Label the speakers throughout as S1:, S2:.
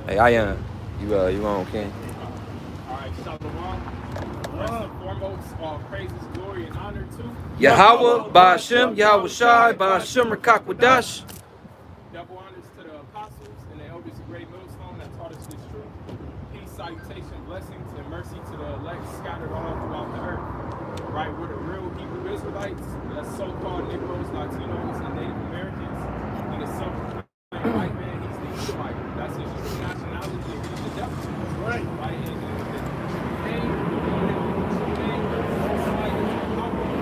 S1: Hey, I am. You on, King?
S2: All right, Shalom. First and foremost, all praises, glory, and honor to
S1: Yahweh, Ba'ashem, Yahweh Shai, Ba'ashem, Rakakwadash.
S2: double honors to the apostles and the elders of Great Millstone that taught us this truth. Peace, salutation, blessings, and mercy to the elect scattered all throughout the earth. Right, we're the real Hebrew Israelites, the so-called Negroes, Latinos, and Native Americans, and the self-proclaimed white man. He's the Edomite. That's his true nationality, and he's the devil. That's right. Right, and the true name, the true name, the most high is Yahweh.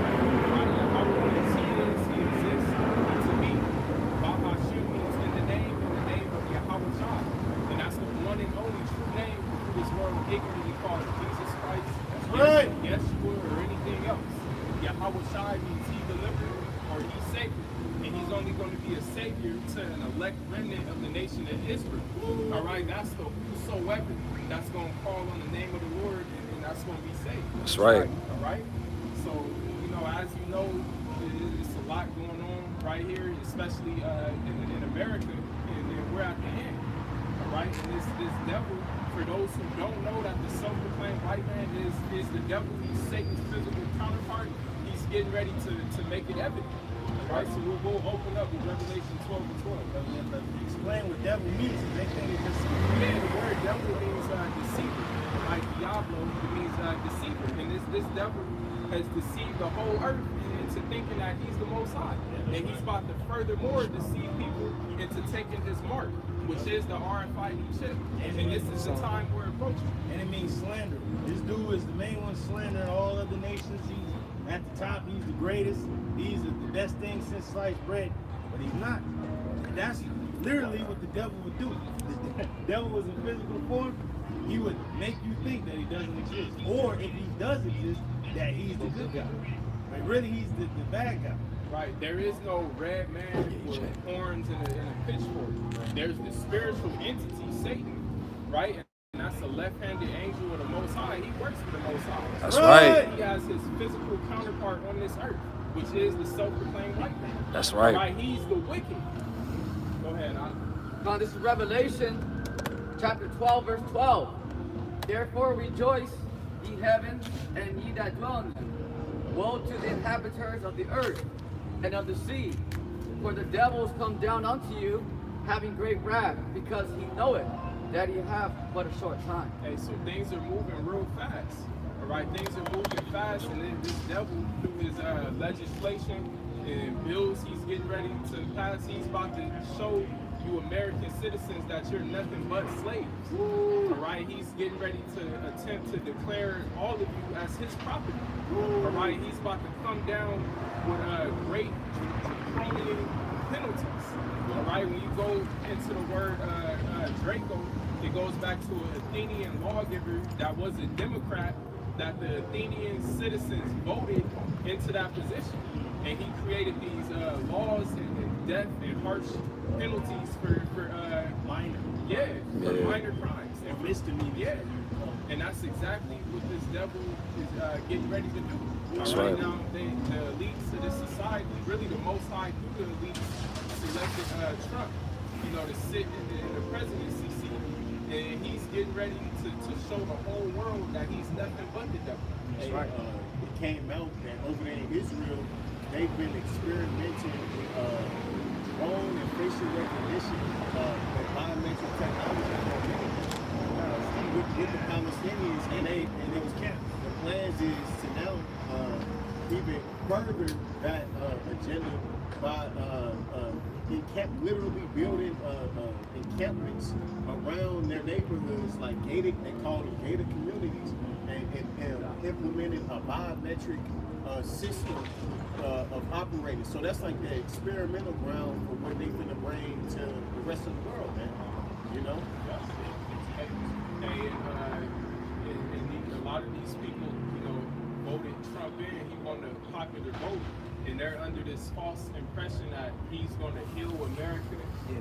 S2: Right, Yahweh means he exists to be. Bahashim means in the name of Yahweh Shai. And that's the one and only true name through this world ignorantly called Jesus Christ. That's right. Yeshua or anything else. Yahweh Shai means he delivered or he saved. And he's only going to be a savior to an elect remnant of the nation of Israel. All right, that's the whosoever that's going to call on the name of the Lord and that's going to be saved.
S1: That's right.
S2: All right. So, as you know, it's a lot going on right here, especially in America, and we're at the end. All right, and this devil, for those who don't know that the self-proclaimed white man is the devil, he's Satan's physical counterpart, he's getting ready to make it evident. All right, so we'll open up with Revelation 12 and 12.
S3: Explain what devil means. They think it's just
S2: yeah, the word devil means deceiver. Like Diablo, it means deceiver. And this devil has deceived the whole earth into thinking that he's the Most High. And he's about to furthermore deceive people into taking his mark, which is the RFID chip. And this is the time we're approaching.
S3: And it means slander. This dude is the main one slandering all other nations. He's at the top. He's the greatest. He's the best thing since sliced bread. But he's not. That's literally what the devil would do. If the devil was in physical form, he would make you think that he doesn't exist. Or if he does exist, that he's the good guy. But really, he's the bad guy.
S2: Right, there is no red man with horns and a pitchfork. There's the spiritual entity, Satan, right? And that's a left-handed angel of the Most High. He works for the Most High.
S1: That's right.
S2: He has his physical counterpart on this earth, which is the self-proclaimed white man.
S1: That's right.
S2: Right, he's the wicked. Go ahead,
S4: Now this is Revelation chapter 12, verse 12. Therefore rejoice, ye heavens, and ye that dwell in them. Woe to the inhabitants of the earth and of the sea, for the devil is come down unto you, having great wrath, because he knoweth that he have but a short time.
S2: Hey, so things are moving real fast. All right, things are moving fast, and then this devil, through his legislation and bills he's getting ready to pass, he's about to show you American citizens that you're nothing but slaves. All right, he's getting ready to attempt to declare all of you as his property. All right, he's about to come down with great draconian penalties. All right, when you go into the word Draco, it goes back to an Athenian lawgiver that was a Democrat, that the Athenian citizens voted into that position. And he created these laws and death and harsh penalties for
S3: Minor.
S2: minor crimes and
S3: misdemeanors.
S2: Yeah, and that's exactly what this devil is getting ready to do.
S1: That's
S2: All right,
S1: right.
S2: now the elites of this society, really the Most High through the elites, selected Trump, to sit in the presidency seat, and he's getting ready to show the whole world that he's nothing but the devil.
S3: That's right. It came out that over there in Israel, they've been experimenting with drone and facial recognition and biometric technology with the Palestinians, and it was capped. The plans is to now even further that agenda by literally building encampments around their neighborhoods, like gated, they call them gated communities, and implementing a biometric system of operating. So that's like the experimental ground for what they're going to bring to the rest of the world, man.
S2: And a lot of these people, voted Trump in. He won the popular vote, and they're under this false impression that he's going to heal America.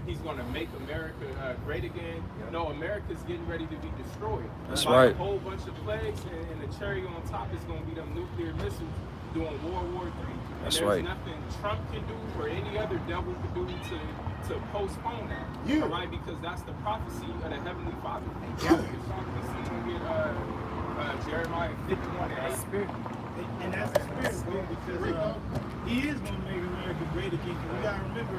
S2: He's going to make America great again. No, America's getting ready to be destroyed.
S1: That's
S2: by
S1: right.
S2: a whole bunch of plagues, and the cherry on top is going to be them nuclear missiles doing World War III.
S1: That's
S2: and there's
S1: right.
S2: nothing Trump can do or any other devil can do to postpone that.
S3: Yeah.
S2: All right, because that's the prophecy of the Heavenly Father. Yeah. Jeremiah 51:8.
S3: Spirit. And that's the spirit, bro, because he is going to make America great again. Because we got to remember,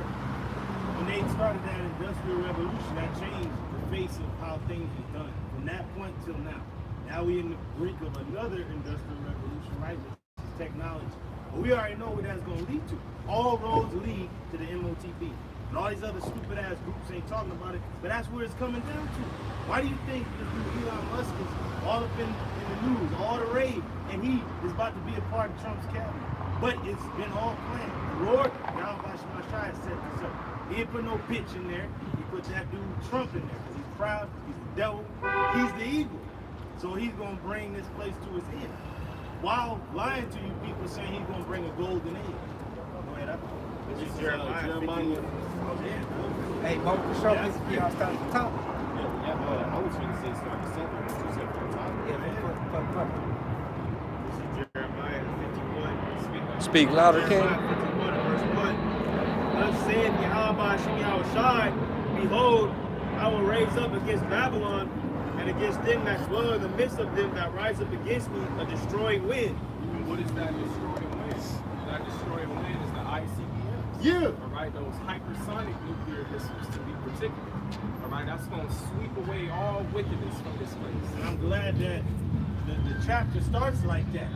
S3: when they started that industrial revolution, that changed the face of how things are done. From that point till now. Now we're in the brink of another industrial revolution, right? Which is technology. But we already know what that's going to lead to. All roads lead to the MOTP. And all these other stupid ass groups ain't talking about it, but that's where it's coming down to. Why do you think this dude Elon Musk is all up in the news, all the rage, and he is about to be a part of Trump's cabinet? But it's been all planned. The Lord, Yahweh Shemashai set this up. He didn't put no bitch in there. He put that dude Trump in there because he's proud, he's the devil, he's the evil. So he's going to bring this place to its end. While lying to you people saying he's going to bring a golden age. Go ahead, this is Jeremiah 51.
S5: Hey, Mo, for sure, y'all start to talk.
S3: I was trying to say something simple. You said from the top.
S5: Yeah, man.
S3: This is Jeremiah 51.
S1: Speak louder, King.
S3: Jeremiah 51, verse 1. Thus saith Yahweh Shem Yahushai, behold, I will raise up against Babylon and against them that dwell in the midst of them that rise up against me a destroying wind.
S2: And what is that destroying wind? That destroying wind is the ICBMs.
S3: Yeah.
S2: All right, those hypersonic nuclear missiles to be particular. All right, that's going to sweep away all wickedness from this place.
S3: And I'm glad that the chapter starts like that.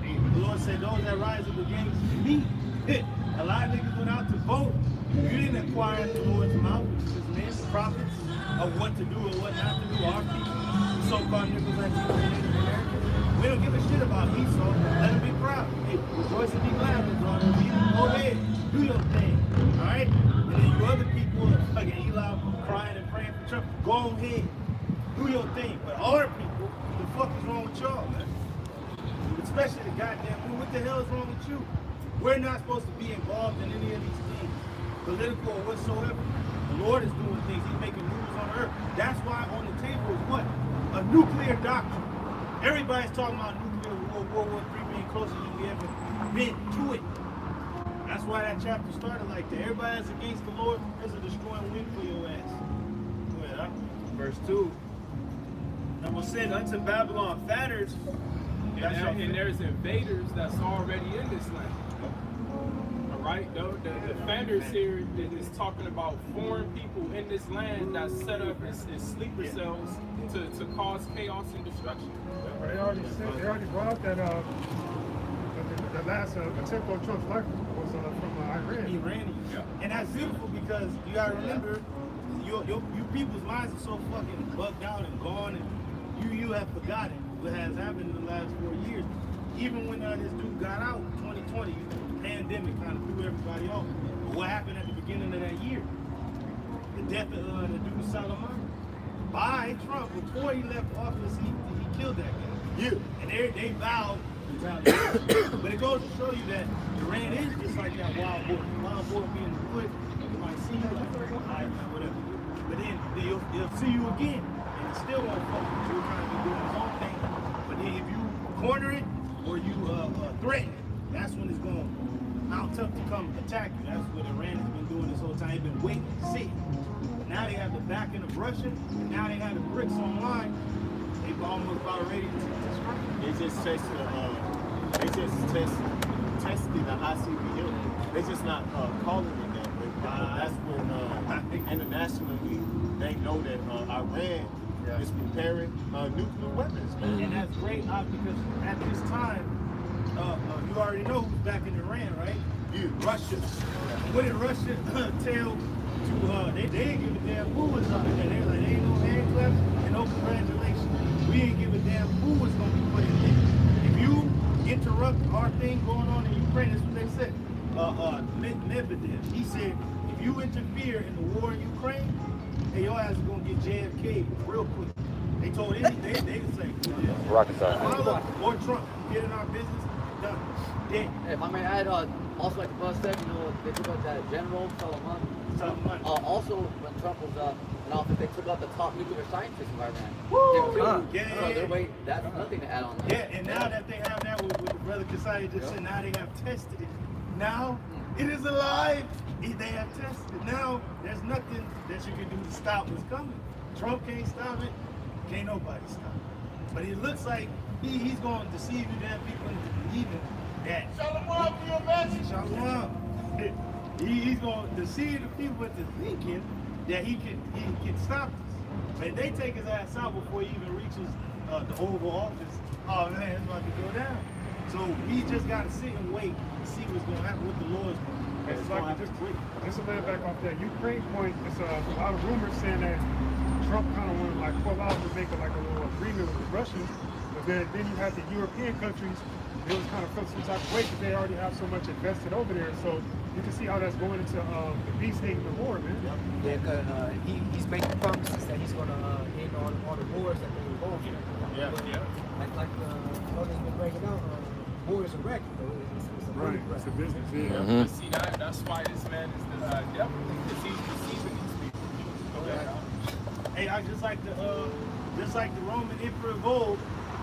S3: The Lord said, those that rise up against me, a lot of niggas went out to vote. You didn't acquire the Lord's mouth, which is men, the prophets, of what to do and what not to do. Our people, the so-called niggas like you in America, we don't give a shit about Esau. Let them be proud. Hey, rejoice and be glad, brother. Go ahead, do your thing. All right? And then you other people, like Eli, crying and praying for Trump, go ahead, do your thing. But our people, what the fuck is wrong with y'all, man? Especially the goddamn, what the hell is wrong with you? We're not supposed to be involved in any of these things, political or whatsoever. The Lord is doing things. He's making moves on earth. That's why on the table is what? A nuclear doctrine. Everybody's talking about nuclear war, World War III being closer than we ever been to it. That's why that chapter started like that. Everybody that's against the Lord, there's a destroying wind for your ass. Go ahead, huh? Verse 2. And will send unto Babylon fatters.
S2: And there's invaders that's already in this land. All right, the defenders here is talking about foreign people in this land that set up as sleeper cells to cause chaos and destruction.
S6: They already brought up that the last attempt on Trump's life was from Iran.
S3: Iranian.
S2: Yeah.
S3: And that's beautiful because you gotta remember, you people's minds are so fucking bugged out and gone, and you have forgotten what has happened in the last 4 years. Even when this dude got out in 2020, the pandemic kind of threw everybody off. But what happened at the beginning of that year? The death of the dude Solomon. By Trump, before he left office, he killed that guy. Yeah. And they vowed retaliation. But it goes to show you that Iran is just like that wild boar. Wild boar being in the wood, you might see you like whatever. But then they'll see you again, and it still won't fuck with you. Trying to be doing his own thing. But then if you corner it or you threaten it, that's when it's going to mount up to come attack you. That's what Iran has been doing this whole time. They've been waiting to see. But now they have the backing of Russia, and now they have the BRICS online. They've almost about ready to strike.
S7: They just tested the ICBM. They're just not calling it that. But that's when internationally they know that Iran is preparing nuclear weapons. Man.
S3: And that's great because at this time, you already know who's back in Iran, right?
S7: You.
S3: Russia. What did Russia tell to, they didn't give a damn who was up there. They were like, there ain't no hand claps and no congratulations. We didn't give a damn who was going to be put in there. If you interrupt our thing going on in Ukraine, that's what they said. Medvedev, he said, if you interfere in the war in Ukraine, hey, your ass is going to get JFK real quick. They told him, they could say,
S1: Rocket side.
S3: or Trump, get in our business, done. Dead.
S4: If I may add, also like the bus said, they took out that General Solomon. Also, when Trump was in office, they took out the top nuclear scientists of Iran.
S3: Woo!
S4: That's nothing to add on that.
S3: Yeah, and now that they have that with the brother Kasai just said, now they have tested it. Now it is alive. They have tested it. Now there's nothing that you can do to stop what's coming. Trump can't stop it. Can't nobody stop it. But it looks like he's going to deceive you damn people into believing that. Shalom to your message. Shalom. He's going to deceive the people into thinking that he can stop this. But they take his ass out before he even reaches the Oval Office. Oh man, it's about to go down. So we just got to sit and wait and see what's going to happen with the Lord's going to happen.
S6: It's like just to land back off that Ukraine point, it's a lot of rumors saying that Trump kind of wanted to like pull out to make a little agreement with the Russians, but then you had the European countries. It was kind of felt some type of way because they already have so much invested over there. So you can see how that's going into the peace, hate, and the war, man.
S5: Yeah, because he's making promises that he's going to end all the wars that they're involved in.
S2: Yeah.
S5: Like others been breaking out, war is a record. It's a
S6: Right,
S5: record.
S6: it's a business, yeah.
S2: But see, that's why this man is the devil, because he's deceiving these people. Go ahead, Al.
S3: Hey, I just like the Roman emperor of old.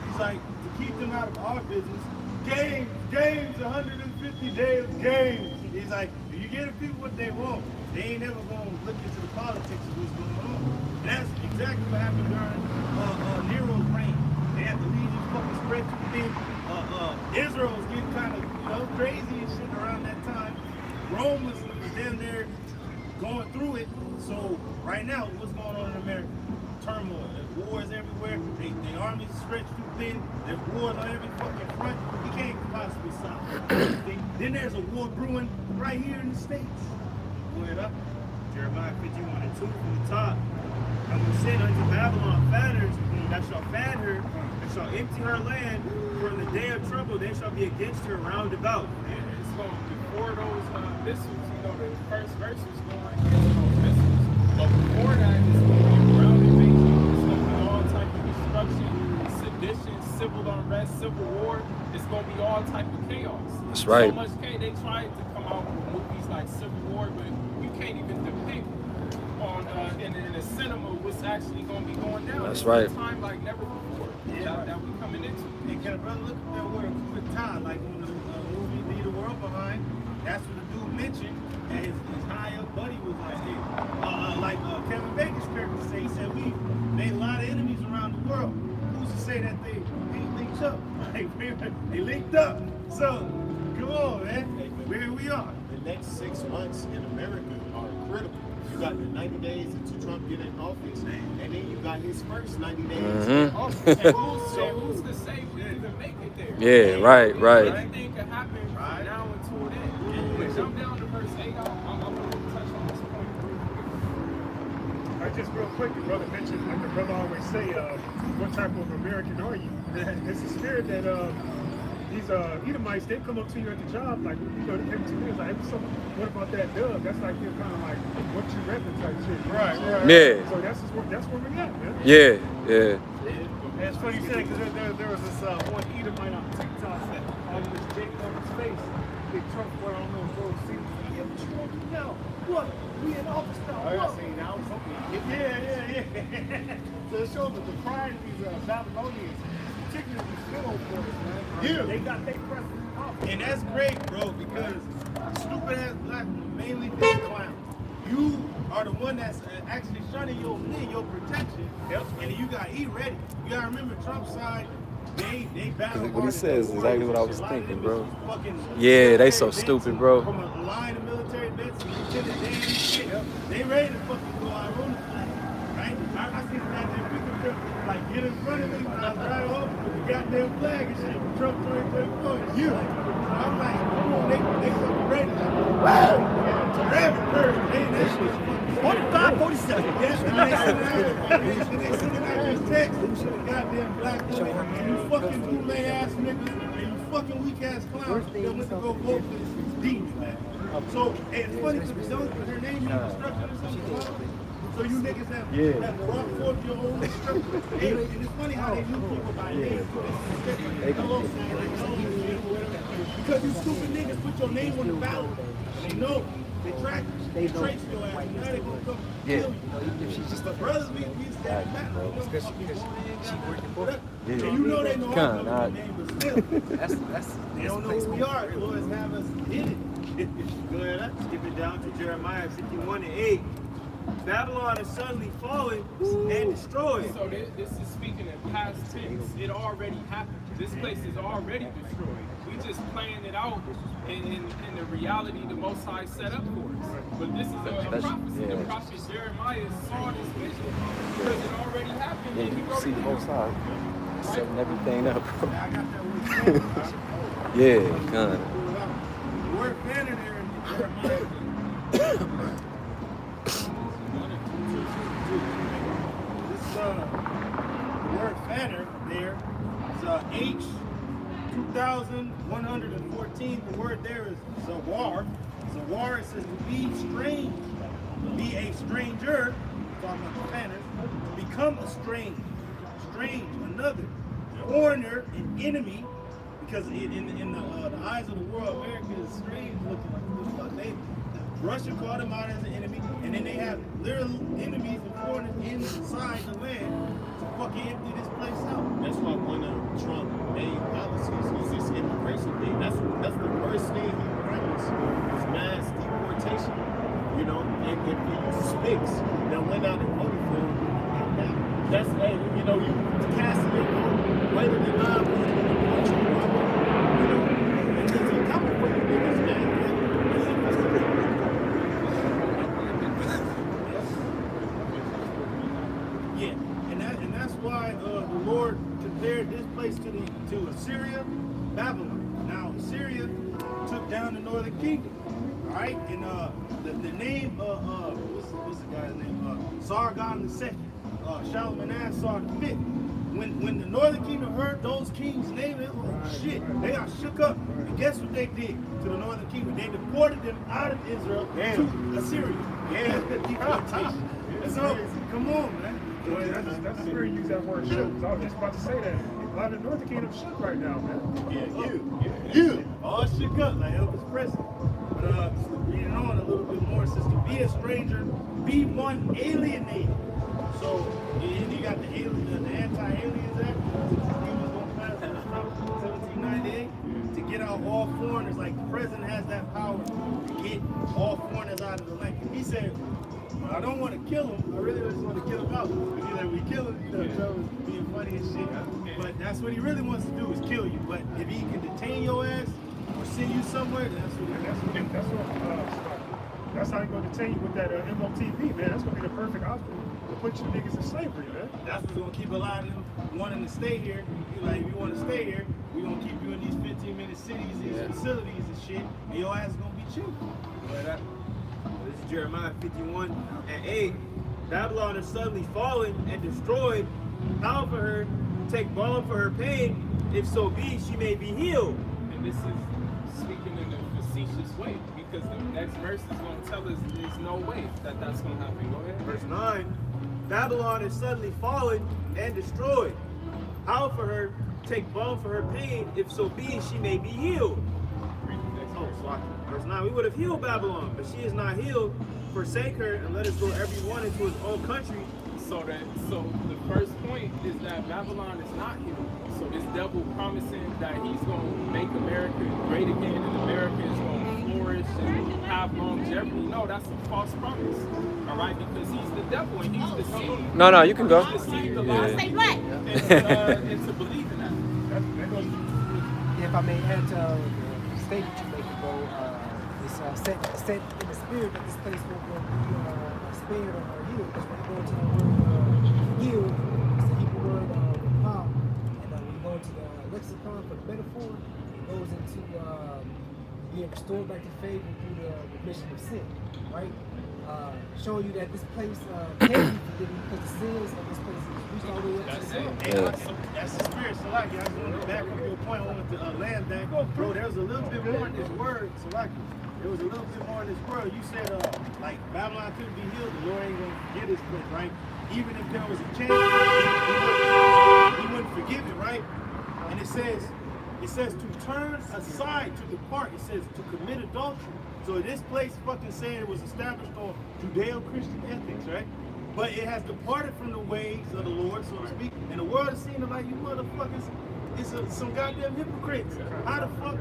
S3: He's like, to keep them out of our business, games, 150 days games. He's like, if you give the people what they want, they ain't never gonna look into the politics of what's going on. And that's exactly what happened during Nero's reign. They had the legions fucking spread too thin. Israel was getting kind of crazy and shit around that time. Rome was down there going through it. So right now, what's going on in America? Turmoil. There's wars everywhere. The armies stretched too thin. There's wars on every fucking front. You can't possibly stop it. Then there's a war brewing right here in the States. Pull it up. Jeremiah 51:2 from the top. I will send unto Babylon fatters, that shall fat her, and shall empty her land. For in the day of trouble, they shall be against her round about.
S2: And it's going before those missiles, the first verse was going against those missiles. But before that, it's going to be ground invasion, it's going to be all type of destruction, sedition, civil unrest, civil war. It's going to be all type of chaos.
S1: That's right.
S2: So much chaos. They tried to come out with movies like Civil War, but you can't even depict on in the cinema what's actually going to be going down.
S1: That's
S2: it's
S1: right.
S2: a time like never before that we coming into.
S3: Hey, can a brother look at that word coup d'etat, like when the movie Leave the World Behind? That's what the dude mentioned. And his high up buddy was like, hey, Kevin Bacon's character say, he said, we made a lot of enemies around the world. Who's to say that they linked up? Like, they linked up. So, come on, man. Where we are.
S7: The next 6 months in America are critical. You got the 90 days until Trump get in office, and then you got his first 90 days in office.
S2: And who's to say we even make it there?
S1: Yeah, right.
S2: Anything can happen from now until then. But jump down to verse 8. I'm going to touch on this point real quick.
S6: Just real quick, the brother mentioned, like the brother always say, what type of American are you? It's a spirit that these Edomites, they come up to you at the job, like, they came to me, it's like, hey, so what about that dub? That's like, you're kind of like, what you repping type shit.
S3: Right.
S1: Yeah.
S6: So that's where we at, man.
S1: Yeah.
S3: And it's funny you said, because there was this one Edomite on TikTok that all this Jake on his face. Big Trump went on those road seats. Yeah, what you want to do now? What? We in office now.
S7: I
S3: What?
S7: see now something.
S3: Yeah. So it shows the pride of these Babylonians, particularly these Pharaoh boys, man. Yeah. They got their president in office. And that's great, bro, because stupid ass black mainly big clowns. You are the one that's actually shunning your protection. Yep. And you got E ready. You gotta remember Trump's side. They battle.
S1: What he says is exactly what I was thinking, bro.
S3: Fucking
S1: Yeah, they so stupid, bro.
S3: From a line of military vets and lieutenant Dan shit. They ready to fucking go out on the flag, right? I seen that there picture like get in front of me when I was driving home with the goddamn flag and shit. Trump 2024. You. So I'm like, come on, they fucking ready. Rabbit bird, man, that shit. 45, 47. Yes, and they sending out this text. Goddamn black woman. You fucking bootleg ass niggas and you fucking weak ass clowns that went to go vote for this demon, man. So, it's funny because her name is destruction or something. So you niggas have brought forth your own destruction. And it's funny how they knew people by name. Hello, because you stupid niggas put your name on the ballot. They know. They track you. They trace your ass. Now they gonna come kill you.
S5: If she's just
S3: But brothers, we stand back.
S5: because she working for it.
S3: And you know they know our government name, but still.
S5: That's
S3: They don't know who we are. The Lord's have us in it. Go ahead, let's skip it down to Jeremiah 51:8. Babylon is suddenly fallen and destroyed.
S2: So this is speaking in past tense. It already happened. This place is already destroyed. We just playing it out in the reality the Most High set up for us. But this is a prophecy. The prophet Jeremiah saw this vision because it already happened.
S1: Yeah,
S2: and he
S1: you
S2: wrote
S1: see
S2: it
S1: the
S2: down.
S1: Most High setting everything up.
S3: I got that word banner.
S1: Yeah, kind of.
S3: The word banner there in Jeremiah. This the word banner there is H2114. The word there is zawar. Zawar, it says to be strange, be a stranger. Talking about the banners. Become a strange, another, foreigner, an enemy. Because in the eyes of the world, America is strange looking. Russia called them out as an enemy, and then they have literal enemies and foreigners inside the land to fucking empty this place out.
S7: That's why one of Trump's main policies is this immigration thing. That's the first thing he brings is mass deportation. You know, and if he speaks that went out and voted for him, that's you know, you cast your vote, whether or not you know, and it's coming for you niggas, man.
S3: Yeah, and that's why the Lord compared this place to Assyria, Babylon. Now Assyria took down the northern kingdom, all right, and the name what's the guy's name? Sargon II, Shalmaneser V. When the northern kingdom heard those kings' names, they were like, shit, they got shook up. And guess what they did to the northern kingdom? They deported them out of Israel to Assyria. Yeah, deportation. So, come on, man.
S6: Well, that's where you use that word shook. I was just about to say that. A lot of the Northern Kingdom shook right now, man.
S3: Yeah, you. All shook up like Elvis Presley. But reading on a little bit more, it says to be a stranger, be one alienated. So, you got the Anti-Aliens Act. He was going to pass in 1798 to get out all foreigners. Like the president has that power to get all foreigners out of the land. He said, I don't want to kill him. I really just want to kill him out. Because he's like, we kill him, you know, Trevor's being funny and shit. But that's what he really wants to do is kill you. But if he can detain your ass or send you somewhere, that's what
S6: That's how he's going to detain you with that MOTV, man. That's going to be the perfect option to put you niggas in slavery, man.
S3: That's what's going to keep a lot of them wanting to stay here. You're like, if you want to stay here, we're going to keep you in these 15-minute cities, these facilities and shit, and your ass is going to be cheap. But this is Jeremiah 51:8. Babylon is suddenly fallen and destroyed. How for her, take balm for her pain, if so be she may be healed.
S2: And this is speaking in a facetious way because the next verse is going to tell us there's no way that that's going to happen. Go ahead.
S3: Verse 9. Babylon is suddenly fallen and destroyed. How for her, take balm for her pain, if so be she may be healed.
S2: Read the next verse.
S3: Verse 9, we would have healed Babylon, but she is not healed. Forsake her and let us go every one into his own country.
S2: So the first point is that Babylon is not healed. So this devil promising that he's going to make America great again and America is going to flourish and have longevity. No, that's a false promise. All right, because he's the devil and he's deceived.
S1: No, you can go.
S2: He's deceived the
S1: Yeah.
S2: lost
S8: Say black.
S2: and to believe in that.
S5: If I may add to the statement you make, bro, it's set in the spirit that this place will be spared or healed. Because when you go to the word healed, it's the Hebrew word pop. And when you go to the lexicon for the metaphor, it goes into being restored back to faith through the remission of sin, right? Showing you that this place can be forgiven because the sins of this place is reached all the way up to the sun.
S3: That's the spirit. Salaki, I just want to back up your point. I want to land back. Bro, there was a little bit more in this word. Salaki, there was a little bit more in this word. You said, like, Babylon couldn't be healed. The Lord ain't going to forget his place, right? Even if there was a chance, he wouldn't forgive it, right? And it says to turn aside, to depart. It says to commit adultery. So this place fucking saying it was established on Judeo-Christian ethics, right? But it has departed from the ways of the Lord, so to speak. And the world is seeing it like, you motherfuckers, some goddamn hypocrites. How the fuck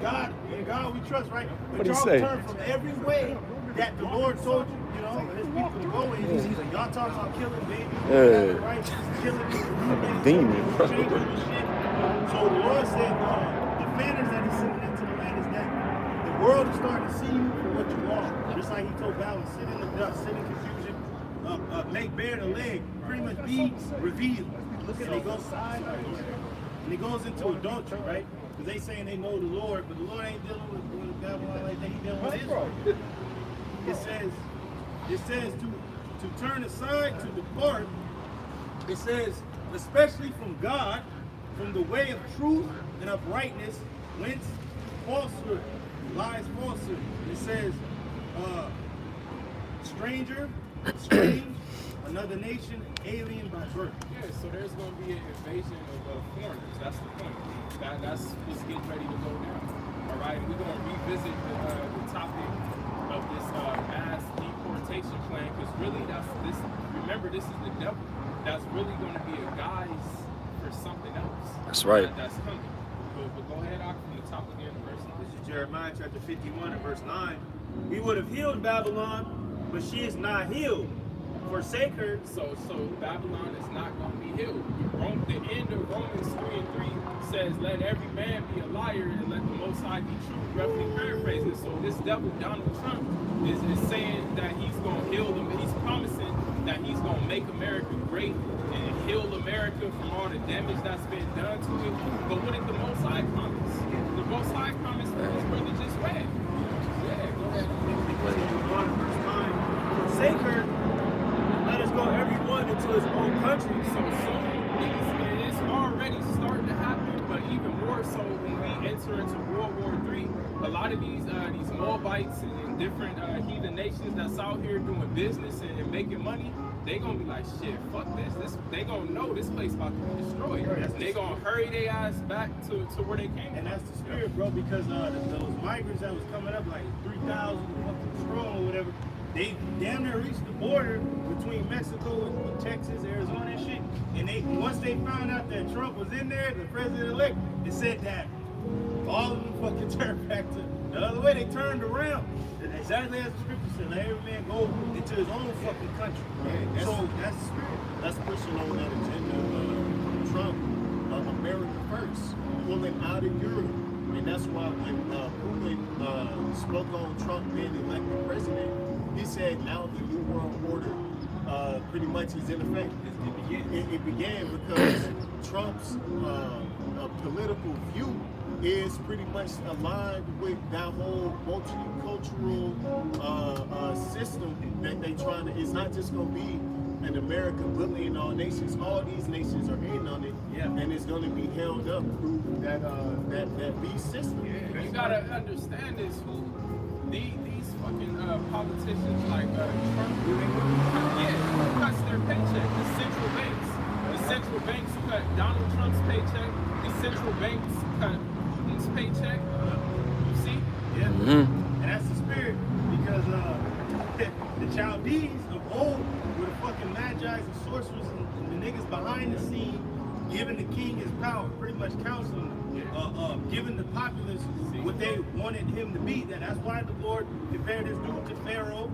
S3: God, in God we trust, right? But
S1: What'd he
S3: y'all
S1: say?
S3: turn from every way that the Lord told you, you know, his people to go in. Y'all talk about killing babies, right? Killing
S1: demon, bro.
S3: changing the shit. So the Lord said, the fanners that he's sending into the land is that the world is starting to see you for what you are. Just like he told Babylon, sit in the dust, sit in confusion, make bare the leg, pretty much be revealed. And he goes into adultery, right? Because they saying they know the Lord, but the Lord ain't dealing with Babylon like that. He dealing with Israel. It says to turn aside, to depart. It says, especially from God, from the way of truth and uprightness, whence falsehood, lies falsehood. It says, stranger, strange, another nation, alien by birth.
S2: Yeah, so there's going to be an invasion of foreigners. That's the point. That's what's getting ready to go down. All right, we're going to revisit the topic of this mass deportation plan, because really, remember, this is the devil. That's really going to be a guise for something else.
S1: That's right.
S2: That's coming. But go ahead, Ak, from the top of the verse 9.
S3: This is Jeremiah chapter 51 and verse 9. We would have healed Babylon, but she is not healed. Forsake her.
S2: So Babylon is not going to be healed. The end of Romans 3:3 says, let every man be a liar and let the Most High be true, roughly paraphrasing. So this devil, Donald Trump, is saying that he's going to heal them. He's promising that he's going to make America great and heal America from all the damage that's been done to it. But what did the Most High promise? The Most High promise was brother just read. Yeah, go ahead.
S3: Verse 9. Forsake her. Let us go everyone into his own country.
S2: So it's already starting to happen, but even more so when we enter into World War III. A lot of these Moabites and different heathen nations that's out here doing business and making money, they gonna be like, shit, fuck this. They gonna know this place about to be destroyed. And they gonna hurry their ass back to where they came
S3: And
S2: from.
S3: that's the spirit, bro, because those migrants that was coming up, like 3,000 fucking strong or whatever, they damn near reached the border between Mexico and Texas, Arizona and shit. And once they found out that Trump was in there, the president-elect, it said that all of them fucking turned back to the other way. They turned around. Exactly as the scripture said, let every man go into his own fucking country.
S7: Yeah,
S3: So that's the spirit.
S7: That's pushing on that agenda of Trump, America first, pulling out of Europe. And that's why when Putin spoke on Trump being elected president, he said now the New World Order pretty much is in effect. It began because Trump's political view is pretty much aligned with that whole multicultural system that they trying to. It's not just going to be an America bullying all nations. All these nations are in on it, and it's going to be held up through that beast system.
S2: Yeah, you gotta understand this. These fucking politicians like Trump, who cuts their paycheck? The central banks cut Donald Trump's paycheck. The central banks cut Putin's paycheck. You see?
S3: Yeah.
S1: Mm-hmm.
S3: And that's the spirit, because the Chaldees of old were the fucking magi's and sorcerers and the niggas behind the scene, giving the king his power, pretty much counseling, giving the populace what they wanted him to be. That's why the Lord compared this dude to Pharaoh,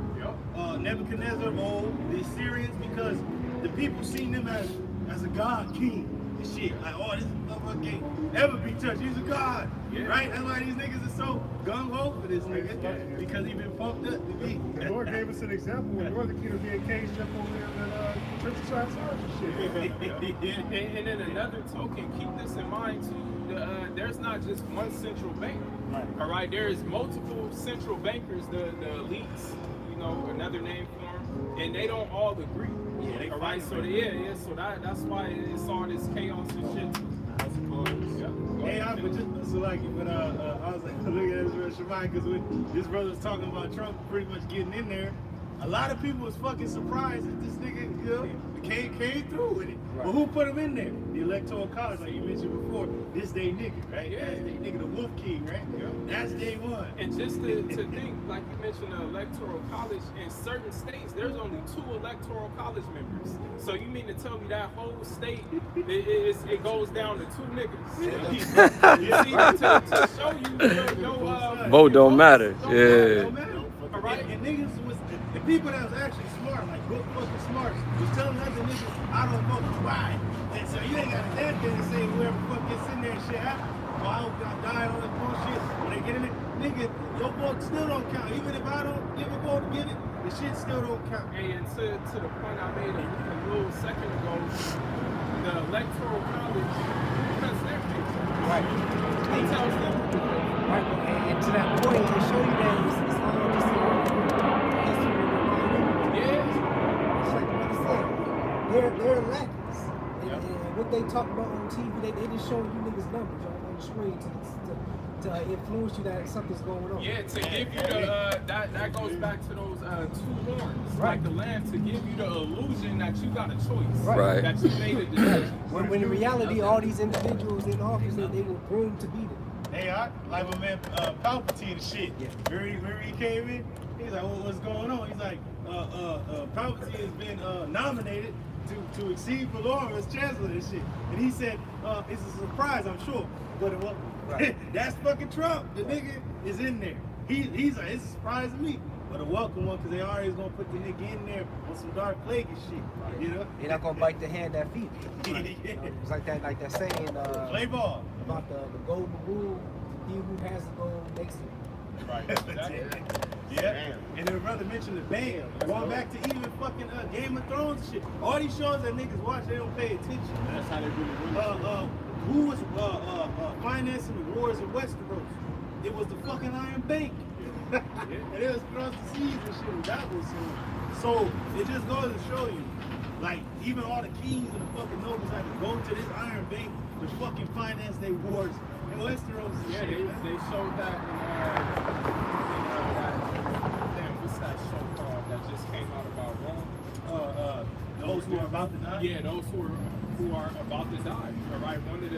S3: Nebuchadnezzar of old, the Assyrians, because the people seen him as a god king. Shit, like, oh, this motherfucker can't never be touched. He's a god, right? That's why these niggas are so gung-ho for this nigga, because he been pumped up to be.
S6: The Lord gave us an example when Northern Kingdom being caged up over there in Prince Charles and shit.
S2: And then another token, keep this in mind too. There's not just one central bank.
S3: Right.
S2: All right, there is multiple central bankers, the elites, another name for them, and they don't all agree.
S3: They
S2: all right, so so that's why it's all this chaos and shit.
S7: I suppose.
S3: Hey, I was just so like, but I was like, look at this real Shemai, because when this brother was talking about Trump pretty much getting in there, a lot of people was fucking surprised that this nigga, you know, came through with it. But who put him in there? The Electoral College, like you mentioned before. This day nigga, right?
S2: Yeah.
S3: That's day nigga, the Wolf King, right?
S2: Yeah.
S3: That's day one.
S2: And just to think, like you mentioned, the electoral college in certain states, there's only 2 electoral college members. So you mean to tell me that whole state it goes down to 2 niggas? You see, to show you no
S1: Vote don't matter.
S3: Don't
S1: Yeah.
S3: matter.
S2: All right.
S3: And niggas was the people that was actually smart, like book fucking smart, was telling other niggas, I don't vote. Why? And so you ain't got a damn thing to say whoever fuck gets in there and shit happen. Oh, I hope y'all die on this bullshit. When they get in it, nigga, your vote still don't count. Even if I don't give a vote to get it, the shit still don't count.
S2: And to the point I made a little second ago, the electoral college cuts their face.
S5: Right.
S2: He tells them.
S5: Right, and to that point, they show you that it's all just history reminding.
S2: Yeah.
S5: It's like the brother said, they're electors. And what they talk about on TV, they just showing you niggas numbers on the screen to influence you that something's going on.
S2: Yeah, to give you the that goes back to those 2 horns,
S5: Right.
S2: like the lamb, to give you the illusion that you got a choice,
S1: Right.
S2: that you made a decision.
S5: When in reality, all these individuals in office, they were groomed to be there.
S3: Hey, like my man Palpatine and shit.
S5: Yeah.
S3: Remember he came in? He's like, what's going on? He's like, Palpatine has been nominated to exceed Valora as chancellor and shit. And he said, it's a surprise, I'm sure. But it wasn't.
S5: Right.
S3: That's fucking Trump. The nigga is in there. He's like, it's a surprise to me. But a welcome one, because they always gonna put the nigga in there on some Dark Plague and shit. You know?
S5: They're not gonna bite the hand that feeds you.
S3: Yeah.
S5: You know, it's like that saying
S3: Play ball.
S5: about the golden rule. He who has the gold makes it.
S2: Right.
S3: Yeah. And then brother mentioned the band. Going back to even fucking Game of Thrones and shit. All these shows that niggas watch, they don't pay attention.
S7: That's how they really
S3: Who was financing the wars in Westeros? It was the fucking Iron Bank. And it was across the seas and shit. That was so it just goes to show you, like, even all the kings and the fucking nobles had to go to this Iron Bank to fucking finance their wars in Westeros and
S2: Yeah,
S3: shit.
S2: they showed that in damn, what's that show called that just came out about Rome?
S3: Those who are about to die.
S2: Yeah, those who are about to die. All right, one of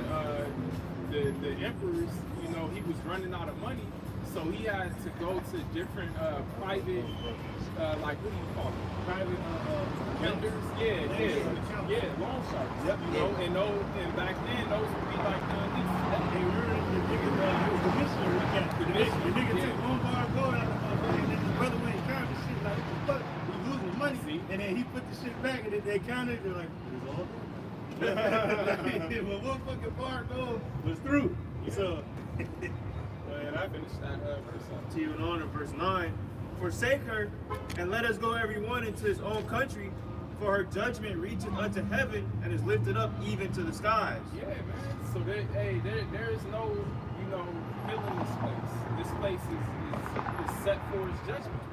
S2: the emperors, you know, he was running out of money, so he had to go to different private, like what do you call it? Private vendors. Yeah, loan sharks.
S3: Yep.
S2: You know, and back then those would be like
S3: They were the nigga, it was the missionary we got. The nigga took one bar of gold out of the motherfucker, and then his brother went and counted the shit like, what the fuck? We losing money.
S2: See?
S3: And then he put the shit back, and then they counted, they're like, it was all good. But one fucking bar of gold was through. So,
S2: and I finished that verse up.
S8: To you in honor, verse 9. Forsake her, and let us go every one into his own country, for her judgment reacheth unto heaven, and is lifted up even to the skies.
S2: Yeah, man. So there is no, you know, hill in this place. This place is set for its judgment.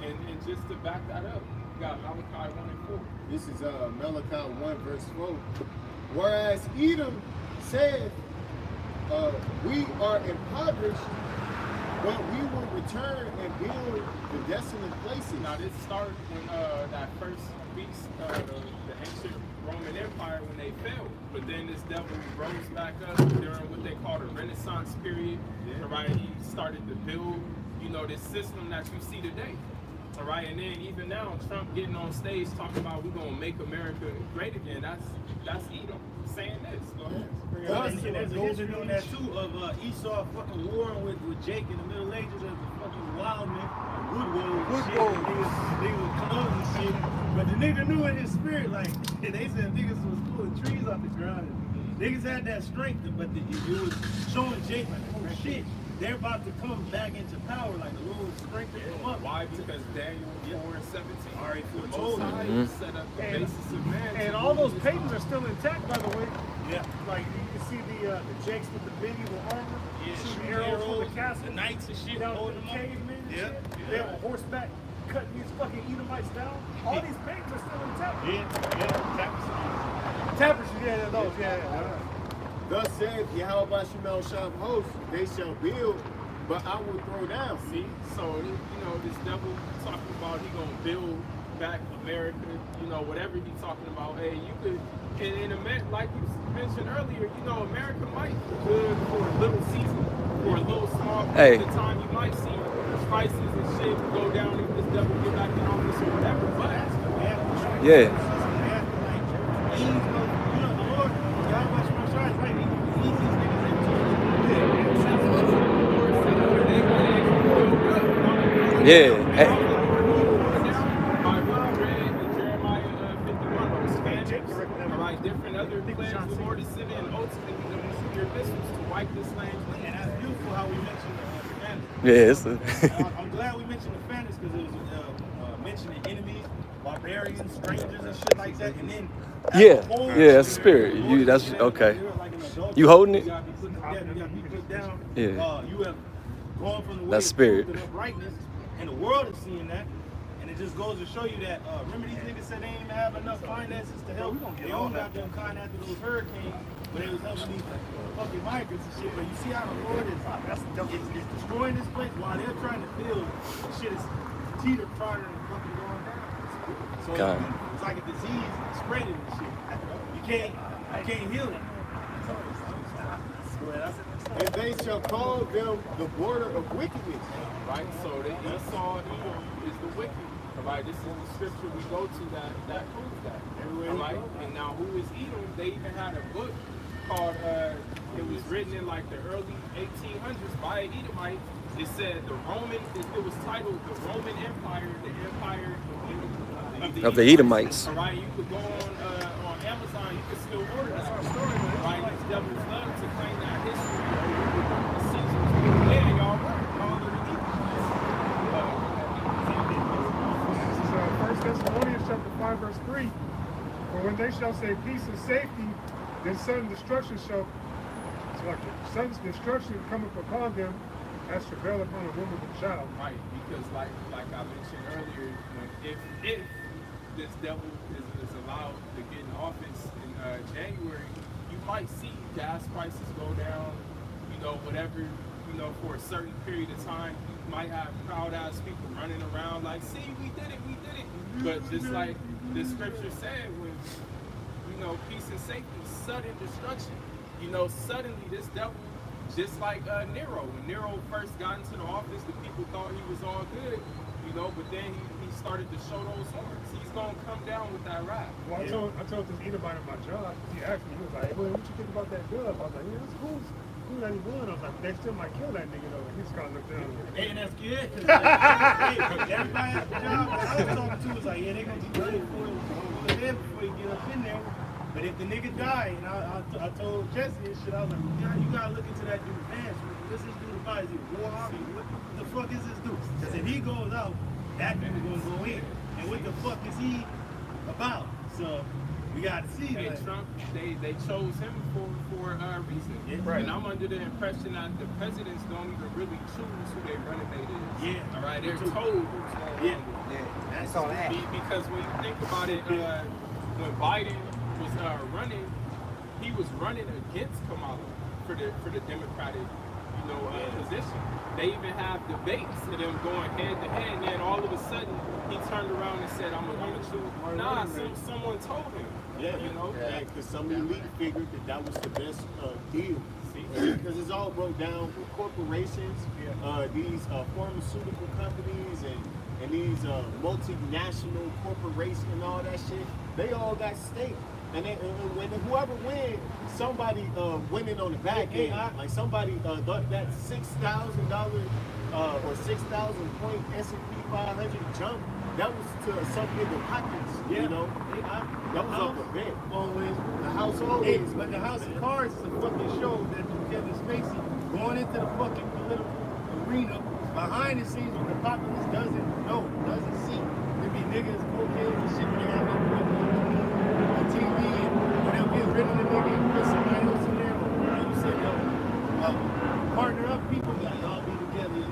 S2: And just to back that up, you got Malachi 1 and 4.
S7: This is Malachi 1 verse 4. Whereas Edom said, we are impoverished, but we will return and build the desolate places.
S2: Now this started when that first beast, the ancient Roman Empire, when they fell. But then this devil rose back up during what they call the Renaissance period. Right? He started to build, you know, this system that you see today. All right, and then even now, Trump getting on stage talking about we're gonna make America great again. That's Edom saying this. Go ahead.
S3: and there's a history on that too of Esau fucking warring with Jake in the Middle Ages as the fucking wild man, wood wolves and shit. They was clowns and shit. But the nigga knew in his spirit, like, they said niggas was pulling trees off the ground. And niggas had that strength, but it was showing Jake like, oh shit, they're about to come back into power, like the Lord strength to come up.
S2: Why? Because Daniel 4 and 17
S3: Already
S2: the
S3: foretold
S2: Most High
S1: Mhm.
S2: set up the basis of man.
S6: And
S2: to
S6: all
S2: rule
S6: those
S2: this
S6: papers
S2: world.
S6: are still intact, by the way.
S3: Yeah.
S6: Like you can see the Jakes with the medieval armor, shooting arrows from the castle,
S3: the knights and shit,
S6: down to
S3: holding
S6: the
S3: them up.
S6: cavemen. and
S3: Yeah.
S6: shit. They have a horseback cutting these fucking Edomites down. All these papers are still intact. Tapestry, yeah, those, yeah.
S7: Thus saith Yahweh Shemel Sham host, they shall build but I will throw down.
S2: See, so this devil talking about he gonna build back America. Whatever he talking about. Hey, you could, in America, like you mentioned earlier, America might be good for a little season, for a little small period of time. You might see prices and shit go down if this devil get back in office or whatever. But
S1: Yeah. Yeah.
S2: Different other plans the Lord is sending and ultimately the nuclear missiles to wipe this land clean.
S3: And that's beautiful how we mentioned the Spanish.
S1: Yes.
S3: I'm glad we mentioned the Spanish because it was mentioning enemies, barbarians, strangers, and shit like that. And then
S1: Yeah, that's spirit. You that's okay. You holding it?
S3: You gotta be put together, you gotta be put down.
S1: Yeah.
S3: You have gone from the way
S1: That's
S3: of
S1: spirit.
S3: truth and uprightness, and the world is seeing that. And it just goes to show you that, remember these niggas said they ain't even have enough finances to help. They all got them kind after those hurricanes, but they was helping these fucking migrants and shit. But you see how the Lord is destroying this place while they're trying to build. The shit is teeter-tottering and fucking going down. So it's like a disease spreading and shit. You can't heal it.
S7: And they shall call them the border of wickedness.
S2: Right? So the Esau Edom is the wicked. Right? This is the scripture we go to that proves that. Right? And now who is Edom? They even had a book called it was written in like the early 1800s by an Edomite. It said it was titled the Roman Empire, the Empire
S1: Of the Edomites.
S2: All right, you could go on Amazon, you could still order that. Right? These devils love to claim that history. Yeah, y'all right.
S6: This is 1 Thessalonians chapter 5, verse 3. For when they shall say peace and safety, then sudden destruction cometh upon them as travail upon a woman with child.
S2: Right, because like I mentioned earlier, if this devil is allowed to get in office in January, you might see gas prices go down, whatever, for a certain period of time. You might have proud-ass people running around like, see, we did it. But just like the scripture said, when, peace and safety, sudden destruction. Suddenly this devil, just like Nero. When Nero first got into the office, the people thought he was all good, but then he started to show those horns. He's going to come down with that wrath.
S6: Well, I told this Edomite at my job, he asked me, he was like, hey, what you think about that dub? I was like, yeah, it's cool. I was like, they still might kill that nigga though. He just kind of looked down.
S3: And that's good. Everybody at the job that I was talking to was like, yeah, they gonna be ready for it before you get up in there. But if the nigga die, and I told Jesse and shit, I was like, yeah, you gotta look into that dude's pants. What's this dude about? Is he a war hobby? What the fuck is this dude? Because if he goes out, that dude's gonna go in. And what the fuck is he about? So we gotta see.
S2: Hey, Trump, they chose him for a reason.
S3: Yeah.
S2: Right. And I'm under the impression that the presidents don't even really choose who their running mate is.
S3: Yeah.
S2: All right, they're told who's going to run.
S5: That's all that.
S2: Because when you think about it, when Biden was running, he was running against Kamala for the Democratic, position. They even have debates of them going head to head, and then all of a sudden he turned around and said, "I'm gonna choose." Nah, someone told him.
S7: Yeah, because some elite figured that was the best deal. Because it's all broke down with corporations, these pharmaceutical companies, and these multinational corporations and all that shit. They all got stake. And when whoever wins, somebody winning on the back end. Like somebody that $6,000 or 6,000 point S&P 500 jump. That was to some nigga pockets, That was off a bet.
S3: Always. The house always. But the House of Cards is a fucking show that Kevin Spacey going into the fucking political arena behind the scenes when the populace doesn't see. There be niggas, cocaine and shit, they have on TV, and they'll get rid of the nigga and put somebody else in there. Like you said, partner up people, like y'all be together,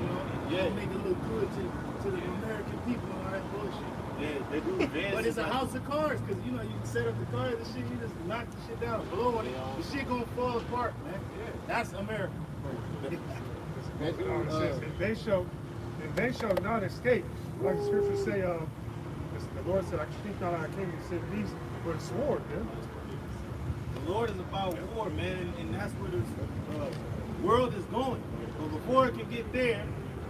S3: make it look good to the American people and all that bullshit.
S7: Yeah, they do advance.
S3: But it's a house of cards, because you can set up the cards and shit, you just knock the shit down, blow on it, the shit gonna fall apart, man. That's America.
S2: That dude,
S6: It says, and they shall not escape. Like the scriptures say, the Lord said, I think not I came to set peace, but a sword, man.
S3: The Lord is about war, man, and that's where the world is going. But before it can get there,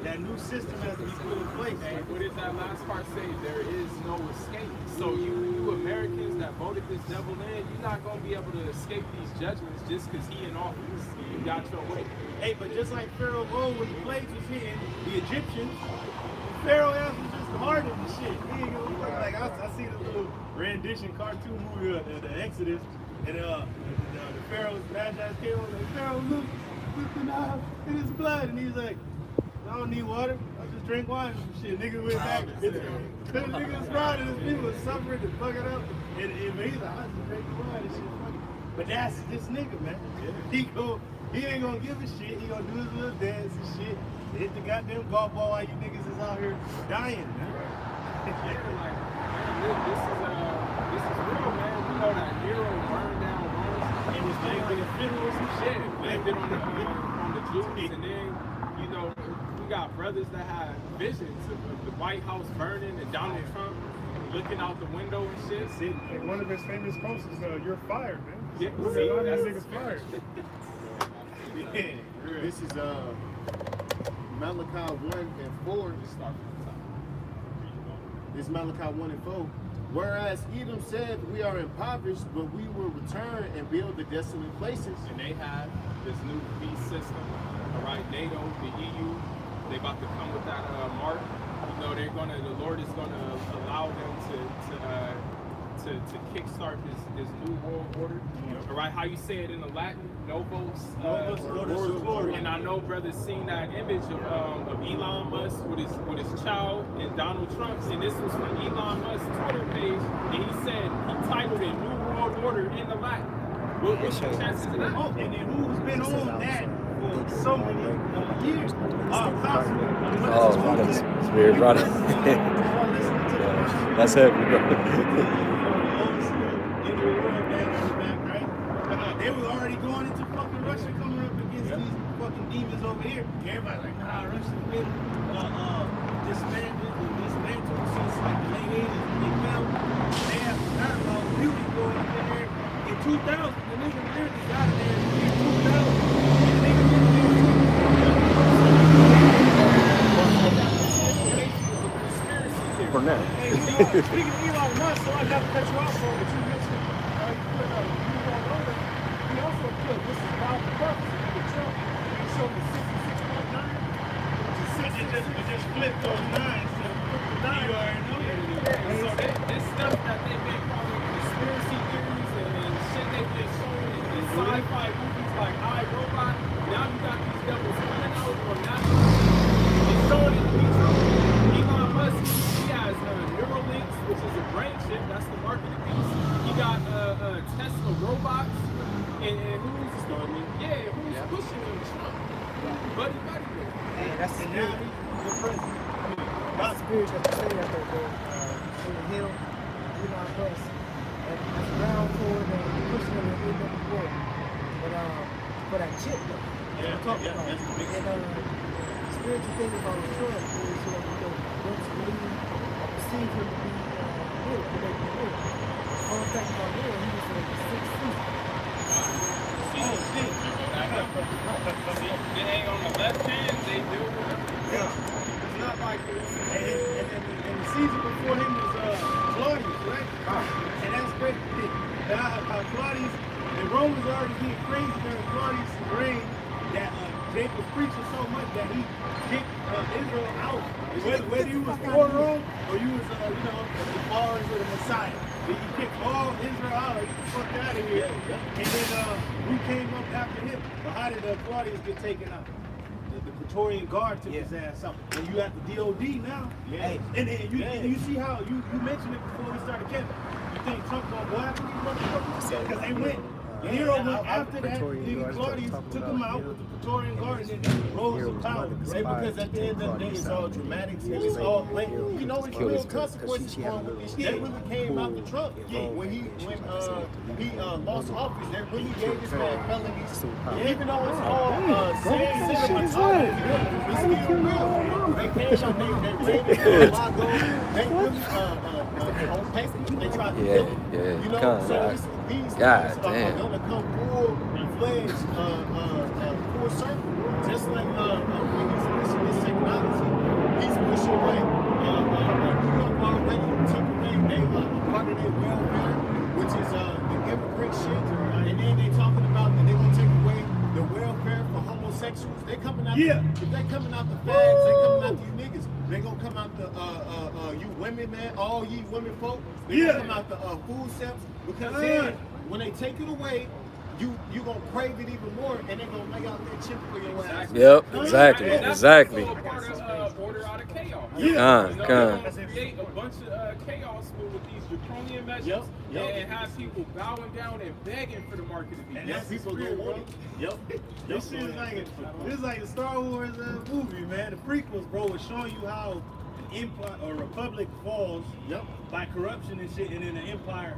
S3: that new system has to be put in place.
S2: and what did that last part say? There is no escape. So you Americans that voted this devil in, you're not gonna be able to escape these judgments just because he in office. You got your way.
S3: Hey, but just like Pharaoh old when the plagues was hitting the Egyptians, Pharaoh ass was just hardened and shit. He ain't gonna look like I see the little rendition cartoon movie of the Exodus, and the Pharaoh's bad ass came on like, Pharaoh, look the knife in his blood, and he's like, I don't need water. I just drink wine and some shit. Nigga went back. The nigga was riding, his people was suffering to fuck it up, and he's like, I just drink the wine and shit. Fuck it. But that's this nigga, man. He ain't gonna give a shit. He gonna do his little dance and shit. Hit the goddamn golf ball while you niggas is out here dying, man.
S2: Yeah, like, man, this is real, man. We know that Nero burned down Rome and was blamed in funerals and shit. Blamed it on the Jews, and then, you know, we got brothers that had visions of the White House burning and Donald Trump looking out the window and shit.
S6: And one of his famous quotes is, "You're fired, man."
S2: Yeah,
S6: A
S2: see,
S6: lot of
S2: that's
S6: these niggas fired.
S3: Yeah.
S7: This is Malachi 1 and 4. This is Malachi 1 and 4. Whereas Edom said, we are impoverished, but we will return and build the desolate places.
S2: And they have this new peace system, all right, NATO, the EU, they about to come with that mark. You know, the Lord is gonna allow them to kickstart this new world order. All right, how you say it in the Latin, Novos Ordo. And I know brothers seen that image of Elon Musk with his child and Donald Trump, and this was from Elon Musk's Twitter page, and he said he titled it New World Order in the Latin. What's your chances of that?
S3: Oh, and then who's been on that for so many years?
S1: Oh, that's weird, right? That's heavy, bro.
S3: They was already going into fucking Russia, coming up against these fucking demons over here. Everybody like, nah, Russia's been dismantled since like the late 80s when they fell. They have forgot about beauty going up in there. In 2000, the nigga literally got in there in 2000. And the nigga been there.
S1: For now.
S6: Hey, speaking of Elon Musk, so I got to cut you off, bro, but you mentioned he also put, this is about the prophecy of Trump. He showed the 66.9, which is
S3: It just flipped those nines. You already know that.
S2: So this stuff that they've been calling conspiracy theories and shit they've been showing in sci-fi movies like I, Robot, now you got these devils coming out from NASA and showing it to be true. Elon Musk, he has Neuralinks, which is a brain chip, that's the marketing piece. He got Tesla robots, and who's pushing him? Trump. Buddy.
S5: Hey, that's the
S3: Now,
S5: spirit.
S3: the president.
S5: That's the spirit that you say that in the hill, Elon Musk, and that's around toward pushing them in the world. But for that chip, though,
S3: Yeah,
S5: I'm talking about.
S3: that's the big
S5: And the spiritual thing about Trump is once you perceive him to be real, to make him real. Fun fact about him, he was like 6 feet.
S3: Oh, shit.
S2: They ain't on the left hand, they do.
S3: Yeah.
S2: It's not like this.
S3: And the season before him was Claudius, right? And that's great. Claudius, the Romans already getting crazy during Claudius' reign that Jake was preaching so much that he kicked Israel out. Whether you was for Rome or you was, the followers of the Messiah. He kicked all Israel out, like, get the fuck out of here. And then we came up after him. But how did Claudius get taken out? The Praetorian Guard took his ass out. And you got the DOD now.
S7: Yeah.
S3: And you see how you mentioned it before we started camping. You think Trump gonna go after these motherfuckers? Because they went Nero went
S7: I-
S3: after that.
S5: Praetorian
S3: Nigga
S5: Guards
S3: Claudius
S5: talking
S3: took
S5: about
S3: him out
S5: Nero.
S3: with the Praetorian Guard and then rose
S5: Nero
S3: to
S5: was
S3: power.
S5: mother
S7: Right, because at the end of the day, it's all dramatics and it's all like you know, it's real consequences for what this shit really came out the Trump. When he lost office, they really gave this man felonies. Even though it's all saying it's still real. They came out, they raided Lago, they really on paper, they tried to kill him.
S1: Yeah,
S7: You know,
S1: come
S7: so
S1: on.
S7: these things
S1: God
S7: are
S1: damn.
S7: gonna come full-fledged, full circle. Just like when he's pushing this technology, he's pushing like New York already took away part of their welfare, which is the immigrant shit. And then they talking about that they're gonna take away the welfare for homosexuals. They coming out.
S3: Yeah.
S7: If they coming out the fags, they coming out these niggas. They gonna come out the you women, man, all ye women folk. They gonna come out the food stamps because then when they take it away, you gonna crave it even more, and they gonna lay out that chip for your ass.
S1: Yep, exactly,
S2: And that's
S1: exactly.
S2: also a part of order out of chaos.
S1: Con,
S2: You know, they're
S1: con.
S2: gonna create a bunch of chaos with these draconian measures and have people bowing down and begging for the market to be.
S7: And that's people gonna want it. Yep.
S3: This shit is like a Star Wars movie, man. The prequels, bro, was showing you how an empire or republic falls by corruption and shit, and then the empire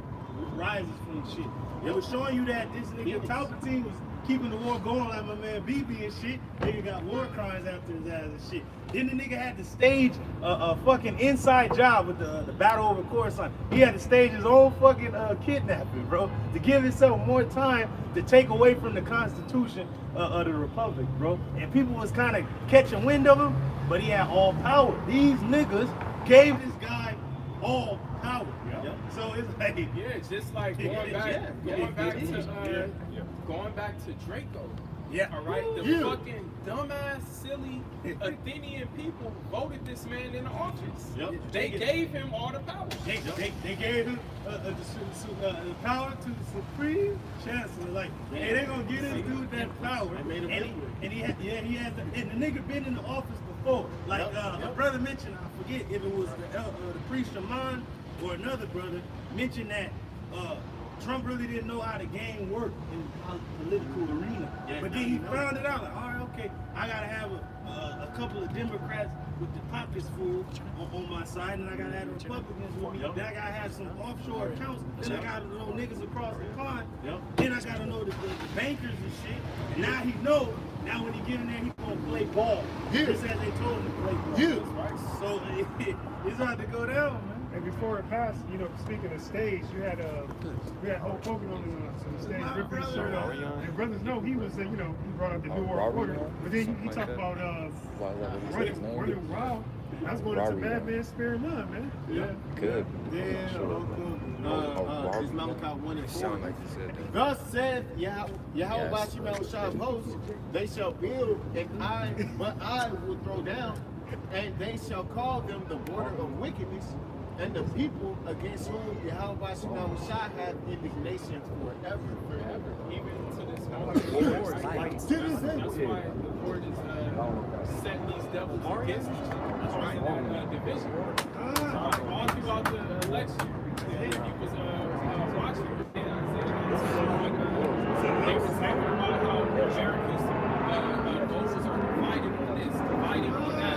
S3: rises from shit. It was showing you that this nigga Palpatine was keeping the war going like my man BB and shit. Nigga got war crimes after his ass and shit. Then the nigga had to stage a fucking inside job with the battle over Coruscant. He had to stage his own fucking kidnapping, bro, to give himself more time to take away from the Constitution of the Republic, bro. And people was kind of catching wind of him, but he had all power. These niggas gave this guy all power. So it's like,
S2: just like going back to Draco. All right, the fucking dumbass, silly Athenian people voted this man into office. They gave him all the power.
S3: They gave him the power to the Supreme Chancellor. Like, hey, they gonna give this dude that power. And he has the, and the nigga been in the office before. Like a brother mentioned, I forget if it was the priest Shaman or another brother mentioned that Trump really didn't know how the game worked in the political arena. But then he found it out, like, all right, okay, I gotta have a couple of Democrats with the pockets full on my side, and I gotta have the Republicans with me. Then I gotta have some offshore accounts. Then I gotta know niggas across the pond. Then I gotta know the bankers and shit. And now he know. Now when he get in there, he gonna play ball. Just as they told him to play ball. So it's hard to go down, man.
S6: And before it passed, you know, speaking of stage, you had Hulk Hogan on the stage, ripping his shirt off. And brothers know he was, you know, he brought up the New World Order. But then he talked about running wild. That's going into bad man sparing none, man.
S1: Good.
S7: It's Malachi 1 and 4. Thus saith Yahweh Bashim host, they shall build, but I will throw down, and they shall call them the border of wickedness, and the people against whom Yahweh Bashim hath indignation forever.
S2: Even to this moment. That's why the Lord is setting these devils against each other. That's right, that division. All throughout the election, if you was watching, they were talking about how America's voters are divided on this, divided on that.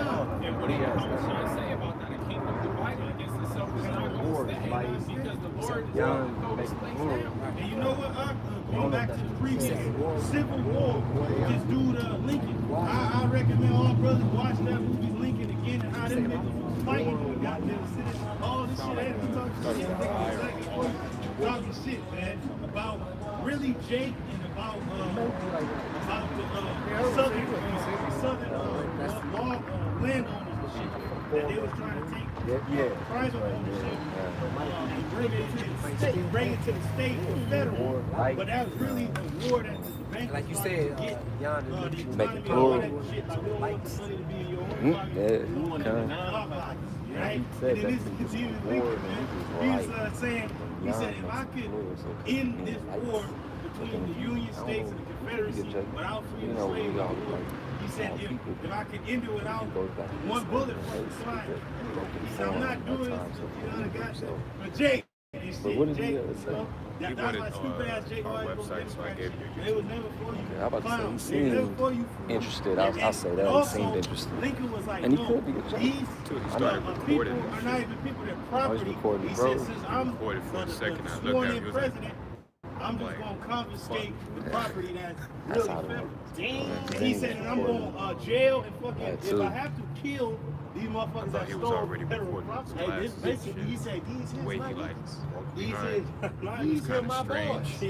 S2: And what he was trying to say about that, a kingdom divided against itself is not going to stay, because the Lord is going to hold this place down.
S3: And you know what? Going back to the previous Civil War, this dude Lincoln. I recommend all brothers watch that movie Lincoln again, and how them niggas was fighting for the goddamn city. All this shit, and talking shit, man, about really Jake and about the southern landowners and shit that they was trying to take private ownership and bring it to the state or federal. But that was really the war that the bank
S5: Like you
S3: was
S5: said,
S3: trying to get
S5: Yonder,
S3: the
S1: make it
S3: economy and all
S1: plural.
S3: that shit. Like, we don't want the money to be in your own pocket. We want it in our pockets, right? And then this continues Lincoln, man. He was saying, he said, if I could end this war between the Union States and the Confederacy without freeing the slaves of the war, he said, if I could end it without one bullet from the slide, he said, I'm not doing this. But Jake, this
S1: But what did
S3: Jake,
S1: he have to say?
S7: He
S3: That's
S7: wanted
S3: my stupid ass Jake
S7: our
S3: White.
S7: website, so I gave you.
S3: It was never for you.
S1: Yeah, I'm about to say, he
S3: Clown. It was
S1: seemed
S3: never for you.
S1: interested. I'll say that. He
S3: Also,
S1: seemed interested.
S3: Lincoln was like,
S1: And he
S3: yo,
S1: could be a joke.
S3: these
S7: Till he
S1: I
S7: started
S1: know.
S7: recording
S3: people
S7: and
S3: are
S7: shit.
S3: not even people that
S1: Oh,
S3: property.
S1: he's recording,
S3: He
S1: bro.
S3: said, since I'm
S7: Recorded for a second, I looked
S3: sworn
S7: at it,
S3: in
S7: he was like,
S3: president, I'm just
S7: like,
S3: going to confiscate the property that's
S1: That's
S3: really
S1: how it
S3: federal.
S1: works.
S3: And he said, and I'm going to jail and fucking,
S1: That
S3: if
S1: too.
S3: I have to kill these motherfuckers
S7: thought
S3: that
S7: he was
S3: stole
S7: already
S3: federal
S7: recording
S3: property.
S7: his
S3: Hey, this
S7: classes and
S3: basically,
S7: shit.
S3: he said, these
S7: The
S3: his
S7: way he
S3: money.
S7: like walked
S3: These
S7: behind.
S3: is,
S7: He's
S3: these
S7: kinda
S3: are my boss.
S7: strange.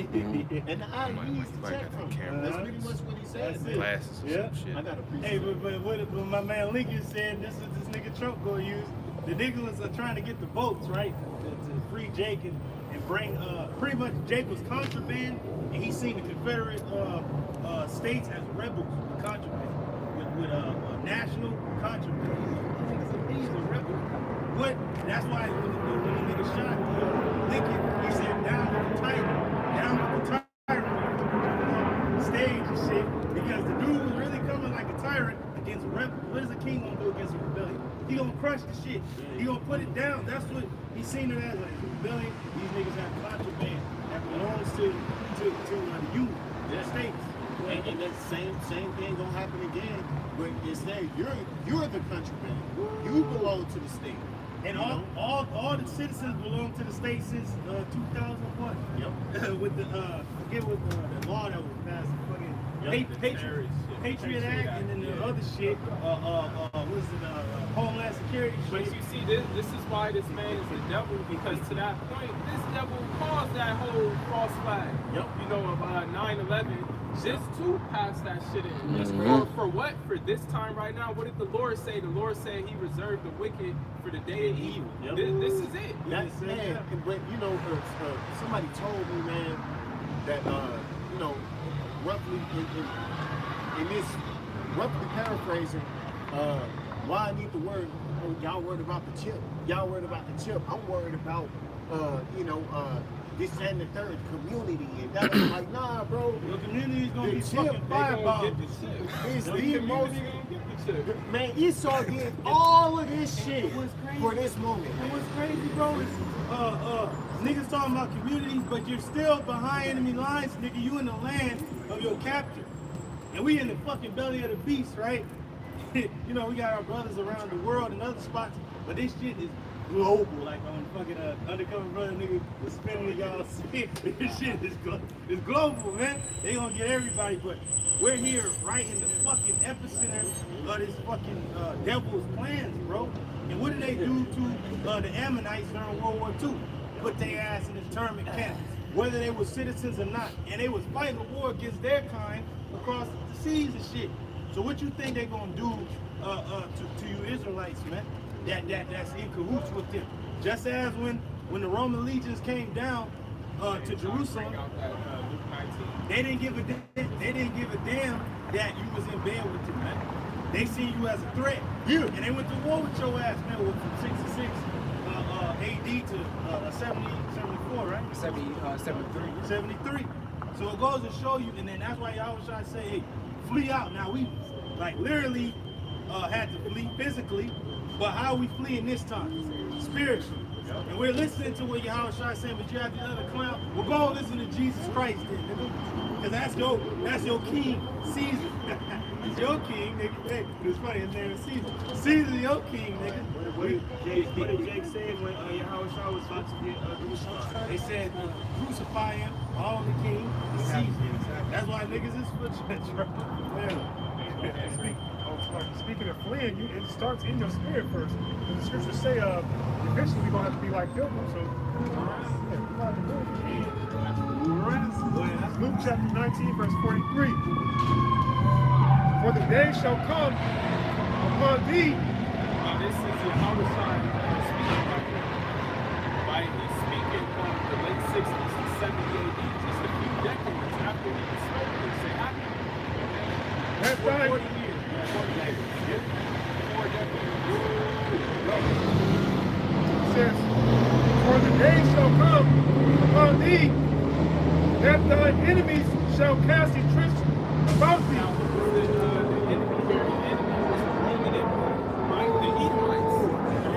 S3: And the
S7: I'm like,
S3: IDs
S7: you
S3: to
S7: might
S3: check
S7: got
S3: from.
S7: the camera.
S3: That's pretty much what he said.
S7: Some glasses or
S3: Yeah.
S7: some shit.
S3: I got a Hey, but my man Lincoln said this is this nigga Trump gonna use. The niggas are trying to get the votes, right? To free Jake and bring pretty much Jake was contraband and he seen the Confederate states as rebels with contraband. With national contraband. These are rebels. What that's why when the nigga shot Lincoln, he said down with the stage and shit, because the dude was really coming like a tyrant against a rebel. What is a king gonna do against a rebellion? He gonna crush the shit. He gonna put it down. That's what he's seen it as, like a rebellion. These niggas have contraband that belongs to the Union, the states.
S7: And that same thing gonna happen again. But instead, you're the contraband. You belong to the state.
S3: And all the citizens belong to the state since 2001.
S7: Yep.
S3: With the forget what the law that was passed, fucking Patriot Act, and then the other shit. What is it? Homeland Security
S2: But
S3: shit.
S2: you see, this is why this man is the devil, because to that point, this devil caused that whole false flag.
S7: Yep.
S2: You know, of 9/11. This too passed that shit in. For what? For this time right now, what did the Lord say? The Lord said he reserved the wicked for the day of evil.
S7: Yep.
S2: This is it.
S7: That man, but you know, somebody told me, man, that you know, roughly in this, roughly paraphrasing, why I need the word. Oh, y'all worried about the chip. Y'all worried about the chip. I'm worried about, you know, this and the third community, and that was like, nah, bro.
S3: Your community is gonna
S7: The
S3: be
S7: chip,
S3: fucking
S7: they
S2: Get
S3: firebomb.
S2: the chip.
S7: It's
S2: The
S7: the
S2: community
S7: most.
S2: gonna get the chip.
S7: Man, Esau did all of this shit for this moment.
S3: And what's crazy, bro, is niggas talking about communities, but you're still behind enemy lines, nigga. You in the land of your captor. And we in the fucking belly of the beast, right? You know, we got our brothers around the world and other spots, but this shit is global. Like on fucking undercover brother nigga was spinning y'all spit. This shit is global, man. They gonna get everybody, but we're here right in the fucking epicenter of this fucking devil's plans, bro. And what did they do to the Ammonites during World War II? Put their ass in internment camps, whether they were citizens or not. And they was fighting a war against their kind across the seas and shit. So what you think they gonna do to you Israelites, man? That's in cahoots with them. Just as when the Roman legions came down to Jerusalem, they didn't give a damn that you was in bed with them, man. They see you as a threat.
S7: Yeah.
S3: And they went to war with your ass, man, from 66 AD to 74, right?
S5: 73.
S3: 73. So it goes to show you, and then that's why y'all always try to say, hey, flee out. Now we like literally had to flee physically, but how are we fleeing this time? Spiritually. And we're listening to what Yahweh Shai saying, but you have the other clown. We're going to listen to Jesus Christ then, nigga. Because that's your king, Caesar. He's your king, nigga. Hey, it's funny, his name is Caesar. Caesar, your king, nigga.
S8: What did Jake say when Yahweh Shai was about to get crucified?
S3: They said, crucify him, all the king, the Caesar. That's why niggas is for church.
S6: Speaking of fleeing, it starts in your spirit first. Because the scriptures say, eventually we're going to have to be like pilgrims. So, Luke chapter 19, verse 43. For the day shall come upon thee.
S2: Now this is Yahweh Shai speaking right here. Right? He's speaking from the late 60s to 70 AD, just a few decades after he was spoken. He said,
S6: That time,
S2: 40 years. 40 years. Yeah. 4 decades.
S6: it says, for the day shall come upon thee, that thine enemies shall cast a trench about thee.
S2: Now, the enemy here, the enemy was the Roman Empire, right? The Edomites.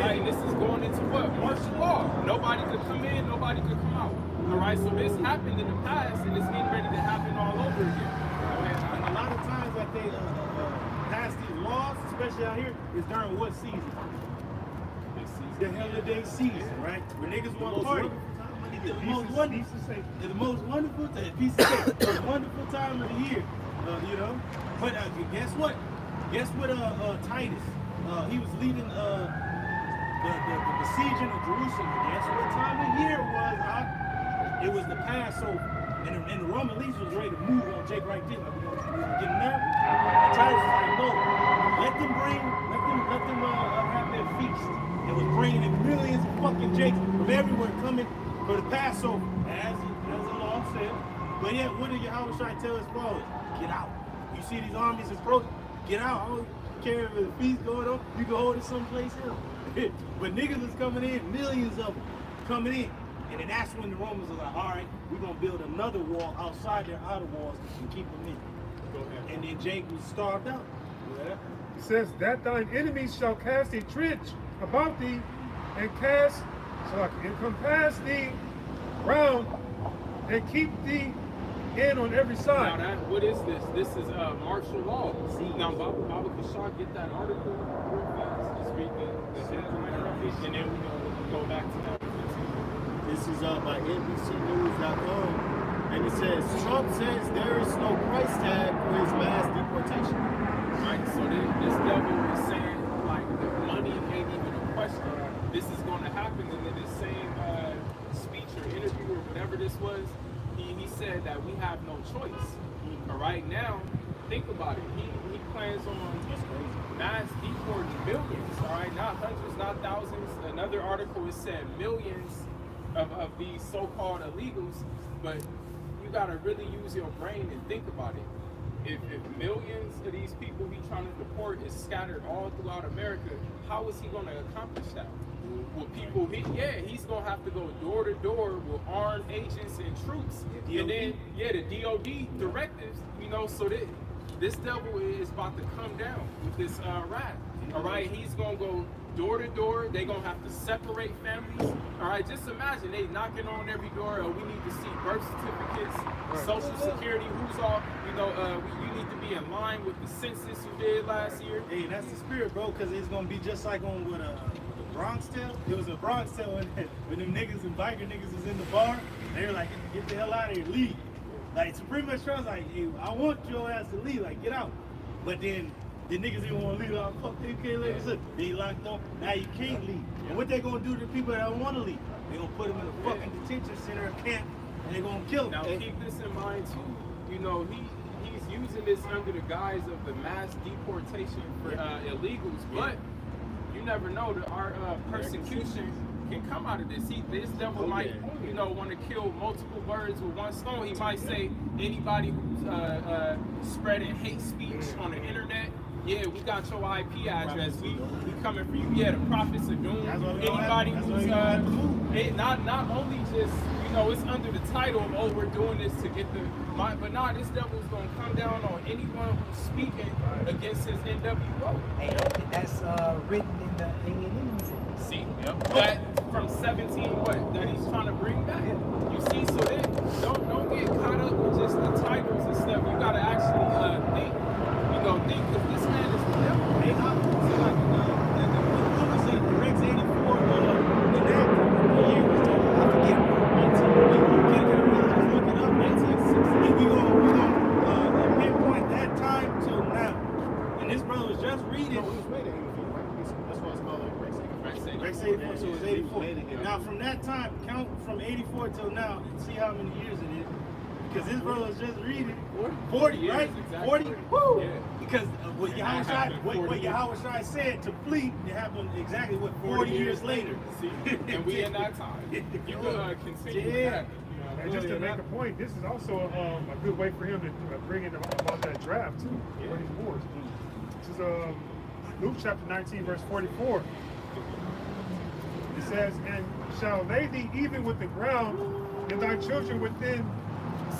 S2: Right? And this is going into what? Mark martial law. Nobody could come in, nobody could come out. All right, so this happened in the past, and it's getting ready to happen all over again.
S3: A lot of times that they pass these laws, especially out here, is during what season? The holiday season, right? Where niggas want to party. It's the most wonderful time. Piece of cake. The most wonderful time of the year, you know. But guess what? Guess what? Titus, he was leading the besieging of Jerusalem. Guess what time of year it was? It was the Passover, and the Roman legions was ready to move on Jake right there. Like, we're gonna get him there. And Titus was like, no, let them have their feast. It was bringing in millions of fucking Jakes from everywhere coming for the Passover, as the law said. But yet, what did Yahweh try to tell his followers? Get out. You see these armies approaching? Get out. I don't care if there's a feast going on. You can hold it someplace else. But niggas is coming in, millions of them coming in. And then that's when the Romans are like, all right, we're going to build another wall outside their outer walls and keep them in. And then Jake was starved out. Yeah.
S6: It says that thine enemies shall cast a trench about thee and compass thee round and keep thee in on every side.
S2: Now, what is this? This is martial law. Now, Baba Kashar, get that article real fast. Just read the headline, and then we're going to go back to that.
S7: This is by NBCnews.com, and it says Trump says there is no price tag for his mass deportation.
S2: Right. So this devil is saying like the money ain't even a question. This is going to happen. And in this same speech or interview or whatever this was, he said that we have no choice. All right. Now, think about it. He plans on mass deporting millions. All right. Not hundreds, not thousands. Another article it said millions of these so-called illegals, but you gotta really use your brain and think about it. If millions of these people he's trying to deport is scattered all throughout America, how is he gonna accomplish that? Will people he's gonna have to go door to door with armed agents and troops. And then the DOD directives, you know, so that this devil is about to come down with this rat. All right, he's gonna go door to door. They're gonna have to separate families. All right, just imagine they knocking on every door. We need to see birth certificates, social security, who's all, you know, you need to be in line with the census you did last year.
S3: Hey, that's the spirit, bro, because it's gonna be just like on with a Bronx tale. It was a Bronx tale when them niggas and biker niggas was in the bar. They were like, get the hell out of here, leave. Like, Supreme Trust, like, hey, I want your ass to leave, like, get out. But then the niggas didn't want to leave. Like, fuck, they can't leave. Look, they locked up. Now you can't leave. And what they gonna do to the people that don't want to leave? They gonna put them in a fucking detention center or camp, and they gonna kill them.
S2: Now keep this in mind too. You know, he's using this under the guise of the mass deportation for illegals, but you never know that our persecution can come out of this. This devil might, you know, want to kill multiple birds with one stone. He might say anybody who's spreading hate speech on the internet. Yeah, we got your IP address. We coming for you. Yeah, the prophets of doom. Anybody who's not only just, you know, it's under the title of, oh, we're doing this to get the mind, but nah, this devil's gonna come down on anyone who's speaking against his NWO.
S5: Hey, that's written in the A&M.
S2: See, that from 17 that he's trying to bring back. You see, so then don't get caught up with just the titles and stuff. You gotta actually think. You know, think that this man is the devil.
S3: Hey, I was like, the Rex 84, the year was I forget. 1960. And we gonna pinpoint that time till now. And this brother was just reading.
S7: No, he was made in 84, right? That's why it's called Rex 84.
S3: Rex 84, so it's 84. Now from that time, count from 84 till now and see how many years it is. Because this brother was just reading 40, right?
S2: Exactly.
S3: 40? Woo!
S2: Yeah.
S3: Because what Yahweh Shai said to flee, it happened exactly 40 years later.
S2: See, and we in that time. You can continue with that.
S6: And just to make a point, this is also a good way for him to bring in about that draft too, for these wars. This is Luke chapter 19, verse 44. It says, "And shall lay thee even with the ground, and thy children within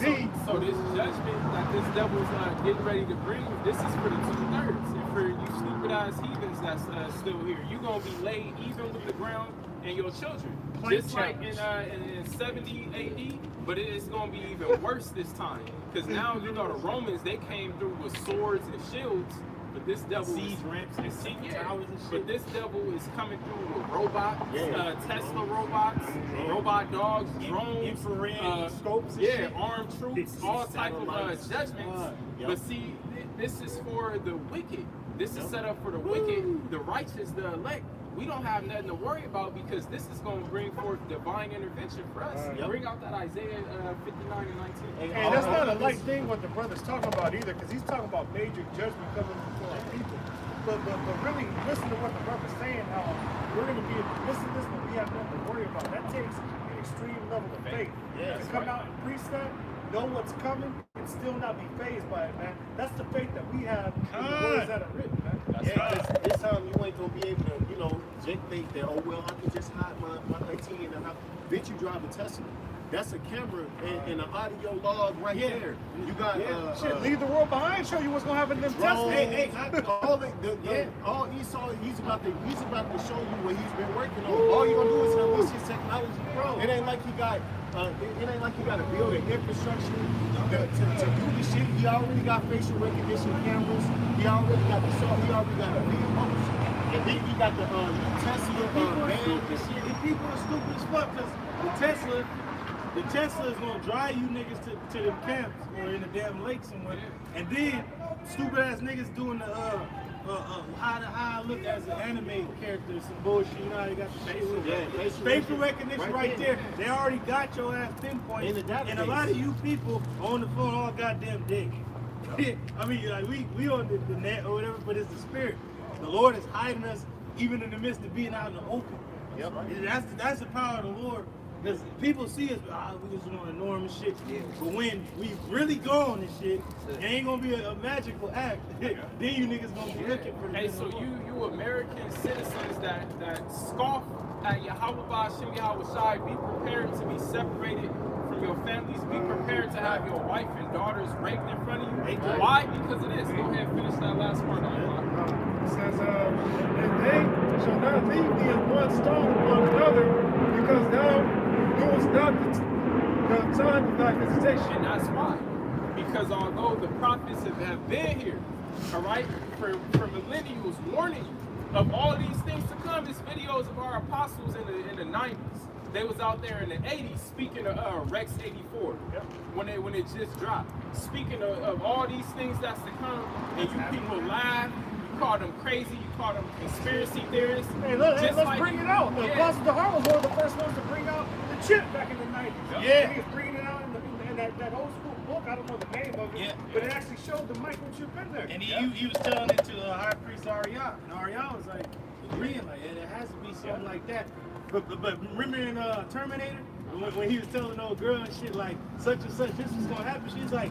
S6: thee."
S2: So this judgment that this devil's getting ready to bring, this is for the 2/3. And for you stupid ass heathens that's still here, you're gonna be laid even with the ground, and your children.
S8: Plate
S2: Just like
S8: challenge.
S2: in 70 AD, but it's going to be even worse this time. Because now, you know, the Romans, they came through with swords and shields, but this devil
S8: Siege
S2: is,
S8: ramps and siege
S2: yeah,
S8: towers and shit.
S2: but this devil is coming through with robots,
S7: Yeah.
S2: Tesla robots, robot dogs, drones,
S8: Infrared scopes and
S2: yeah,
S8: shit.
S2: armed troops, all type of
S7: Satellites.
S2: judgments.
S7: Yep.
S2: But see, this is for the wicked. This is set up for the wicked, the righteous, the elect. We don't have nothing to worry about because this is going to bring forth divine intervention for us.
S7: Yep.
S2: Bring out that Isaiah 59 and 19.
S6: And that's not a light thing what the brother's talking about either, because he's talking about major judgment coming before our people. But really, listen to what the brother's saying, how we're going to be able to listen to this, but we have nothing to worry about. That takes an extreme level of faith.
S7: Yeah,
S6: To come out and preach that, know what's coming, and still not be fazed by it, man. That's the faith that we have in the words that are written, man.
S7: This time you ain't gonna be able to, you know, just think that, oh well, I can just hide my 19 in the house. Bitch, you drive a Tesla. That's a camera and an audio log right there. You got
S6: Shit, leave the world behind, show you what's going to happen in them
S7: drones.
S6: Teslas.
S7: All Esau, he's about to show you what he's been working on. All you gonna do is unleash his technology. It ain't like he got it ain't like he got to build an infrastructure to do the shit. He already got facial recognition cameras. He already got the he already got the vehicles. And then he got the Tesla van.
S8: People are stupid as fuck because the Tesla is gonna drive you niggas to them camps or in the damn lake somewhere, and then stupid ass niggas doing the how I look as an anime character, some bullshit. You know how they got the facial recognition right there. They already got your ass pinpoint,
S7: In the database.
S8: and a lot of you people on the phone all goddamn dick. I mean, like we on the net or whatever, but it's the spirit. The Lord is hiding us even in the midst of being out in the open.
S7: Yep.
S8: That's the power of the Lord. Because people see us, we just want to ignore him and shit. Yeah. But when we really gone and shit, it ain't gonna be a magical act. Then you niggas gonna be looking for the
S2: Hey, so you American citizens that scoff at Yahweh Hashem Yahweh Shai, be prepared to be separated from your families. Be prepared to have your wife and daughters raped in front of you. Why? Because of this. Go ahead and finish that last part.
S6: It says, and they shall not leave thee in one stone upon another, because thou knewest not the time of thy visitation.
S2: And that's why. Because although the prophets have been here, all right, for millennials warning you of all these things to come, there's videos of our apostles in the 90s. They was out there in the 80s speaking of Rex 84 when it just dropped. Speaking of all these things that's to come, and you people laugh, you call them crazy, you call them conspiracy theorists.
S6: Hey, let's
S2: like,
S6: bring it out. The Apostles of Harlem were the first ones to bring out the chip back in the 90s.
S8: Yeah.
S6: He was bringing it out in that old school book. I don't know the name of it, but it actually showed the microchip in there.
S8: And he was telling it to High Priest Ariel, and Ariel was like agreeing, like, yeah, there has to be something like that. But remember in Terminator, when he was telling the old girl and shit, like, such and such, this was gonna happen, she's like,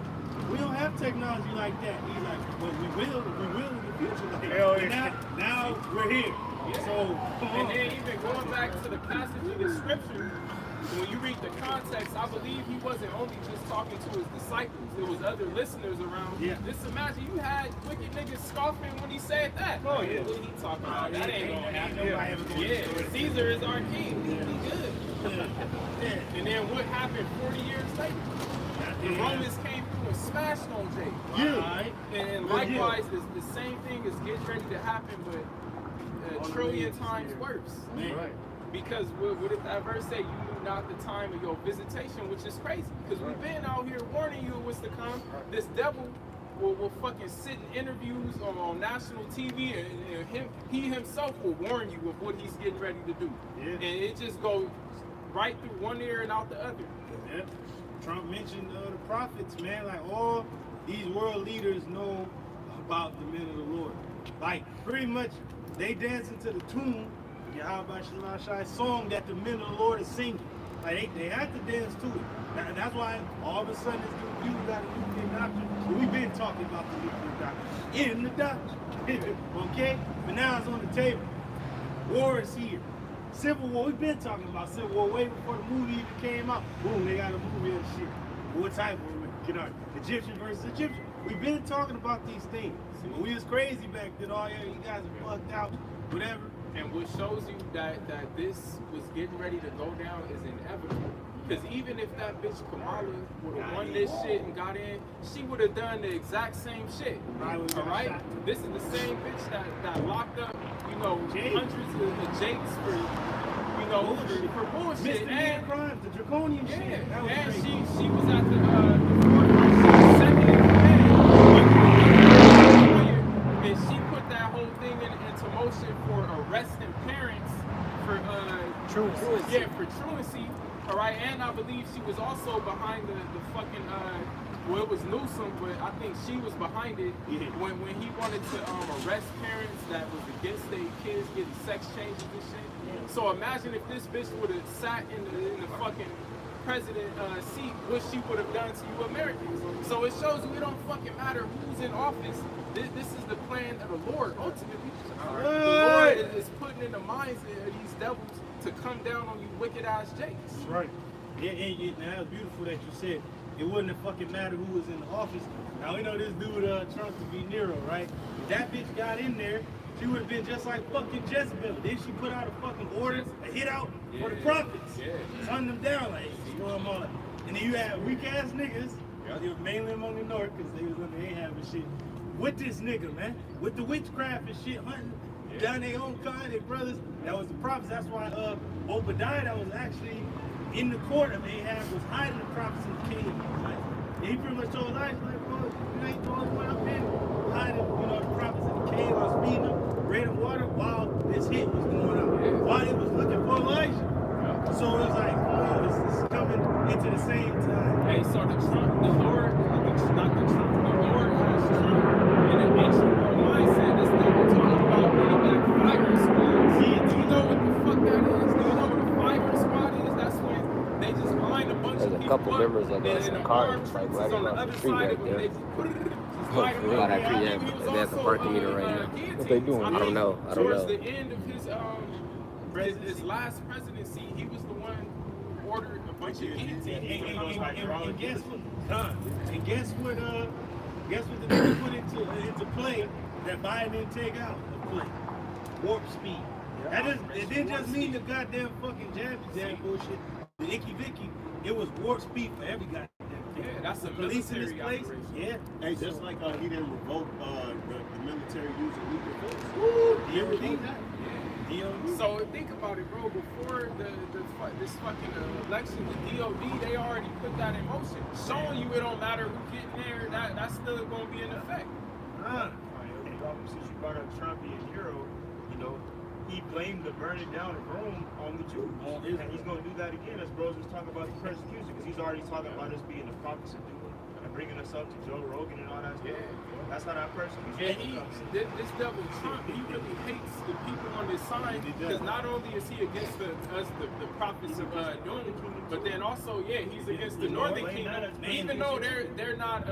S8: we don't have technology like that. He's like, but we will in the future. Like,
S6: Hell
S8: but
S6: yeah.
S8: now we're here. So,
S2: And then even going back to the passage of the scripture, when you read the context, I believe he wasn't only just talking to his disciples. There was other listeners around.
S8: Yeah.
S2: Just imagine you had wicked niggas scoffing when he said that.
S8: Oh, yeah.
S2: What he talking about? That ain't gonna happen.
S8: nobody ever gonna do it.
S2: Yeah, Caesar is our king. He good. And then what happened 40 years later? The Romans came through and smashed on Jay.
S8: Yeah.
S2: And likewise, the same thing is getting ready to happen, but a trillion times worse.
S8: Right.
S2: Because what did that verse say? You knew not the time of your visitation, which is crazy. Because we've been out here warning you of what's to come. This devil will fucking sit in interviews on national TV, and he himself will warn you of what he's getting ready to do.
S8: Yeah.
S2: And it just goes right through one ear and out the other.
S8: Yeah. Trump mentioned the prophets, man. Like, all these world leaders know about the men of the Lord. Like, pretty much, they dancing to the tune, Yahweh Shalom Shai song that the men of the Lord is singing. Like, they have to dance to it. That's why all of a sudden this new view got a nuclear doctrine. We've been talking about the nuclear doctrine in the doctrine. Okay? But now it's on the table. War is here. Civil War, we've been talking about Civil War way before the movie even came out. Boom, they got a movie and shit. What type of, you know, Egyptian versus Egyptian. We've been talking about these things. When we was crazy back then, oh yeah, you guys are fucked out, whatever.
S2: And what shows you that this was getting ready to go down is inevitable. Because even if that bitch Kamala would have won this shit and got in, she would have done the exact same shit. Alright? This is the same bitch that locked up, you know, hundreds of Jakes for, you know, for bullshit.
S8: And crimes, the draconian shit.
S2: And she was at the forefront, she was second in command. And she put that whole thing into motion for arresting parents for truancy. Yeah, for truancy. All right, and I believe she was also behind the fucking well, it was Newsom, but I think she was behind it when he wanted to arrest parents that was against their kids getting sex changes and shit. So imagine if this bitch would have sat in the fucking president seat, what she would have done to you Americans. So it shows you it don't fucking matter who's in office. This is the plan of the Lord. Ultimately, the Lord is putting in the minds of these devils to come down on you wicked ass Jakes.
S8: Right. Yeah, and that was beautiful that you said it wouldn't have fucking mattered who was in the office. Now we know this dude Trump to be Nero, right? If that bitch got in there, she would have been just like fucking Jezebel. Then she put out a fucking order, a hit out for the prophets. Turn them down like, throw them on. And then you had weak ass niggas, they were mainly among the North because they was under Ahab and shit. With this nigga, man, with the witchcraft and shit, hunting down their own kind, their brothers. That was the prophets. That's why Obadiah, that was actually in the court of Ahab, was hiding the prophets in the cave. Like, he pretty much told Elijah, like, bro, you ain't the only one up in hiding, you know, the prophets in the cave. I was feeding them bread and water while this hit was going on. While he was looking for Elijah. So it was like, oh, this is coming into the same time.
S2: Hey, so the Lord, not the Trump, the Lord has Trump in an ancient world mindset. This thing we're talking about bringing back fire squads. Do you know what the fuck that is? Do you know what a fire squad is? That's when they just line a bunch of people.
S1: There's a couple members of us in cars, like right across the street right there. They have the parking meter right now. What they doing? I don't know.
S2: Towards the end of his last presidency, he was the one who ordered a bunch of guillotines.
S8: And guess what? And guess what the nigga put into play that Biden didn't take out of play? Warp speed. It didn't just mean the goddamn fucking jab bullshit, the icky vicky. It was warp speed for every goddamn thing.
S2: Yeah, that's a
S8: police in this place.
S2: Operation.
S8: Yeah.
S7: Hey, just like he didn't revoke the military using nuclear force.
S8: Woo, you ever think that?
S2: So think about it, bro. Before this fucking election, the DOD, they already put that in motion, showing you it don't matter who get there. That's still gonna be in effect.
S3: Since you brought up Trump and Euro, you know, he blamed the burning down of Rome on the Jews, and he's going to do that again, as bros was talking about the persecution, because he's already talking about us being the prophets of doom and bringing us up to Joe Rogan and all that stuff. That's how that persecution comes.
S2: This devil Trump, he really hates the people on his side, because not only is he against us, the prophets of doom, but then also, he's against the Northern Kingdom, even though they're not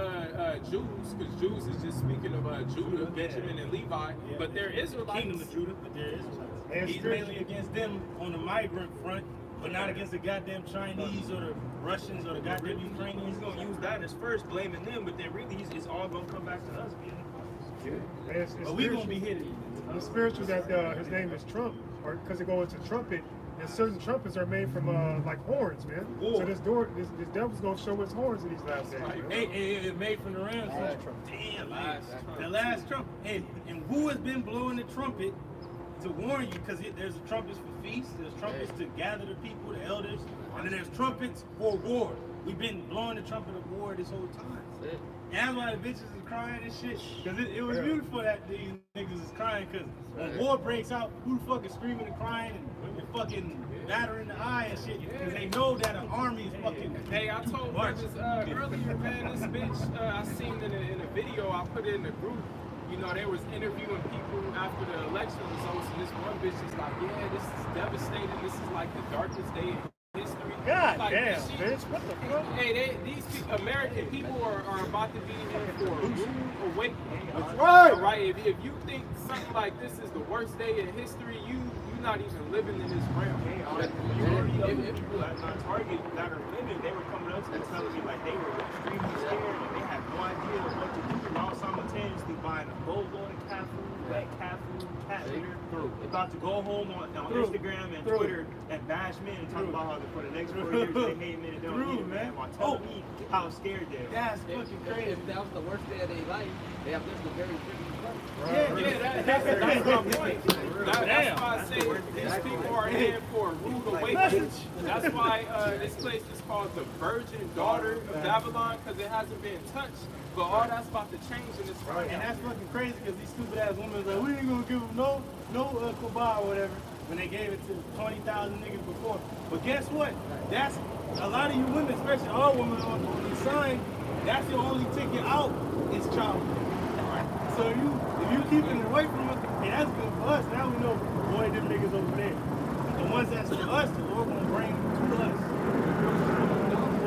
S2: Jews, because Jews is just speaking of Judah, Benjamin, and Levi, but they're Israelites.
S8: Kingdom of Judah, but they're Israelites. He's mainly against them on the migrant front, but not against the goddamn Chinese or the Russians or the goddamn Ukrainians.
S3: He's going to use that as first, blaming them, but then really it's all going to come back to us being the prophets.
S8: But we're going to be hitting.
S6: It's spiritual that his name is Trump, or because it goes into trumpet, and certain trumpets are made from like horns, man. So this devil's gonna show his horns in these last days.
S8: It made from the Rams. Damn, the last trumpet. And who has been blowing the trumpet to warn you? Because there's trumpets for feasts, there's trumpets to gather the people, the elders, and then there's trumpets for war. We've been blowing the trumpet of war this whole time. And that's why the bitches is crying and shit. Because it was beautiful that these niggas is crying, because when war breaks out, who the fuck is screaming and crying and fucking battering the eye and shit? Because they know that an army is fucking.
S2: Hey, I told brothers earlier, man, this bitch, I seen in a video, I put it in the group. You know, they was interviewing people after the election results, and this one bitch is like, this is devastating. This is like the darkest day in history.
S6: God
S2: like,
S6: damn, bitch, what the fuck?
S2: Hey, these American people are about to be in for a rude awakening. Right? If you think something like this is the worst day in history, you're not even living in this realm.
S3: The people at my Target that are living, they were coming up to me telling me like they were extremely scared and they had no idea what to do. They're all simultaneously buying a boatload of cat food, wet cat food, cat
S7: Through. About to go home on
S8: Through.
S7: Instagram and
S8: Through.
S7: Twitter and bash men and talk
S8: Through.
S7: about how for the next 4 years they hate men and don't
S8: Through,
S7: need them,
S8: man.
S7: while telling me how scared they are.
S8: That's fucking crazy.
S4: If that was the worst day of their life, they have lived a very different life.
S2: That's my point. That's why I say these people are in for a rude awakening. That's why this place is called the Virgin Daughter of Babylon, because it hasn't been touched. But all that's about to change in this time.
S8: And that's fucking crazy because these stupid ass women was like, we ain't gonna give them no kobah or whatever when they gave it to 20,000 niggas before. But guess what? That's a lot of you women, especially our women on the sign, that's your only ticket out is child. So if you keeping it away from us, hey, that's good for us. Now we know, boy, them niggas over there. But the ones that's for us, the Lord gonna bring to us.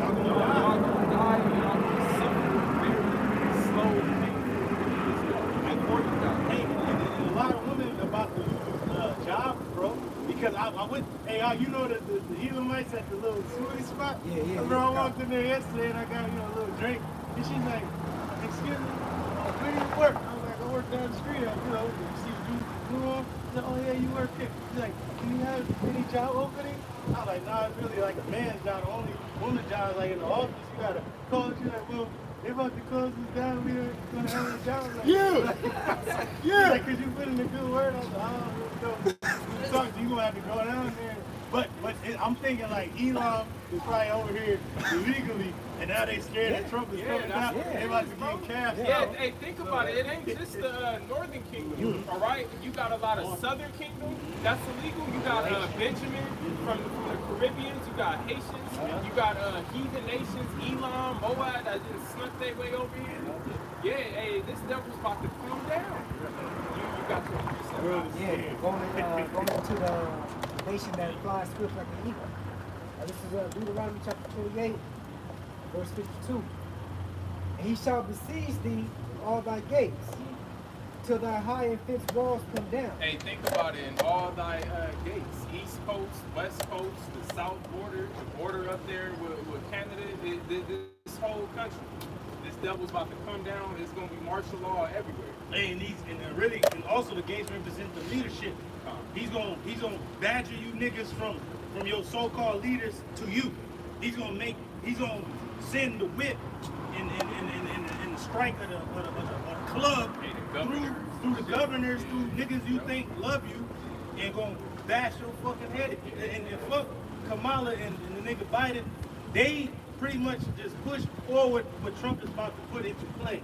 S8: Y'all gonna die.
S2: Y'all gonna die, and y'all gonna suffer very slow and painful.
S8: Like 40 hey, and a lot of women about to lose jobs, bro. Because I went, hey, you know the Elamites at the little smoothie spot?
S5: Yeah.
S8: Bro, I walked in there yesterday and I got, a little drink. And she's like, excuse me, where do you work? I was like, I work down the street. You see the blue on? She's like, oh yeah, you work here. She's like, can you have any job opening? I was like, nah, it's really like a man's job. The only woman's job is like in the office. You gotta call. She's like, well, they about to close this down. We ain't gonna have a job. Like, yeah. Like, cause you put in a good word. I was like, I don't really know. So you gonna have to go down there. But I'm thinking like Elon is probably over here illegally, and now they scared that Trump is coming out. They about to get cash.
S2: Yeah, hey, think about it. It ain't just the Northern Kingdom, all right? You got a lot of Southern Kingdom that's illegal. You got Benjamin from the Caribbeans. You got Haitians. You got heathen nations, Elam, Moab that just snuck their way over here. Yeah, hey, this devil's about to come down. You got your precepts.
S5: Yeah, going into the nation that flies swift like an eagle. This is Deuteronomy chapter 28, verse 52. And he shall besiege thee all thy gates, till thy high and fenced walls come down.
S2: Hey, think about it. In all thy gates, East Coast, West Coast, the South border, the border up there with Canada, this whole country. This devil's about to come down. It's going to be martial law everywhere.
S8: And also the gates represent the leadership. He's gonna badger you niggas from your so-called leaders to you. He's gonna send the whip and the strike of the club through the governors, through niggas you think love you, and gonna bash your fucking head. And fuck Kamala and the nigga Biden, they pretty much just push forward what Trump is about to put into play.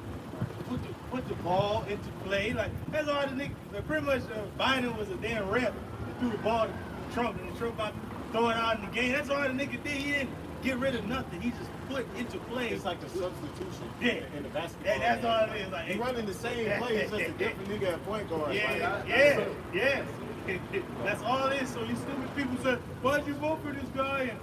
S8: Put the ball into play. Like, that's all the nigga, pretty much Biden was a damn rep that threw the ball to Trump, and Trump about to throw it out in the game. That's all the nigga did. He didn't get rid of nothing. He just put into play.
S7: It's like the substitution in the basketball.
S8: And that's all it is. Like,
S7: he running the same play, it's just a different nigga at point guard.
S8: Yeah. That's all it is. So you stupid people say, why'd you vote for this guy? And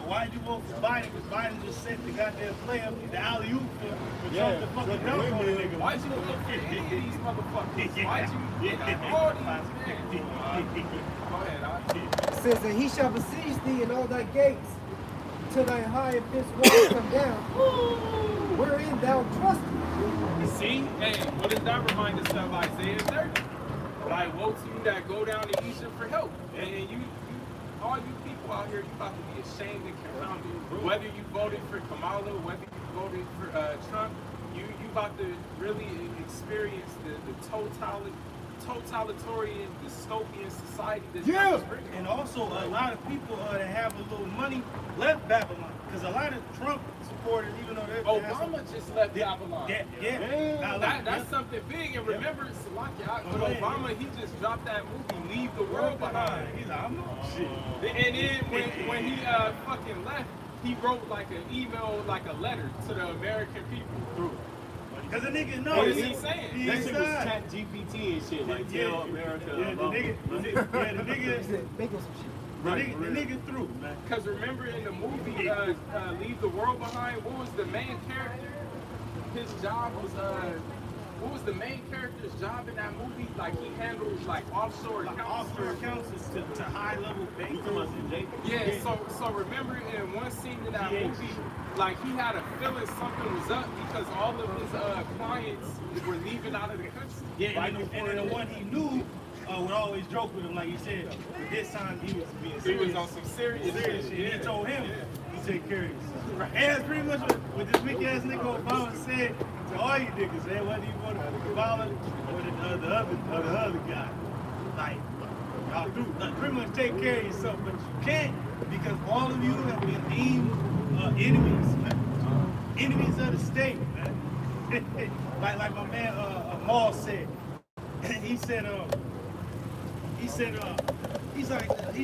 S8: why'd you vote for Biden? Because Biden just sent the goddamn play up the alley-oop for Trump to fucking dunk on the nigga.
S2: Why'd you vote for any of these motherfuckers? Why'd you get all these Go ahead,
S5: It says that he shall besiege thee in all thy gates, till thy high and fenced walls come down, wherein thou trustest.
S2: See? Hey, what does that remind us of? Isaiah 30. Like, woe to you that go down to Egypt for help. And you all you people out here, you about to be ashamed and confounded. Whether you voted for Kamala, whether you voted for Trump, you about to really experience the totalitarian, dystopian society that Trump is bringing.
S8: And also a lot of people that have a little money left Babylon. Because a lot of Trump supporters, even though they're
S2: Obama just left Babylon. That's something big. And remember, with Obama, he just dropped that movie, Leave the World Behind.
S8: He's like, I'm not shit.
S2: And then when he fucking left, he wrote like an email, like a letter to the American people.
S8: Because the nigga knows.
S2: What is he saying?
S7: That shit was chat GPT and shit, like tell America.
S8: The nigga
S5: Make us some shit.
S8: The nigga through, man.
S2: Because remember in the movie, Leave the World Behind, what was the main character? His job was, what was the main character's job in that movie? Like, he handles, like, offshore accounts.
S8: Offshore accounts to high-level bankers.
S2: Yeah, so remember in one scene in that movie, like, he had a feeling something was up because all of his clients were leaving out of the country.
S8: Yeah, and the one he knew, would always joke with him, like he said, but this time he was being
S2: He
S8: serious.
S2: was on some serious
S8: Serious
S2: shit.
S8: shit.
S2: Yeah.
S8: He told him to take care of yourself. And that's pretty much what this weak ass nigga Obama said to all you niggas, man, whether you want to follow or the other guy. Like, y'all do pretty much take care of yourself, but you can't because all of you have been deemed enemies, man. Enemies of the state, man. like my man Maul said. He's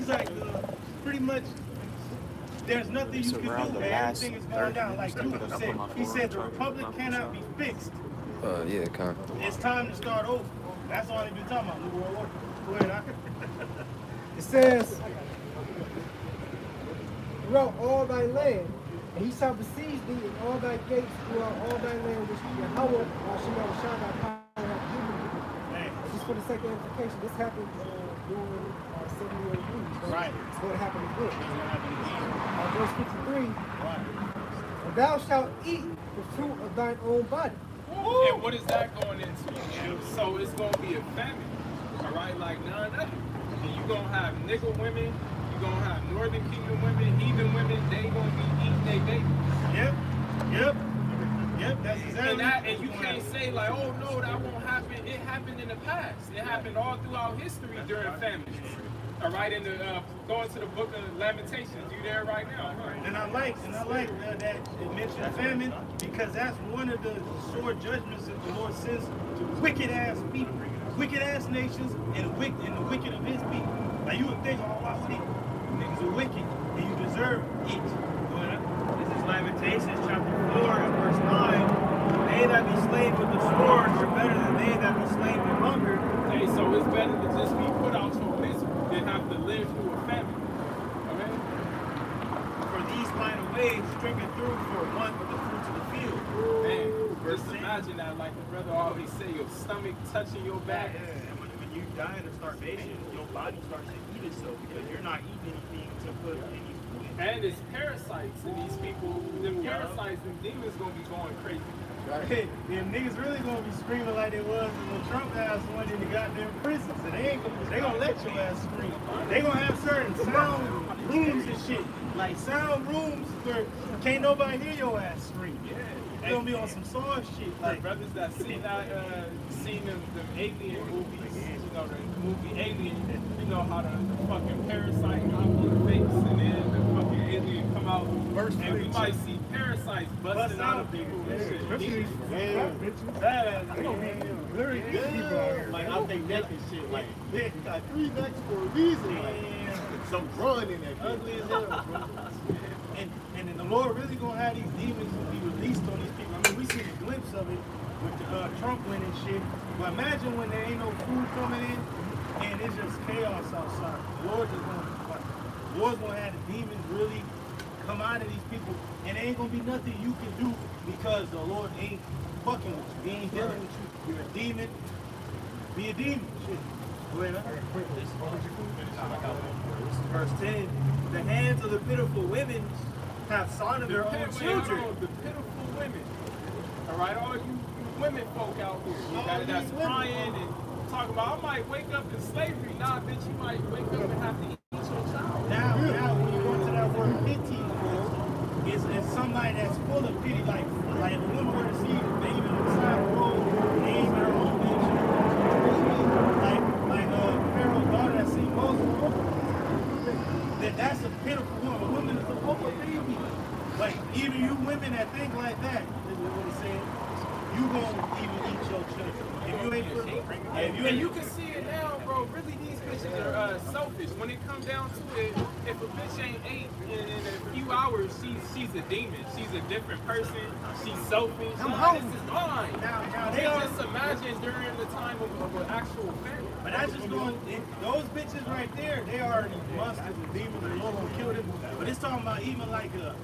S8: like pretty much there's nothing you can do, man. Everything is going down. Like Duke said, he said the republic cannot be fixed.
S1: Yeah, kind.
S8: It's time to start over. That's all they've been talking about. New World War. Go ahead,
S5: It says, throughout all thy land, and he shall besiege thee in all thy gates throughout all thy land, which Yahweh, Hashem, Shah, thy power hath given thee.
S8: Man.
S5: Just for the sake of edification, this happened during 70 AD.
S8: Right.
S5: It's going to happen again.
S8: It's gonna happen again.
S5: Verse 53,
S8: Right.
S5: and thou shalt eat the fruit of thine own body.
S2: And what is that going into? So it's going to be a famine, all right, like none other. And you're going to have nigger women, you're going to have Northern Kingdom women, heathen women, they going to be eating their babies.
S8: Yep, that's exactly.
S2: And you can't say like, oh no, that won't happen. It happened in the past. It happened all throughout history during famines. All right, in the going to the book of Lamentations, you there right now? Right?
S8: And I like that it mentioned famine because that's one of the sore judgments that the Lord sends to wicked ass people, wicked ass nations, and the wicked of His people. Like you would think, oh wow, these niggas are wicked, and you deserve it.
S3: This is Lamentations chapter 4 and verse 9. They that be slain with the sword are better than they that be slain with hunger.
S2: Hey, so it's better to just be put out your misery than have to live through a famine. Okay?
S3: For these kind of waves drinking through for one with the fruits of the field.
S2: Man, just imagine that, like the brother always say, your stomach touching your back.
S3: And when you die of starvation, your body starts to eat itself because you're not eating anything to put any food in.
S2: And it's parasites in these people. Them parasites, them demons gonna be going crazy.
S8: Hey, them niggas really gonna be screaming like they was when Trump ass went in the goddamn prisons. And they gonna let your ass scream. They gonna have certain sound rooms and shit. Like sound rooms where can't nobody hear your ass scream.
S2: Yeah.
S8: They gonna be on some soft shit.
S2: For
S8: Like
S2: brothers that seen them alien movies, you know, the movie Alien, you know how the fucking parasite hop on the face and then the fucking alien come out burst, and we might see parasites busting out of people and shit.
S6: Especially fat bitches.
S8: that ass
S6: They gonna be very good people out here.
S7: Like out they neck and shit. Like they got 3 necks for a reason. Like some run in that bitch.
S8: ugly as hell, bro. And then the Lord really gonna have these demons be released on these people. I mean, we see a glimpse of it with the Trump winning shit. But imagine when there ain't no food coming in and it's just chaos outside. The Lord's gonna have the demons really come out of these people, and there ain't gonna be nothing you can do because the Lord ain't fucking with you. He ain't dealing with you. You're a demon. Be a demon. Shit. Go ahead,
S3: Verse 10. The hands of the pitiful women have sought of their own children.
S2: The pitiful women. All right, all you women folk out here that's crying and talking about, I might wake up in slavery. Nah, bitch, you might wake up and have to eat your child.
S8: Now, when you go into that word pity, it's somebody that's full of pity. Like if a woman were to see the baby on the side of the road, they ain't their own bitch. Like Pharaoh's daughter that seen Moses. That's a pitiful woman. A woman is a baby. Like even you women that think like that, this is what he's saying. You gonna even eat your children. If you ain't
S2: And you can see it now, bro. Really, these bitches are selfish. When it comes down to it, if a bitch ain't ate in a few hours, she's a demon. She's a different person. She's selfish.
S8: I'm hungry.
S2: This is mine.
S8: Now
S2: They
S8: they are.
S2: just imagine during the time of an actual family.
S8: But that's just going. Those bitches right there, they are monsters and demons. The Lord will kill them. But it's talking about even like a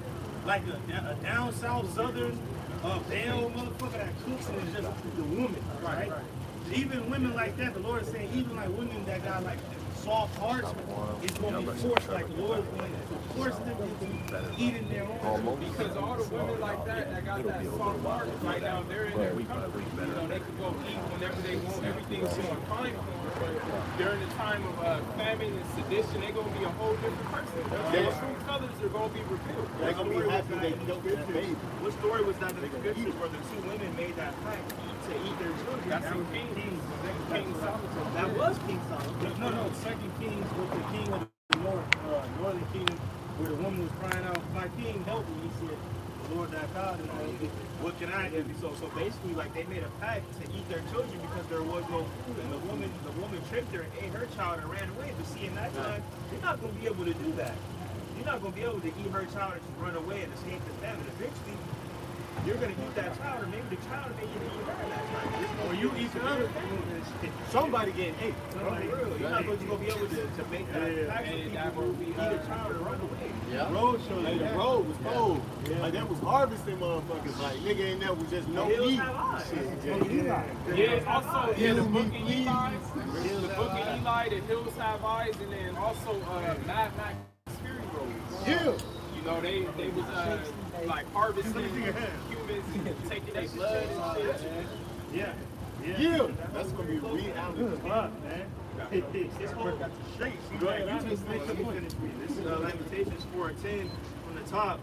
S8: down south southern Bell motherfucker that cooks and is just the woman, right? Even women like that, the Lord is saying, even like women that got like soft hearts, it's going to be forced. Like the Lord is going to force them into eating their own.
S2: Because all the women like that got that soft heart right now, they're in their comfort. You know, they can go eat whenever they want, everything everything's so inclined for them, but during the time of famine and sedition, they're going to be a whole different person. Their true colors are going to be revealed.
S7: They're gonna be happy they killed that baby.
S3: What story was that in the scriptures where the two women made that pact to eat their children?
S2: That's
S3: That
S2: in
S3: was
S2: Kings.
S3: King Solomon. That was King Solomon. No, Second Kings with the king of the northern kingdom, where the woman was crying out, "My king, help me!" He said, "The Lord thy God, and what can I do?" So basically, like they made a pact to eat their children because there was no food, and the woman tricked her and ate her child and ran away. But see, in that time, you're not going to be able to do that. You're not going to be able to eat her child and just run away and escape the famine. Eventually, you're going to eat that child, or maybe the child may even eat her in that time.
S8: Or you eat the other.
S7: Somebody getting ate.
S3: Somebody real. You're not going to be able to make that pact with people who eat a child and run away.
S4: Yeah.
S7: Road show, like the road was cold. Like that was harvesting motherfuckers. Like nigga ain't there was just no
S3: Hills
S7: meat.
S3: have eyes.
S2: Yeah, also, yeah, the book of
S7: Please.
S2: Eli, the hills have eyes, and then also Mad Max Fury Road.
S7: Yeah.
S2: You know, they was like harvesting humans and taking their blood and shit.
S3: Yeah.
S7: Yeah. That's gonna be reality.
S3: Fuck, man. This whole straight. Go ahead. You just finish reading. This is Lamentations 4:10 from the top.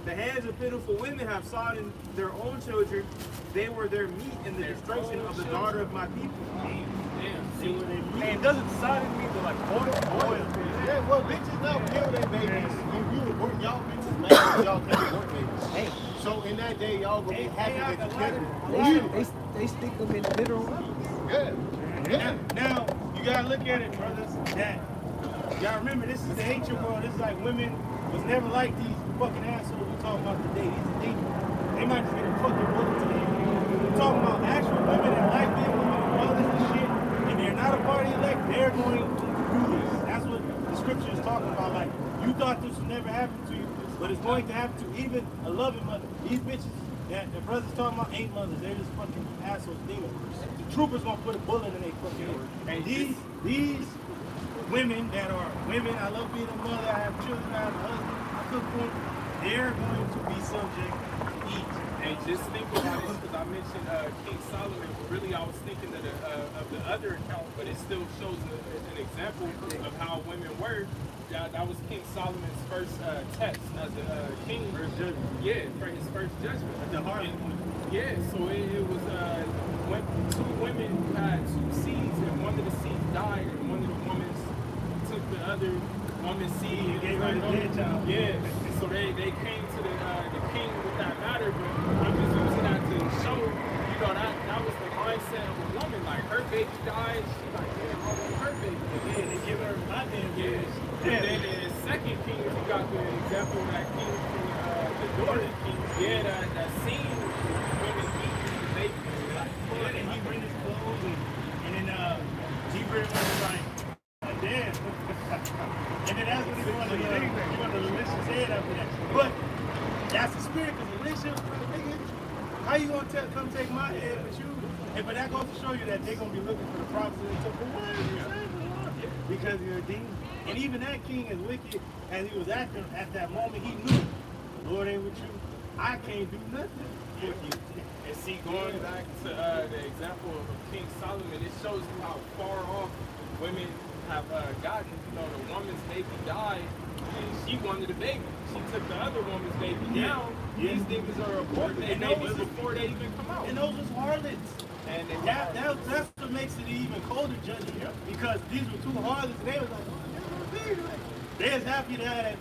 S3: The hands of pitiful women have sodden their own children. They were their meat in the destruction of the daughter of my people. And doesn't sodden mean to like oil?
S7: Yeah, well bitches now kill their babies. You would work y'all bitches mad because y'all can't work babies. So in that day y'all gonna be happy that you killed them.
S5: They stick them in literal ovens.
S7: Yeah.
S8: Now, you gotta look at it, brothers, that y'all remember this is the ancient world. This is like women was never like these fucking assholes we talking about today. These are dangerous. They might just get a fucking bullet today. We're talking about actual women that like being women and brothers and shit, and they're not a party elect, they're going to do this. That's what the scripture is talking about. Like, you thought this would never happen to you, but it's going to happen to even a loving mother. These bitches that the brothers talking about ain't mothers. They're just fucking assholes, demons. The troopers gonna put a bullet in their fucking head. And these women that are women, I love being a mother, I have children, I have a husband, I cook for them, they're going to be subject to eat.
S2: And just think about it, because I mentioned King Solomon. Really, I was thinking of the other account, but it still shows an example of how women were. That was King Solomon's first test as a king.
S8: First judgment.
S2: Yeah, for his first judgment.
S8: The heart.
S2: Yeah, so it was when two women had two seeds, and one of the seeds died, and one of the women took the other woman's seed and
S8: gave her the dead child.
S2: Yeah, so they came to the king with that matter, but I'm just using that to show, you know, that was the mindset of a woman. Like, her baby died, she's like, damn, I want her baby.
S8: Yeah, they give her my damn baby.
S2: And then in the second king, you got the example of that king from the Jordan king. Yeah, that scene women eating the baby. Like,
S8: Yeah, and he rent his clothes, and then G-Bird was like, damn. And then that's when he wanted to lift his head up with that. But that's the spirit, because Alicia, nigga, how you gonna come take my head with you? And but that goes to show you that they're gonna be looking for the prophets and they took, why are you saying that? Because you're a demon. And even that king, as wicked as he was acting at that moment, he knew the Lord ain't with you. I can't do nothing for you.
S2: And see, going back to the example of King Solomon, it shows you how far off women have gotten. You know, the woman's baby died, and she wanted a baby. She took the other woman's baby. Now, these niggas are aborting their babies before they even come out.
S8: And those was harlots.
S2: And
S8: That's what makes it an even colder judgment. Because these were two harlots, and they was like, oh, baby. They was happy to have that.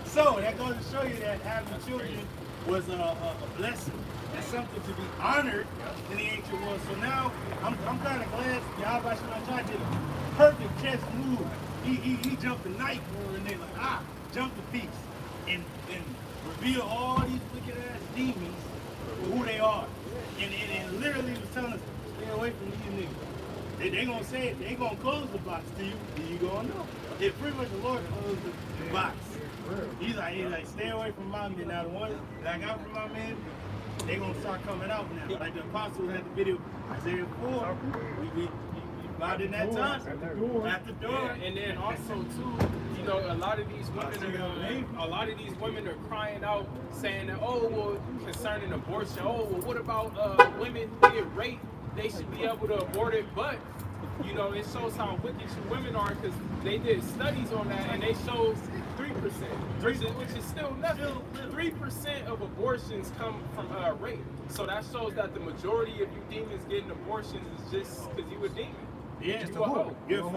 S8: So that goes to show you that having children was a blessing. That's something to be honored in the ancient world. So now I'm kind of glad Yahweh Shemaiah did a perfect chess move. He jumped the knife and they like jumped the piece and reveal all these wicked ass demons for who they are. And literally was telling us, stay away from these niggas. They gonna say it, they gonna close the box to you, and you gonna know. It pretty much the Lord closed the box. He's like, stay away from my men. Now the ones that I got from my men, they gonna start coming out now. Like the apostles had the video, Isaiah 4, we about in that time, at the door.
S2: Yeah, and then also too, you know, a lot of these women are crying out, saying that, oh, well, concerning abortion, oh, well, what about women who get raped they should be able to abort it, but you know, it shows how wicked you women are because they did studies on that and they showed 3%, which is still nothing. 3% of abortions come from rape. So that shows that the majority of you demons getting abortions is just because you a demon.
S8: Yeah,
S2: You a hoe.
S8: You're a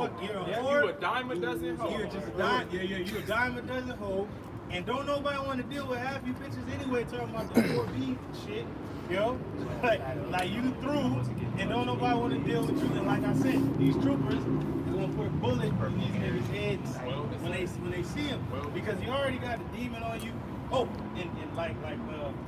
S2: You a dime a dozen hoe.
S8: You're just a dime. Yeah, you a dime a dozen hoe. And don't nobody want to deal with half you bitches anyway talking about the 4B and shit. Yo, like you through, and don't nobody want to deal with you. And like I said, these troopers is gonna put bullets in these niggas' heads when they see them, because you already got a demon on you. Oh, and like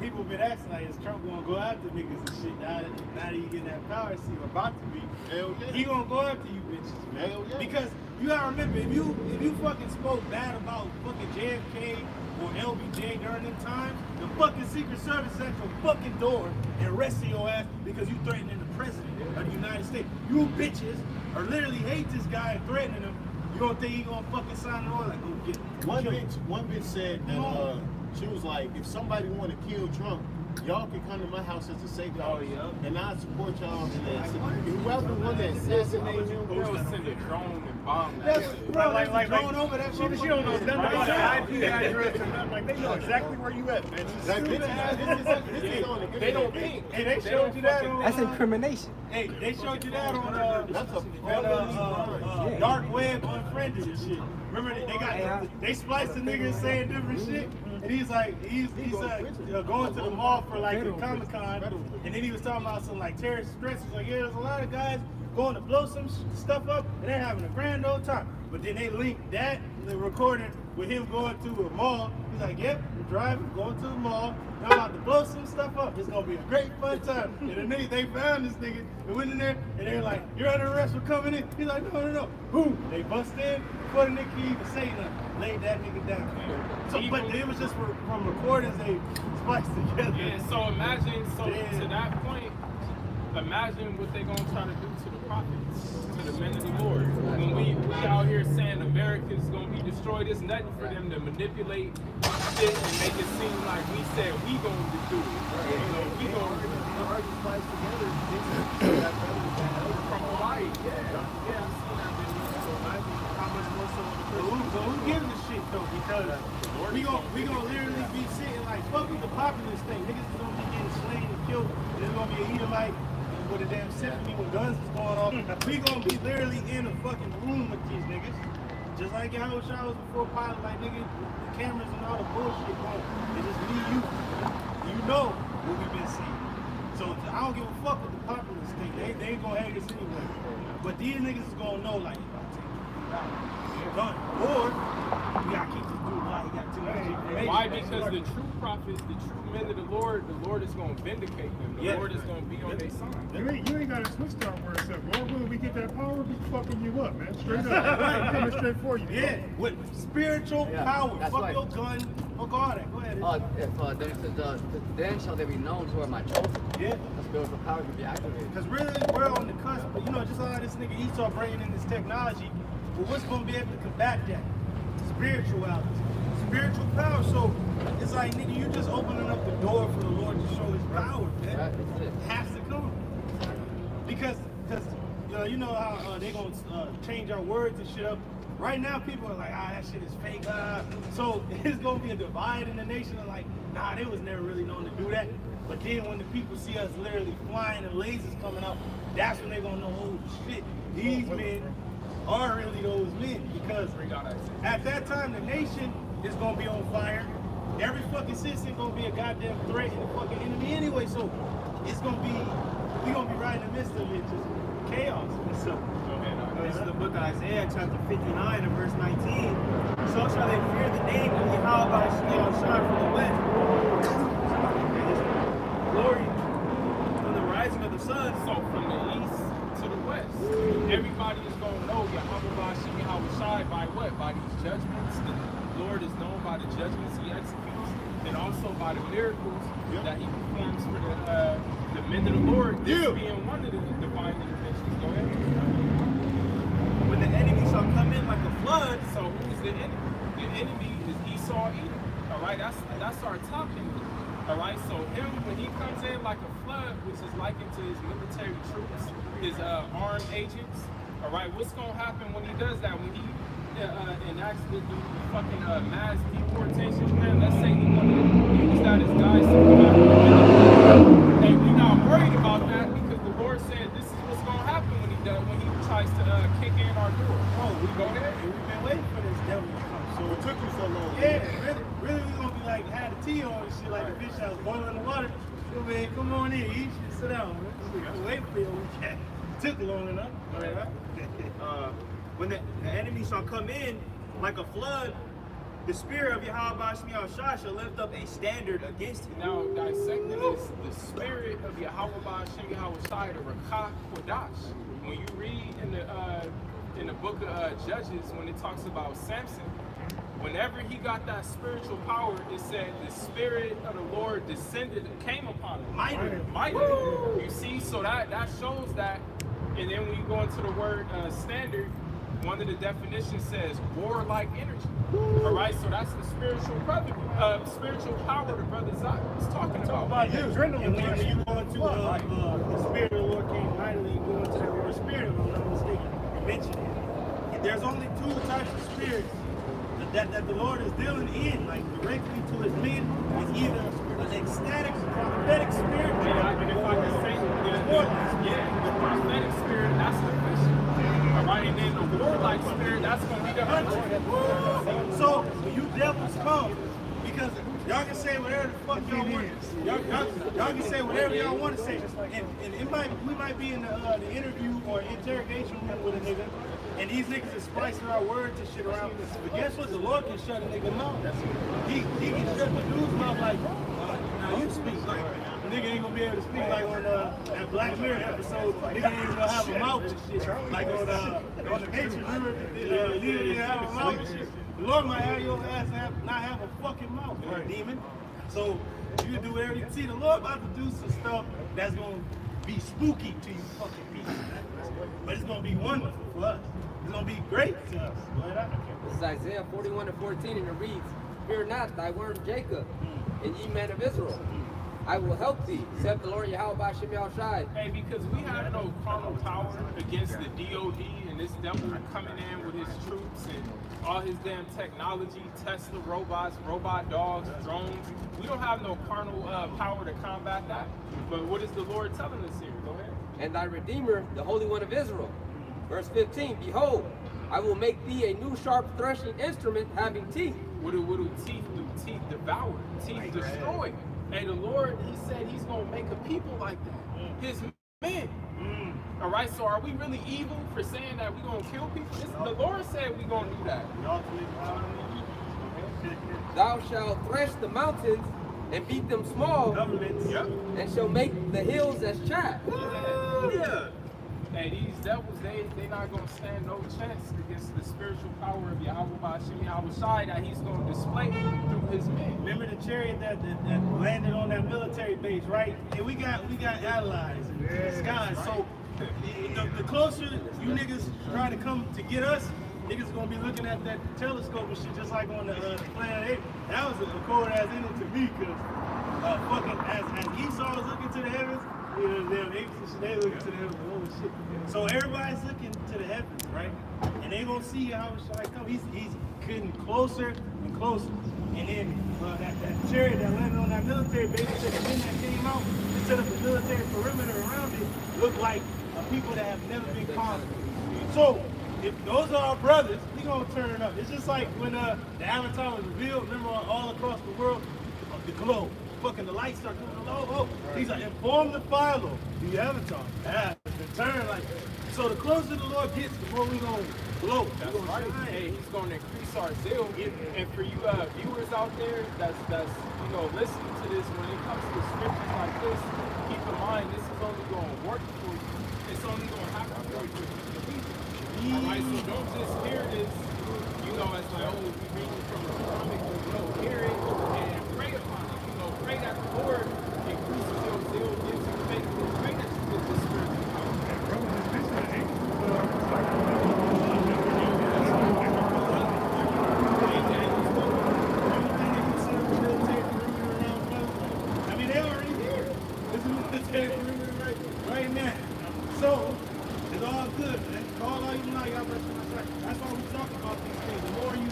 S8: people been asking, like, is Trump gonna go after niggas and shit now that he getting that power seat about to be?
S7: Hell yeah.
S8: He gonna go after you bitches, man.
S7: Hell yeah.
S8: Because you gotta remember, if you fucking spoke bad about fucking JFK or LBJ during them times, the fucking Secret Service at your fucking door and arresting your ass because you threatening the president of the United States. You bitches are literally hate this guy and threatening him. You don't think he gonna fucking sign it all? Like, go get him.
S7: One bitch said that she was like, if somebody want to kill Trump, y'all can come to my house as a safe house, and I support y'all. Whoever want to assassinate him,
S2: Bro, send a drone and bomb that
S8: That's
S2: shit.
S8: bro, like drone over that shit.
S6: She don't know nothing about the IP address or nothing. Like, they know exactly where you at, man.
S7: that bitch is on it.
S2: They don't think.
S8: Hey, they showed you that on.
S5: That's incrimination.
S8: Hey, they showed you that on
S7: That's a
S8: dark web unfriended and shit. Remember they spliced the niggas saying different shit, and he's going to the mall for like the Comic-Con, and then he was talking about some like terrorist threats. He's like, yeah, there's a lot of guys going to blow some stuff up, and they're having a grand old time. But then they linked that, the recording, with him going to a mall. He's like, yep, we're driving, going to the mall. I'm about to blow some stuff up. It's gonna be a great fun time. And the nigga, they found this nigga and went in there, and they're like, you're under arrest for coming in. He's like, no. Boom, they bust in before the nigga could even say nothing. Laid that nigga down. So, but it was just from recordings they spliced together.
S2: Yeah, so imagine, to that point, imagine what they gonna try to do to the prophets, to the men of the Lord. When we out here saying America's gonna be destroyed, it's nothing for them to manipulate shit and make it seem like we said we gonna do it. You know, we gonna
S7: spliced together.
S2: from Hawaii. Yeah, I've seen that video. So imagine how much more so
S8: Who gives a shit though? Because we gonna literally be sitting like, fuck with the populist thing. Niggas is gonna be getting slain and killed. There's gonna be an Edomite with a damn symphony with guns is going off. We gonna be literally in a fucking room with these niggas. Just like how was before Pilot, like nigga, the cameras and all the bullshit going. It's just me, you know what we've been seeing. So I don't give a fuck with the populist thing. They ain't gonna hate us anyway. But these niggas is gonna know like, done. Or we gotta keep this dude alive. He got too much information.
S2: Why? Because the true prophets, the true men of the Lord is going to vindicate them. The Lord is going to be on their side.
S6: You ain't got to switch to our words up. Lord, when we get that power, we fucking you up, man. Straight up. I'm coming straight for you.
S8: Yeah, with spiritual power.
S4: that's
S8: Fuck
S4: right.
S8: your gun. Fuck all that. Go ahead.
S4: Then it says, then shall they be known who are my chosen.
S8: Yeah.
S4: The spiritual power can be activated.
S8: Because really, we're on the cusp. But you know, just like this nigga Esau bringing in this technology, but what's going to be able to combat that? Spirituality. Spiritual power. So it's like, nigga, you just opening up the door for the Lord to show his power, man.
S4: Right, that's it.
S8: Has to come. Because you know how they going to change our words and shit up. Right now, people are like, that shit is fake. So it's going to be a divide in the nation of like, nah, they was never really known to do that. But then when the people see us literally flying and lasers coming out, that's when they're going to know, oh shit, these men are really those men. Because at that time, the nation is going to be on fire. Every fucking citizen going to be a goddamn threat and a fucking enemy anyway. So it's going to be, we're going to be right in the midst of it, just chaos. So,
S3: This is the book of Isaiah, chapter 59 and verse 19. So shall they fear the name of Yahweh shine from the west. His glory from the rising of the sun.
S2: So from the east to the west, everybody is going to know Yahweh shine by what? By these judgments. The Lord is known by the judgments he executes, and also by the miracles that he performs for the men of the Lord. This being one of the divine interventions. Go ahead.
S3: When the enemy shall come in like a flood.
S2: So who's the enemy? The enemy is Esau, Edom. All right, that's our top enemy. All right, so him when he comes in like a flood, which is likened to his military troops, his armed agents. All right, what's gonna happen when he does that? When he enacts the fucking mass deportation plan, let's say he wanted to use that as guys to come out of the military. Hey, we're not worried about that because the Lord said this is what's gonna happen when he tries to kick in our door.
S8: Oh, we go ahead. We've been waiting for this devil to come.
S7: So it took you so long.
S8: Yeah, really, we gonna be like, had a tea on and shit, like the fish house boiling the water. Yo, man, come on in, eat shit, sit down, man. We wait for you. Took long enough. All right.
S9: When the enemy shall come in like a flood, the spirit of Yahweh Shai shall lift up a standard against him.
S2: Now, dissecting this, the spirit of Yahweh Shem Yahweh Shai, the Rakah Kodash. When you read in the book of Judges, when it talks about Samson, whenever he got that spiritual power, it said the spirit of the Lord descended and came upon him. Mightily. You see, so that shows that. And then when you go into the word standard, one of the definitions says warlike energy. All right, so that's the spiritual power the brother Zach is talking about.
S8: And when you go into the spirit of the Lord came mightily, you go into that word spirit, if I'm not mistaken, you mentioned it. There's only two types of spirits that the Lord is dealing in, like directly to his men. It's either an ecstatic, prophetic spirit,
S2: And if I can say, the prophetic spirit, that's the Christian. All right, and then the warlike spirit, that's going to be the hunter.
S8: So when you devils come, because y'all can say whatever the fuck y'all want. Y'all can say whatever y'all want to say. And we might be in the interview or interrogation room with a nigga, and these niggas is splicing our words and shit around. But guess what? The Lord can shut a nigga mouth. He can shut the dude's mouth like, now you speak. The nigga ain't gonna be able to speak like on that Black Mirror episode. Nigga ain't gonna have a mouth and shit. Like on the Matrix, remember? Nigga didn't have a mouth and shit. The Lord might have your ass not have a fucking mouth, demon. So you can do whatever you see. The Lord about to do some stuff that's gonna be spooky to you fucking people. But it's gonna be wonderful for us. It's gonna be great to us.
S10: This is Isaiah 41:14, and it reads, "Fear not, thy worm Jacob, and ye men of Israel. I will help thee, saith the Lord Yahweh Shem Yahweh Shai."
S2: Hey, because we have no carnal power against the DOD and this devil coming in with his troops and all his damn technology, Tesla robots, robot dogs, drones. We don't have no carnal power to combat that. But what is the Lord telling us here? Go ahead.
S10: "And thy Redeemer, the Holy One of Israel." Verse 15, "Behold, I will make thee a new sharp threshing instrument having teeth."
S2: What do teeth do? Teeth devour, teeth destroy. And the Lord, he said he's going to make a people like that. His men. All right, so are we really evil for saying that we're going to kill people? The Lord said we're going to do that.
S10: "Thou shalt thresh the mountains and beat them small, and shall make the hills as chaff."
S2: Hey, these devils, they not going to stand no chance against the spiritual power of Yahweh Shem Yahweh Shai that he's going to display through his men.
S8: Remember the chariot that landed on that military base, right? And we got allies in the skies. So the closer you niggas try to come to get us, niggas gonna be looking at that telescope and shit just like on the planet 8. That was a cold ass ending to me, cause fucking as Esau was looking to the heavens, you know, them apes and shit, they looking to the heavens. Oh shit. So everybody's looking to the heavens, right? And they gonna see how Shai come. He's getting closer and closer. And then that chariot that landed on that military base, the men that came out and set up a military perimeter around it, looked like people that have never been conquered. So if those are our brothers, we gonna turn up. It's just like when the Avatar was revealed. Remember, all across the world, the globe. Fucking the lights start coming low. He's like, inform the Philo, the Avatar. The turn like that. So the closer the Lord gets, the more we gonna glow.
S2: That's right. Hey, he's gonna increase our zeal. And for you viewers out there that's listening to this, when it comes to scriptures like this, keep in mind this is only gonna work for you. It's only gonna happen for you. Alright, so don't just hear this, as like, oh, we reading from the comic, but hear it and pray upon it. Pray that the Lord increases your zeal, gives you faith, and pray that you get the spiritual power.
S8: I mean, they already here. This is So, it's all good, man. Call all you know, y'all bet you my side. That's why we talk about these things. The more you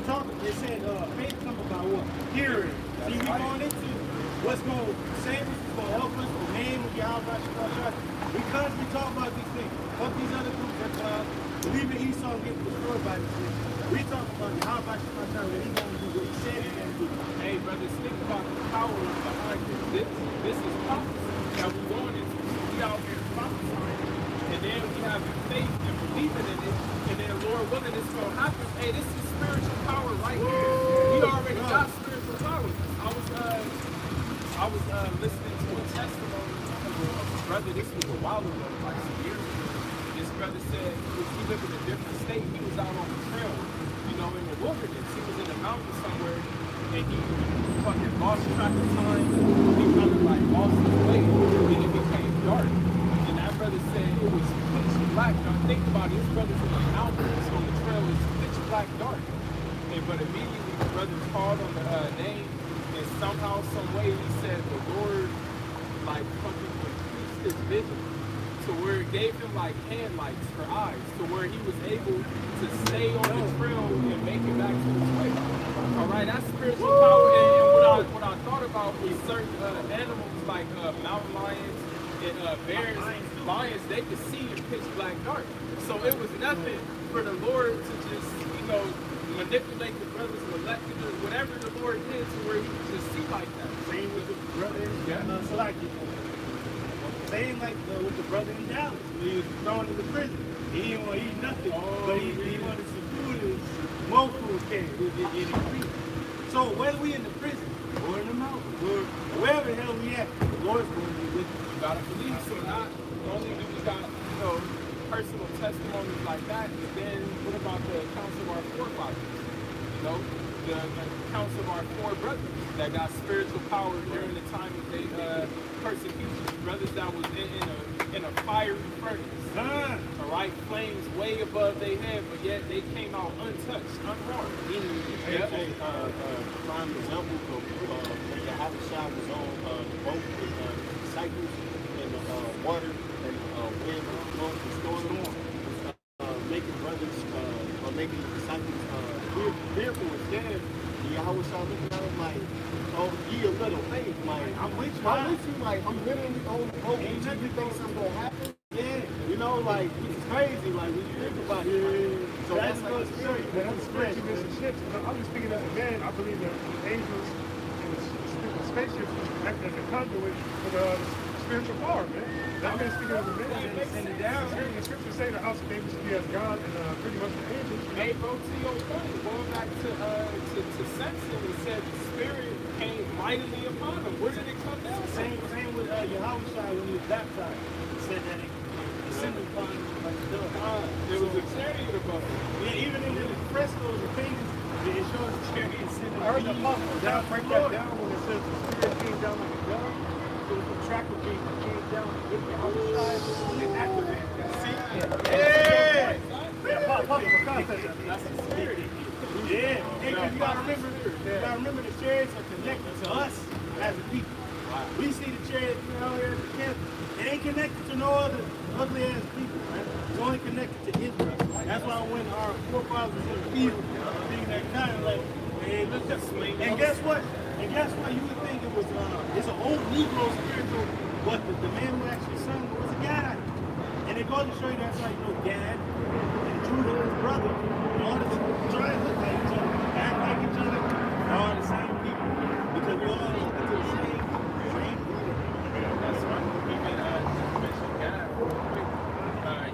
S8: talk, they said faith comes about what? Hearing. See, we going into what's going to save us, what's going to help us, the name of Yahweh Shah. We constantly talk about these things. Fuck these other groups that believe in Esau and get destroyed by these things. We talk about Yahweh Shah, what he's going to do, what he said he's going to do.
S2: Hey, brothers, think about the power behind this. This is prophecy that we're going into. We out here prophesying, and then we have faith and believing in it, and then Lord willing, it's going to happen. Hey, this is spiritual power right here. We already got spiritual power. I was listening to a testimony of a brother. This was a while ago, like some years ago. This brother said he lived in a different state. He was out on the trail, you know, in the wilderness. He was in the mountains somewhere, and he fucking lost track of time. He kind of like lost his way, and it became dark. And that brother said it was pitch black. Now think about it. This brother's in the mountains on the trail. It's pitch black dark. And but immediately the brother called on the name, and somehow, some way, he said the Lord like fucking increased his vision to where it gave him like handlights for eyes, to where he was able to stay on the trail and make it back to his way. All right, that's spiritual power. And what I thought about was certain animals like mountain lions and bears, lions, they could see in pitch black dark. So it was nothing for the Lord to just, you know, manipulate the brothers, molecular, whatever the Lord did to where he could just see like that.
S8: Same with the brother in Salaki. Same like with the brother in Dallas. When he was thrown into prison. He didn't want to eat nothing, but he wanted some food and some more food came. It increased. So whether we in the prison or in the mountains or wherever the hell we at, the Lord's going to be with us.
S2: You gotta believe. So not only do we got, you know, personal testimonies like that, but then what about the accounts of our forefathers? You know, the accounts of our four brothers that got spiritual power during the time of the persecution. Brothers that was in a fiery furnace. All right, flames way above their head, but yet they came out untouched, unharmed.
S7: Prime example of when Yahweh Shah was on the boat with the disciples in the water and wind was blowing the storm, making brothers or making the disciples fearful and scared. And Yahweh Shah looking at him like, oh, ye a little faith. Like, I'm with you. Like, I'm literally on the boat. Ain't nothing think something gonna happen. Yeah, you know, like, it's crazy. Like, when you think about it. So that's like the spirit.
S6: That's spiritual ships. I'm just thinking that, again, I believe that the angels and the spaceships act as a conduit for the spiritual power, man. That man's speaking as a man.
S8: Send it down.
S6: The scriptures say the house of David should be as God and pretty much the angels.
S2: Hey, bro, to your point, going back to Samson, it said the spirit came mightily upon him. Where did it come down?
S8: Same with Yahweh Shai when he was baptized. He said that it descended upon him like a dove.
S2: There was a chariot above him.
S8: Yeah, even in the frescoes, the paintings, it shows the chariot descending.
S6: I heard the apostle down break that down when it says the spirit came down like a dove. It was the tracker beam that came down with the outside and activated that. See?
S8: Yeah!
S2: That's the spirit.
S8: Yeah. Hey, you gotta remember the chariots are connected to us as a people. We see the chariots out here at the camp. It ain't connected to no other ugly ass people, man. It's only connected to Israel. That's why when our forefathers was in the field, being that kind of like, hey, look at me. And guess what? You would think it was it's an old Negro spiritual, but the man who actually sung was a Gad. And it goes to show you that's how you know Gad and Judah, his brother, all the try to look like each other, act like each other, they're all the same people. Because we all look into the same leader.
S2: That's right. Even you mentioned God real quick.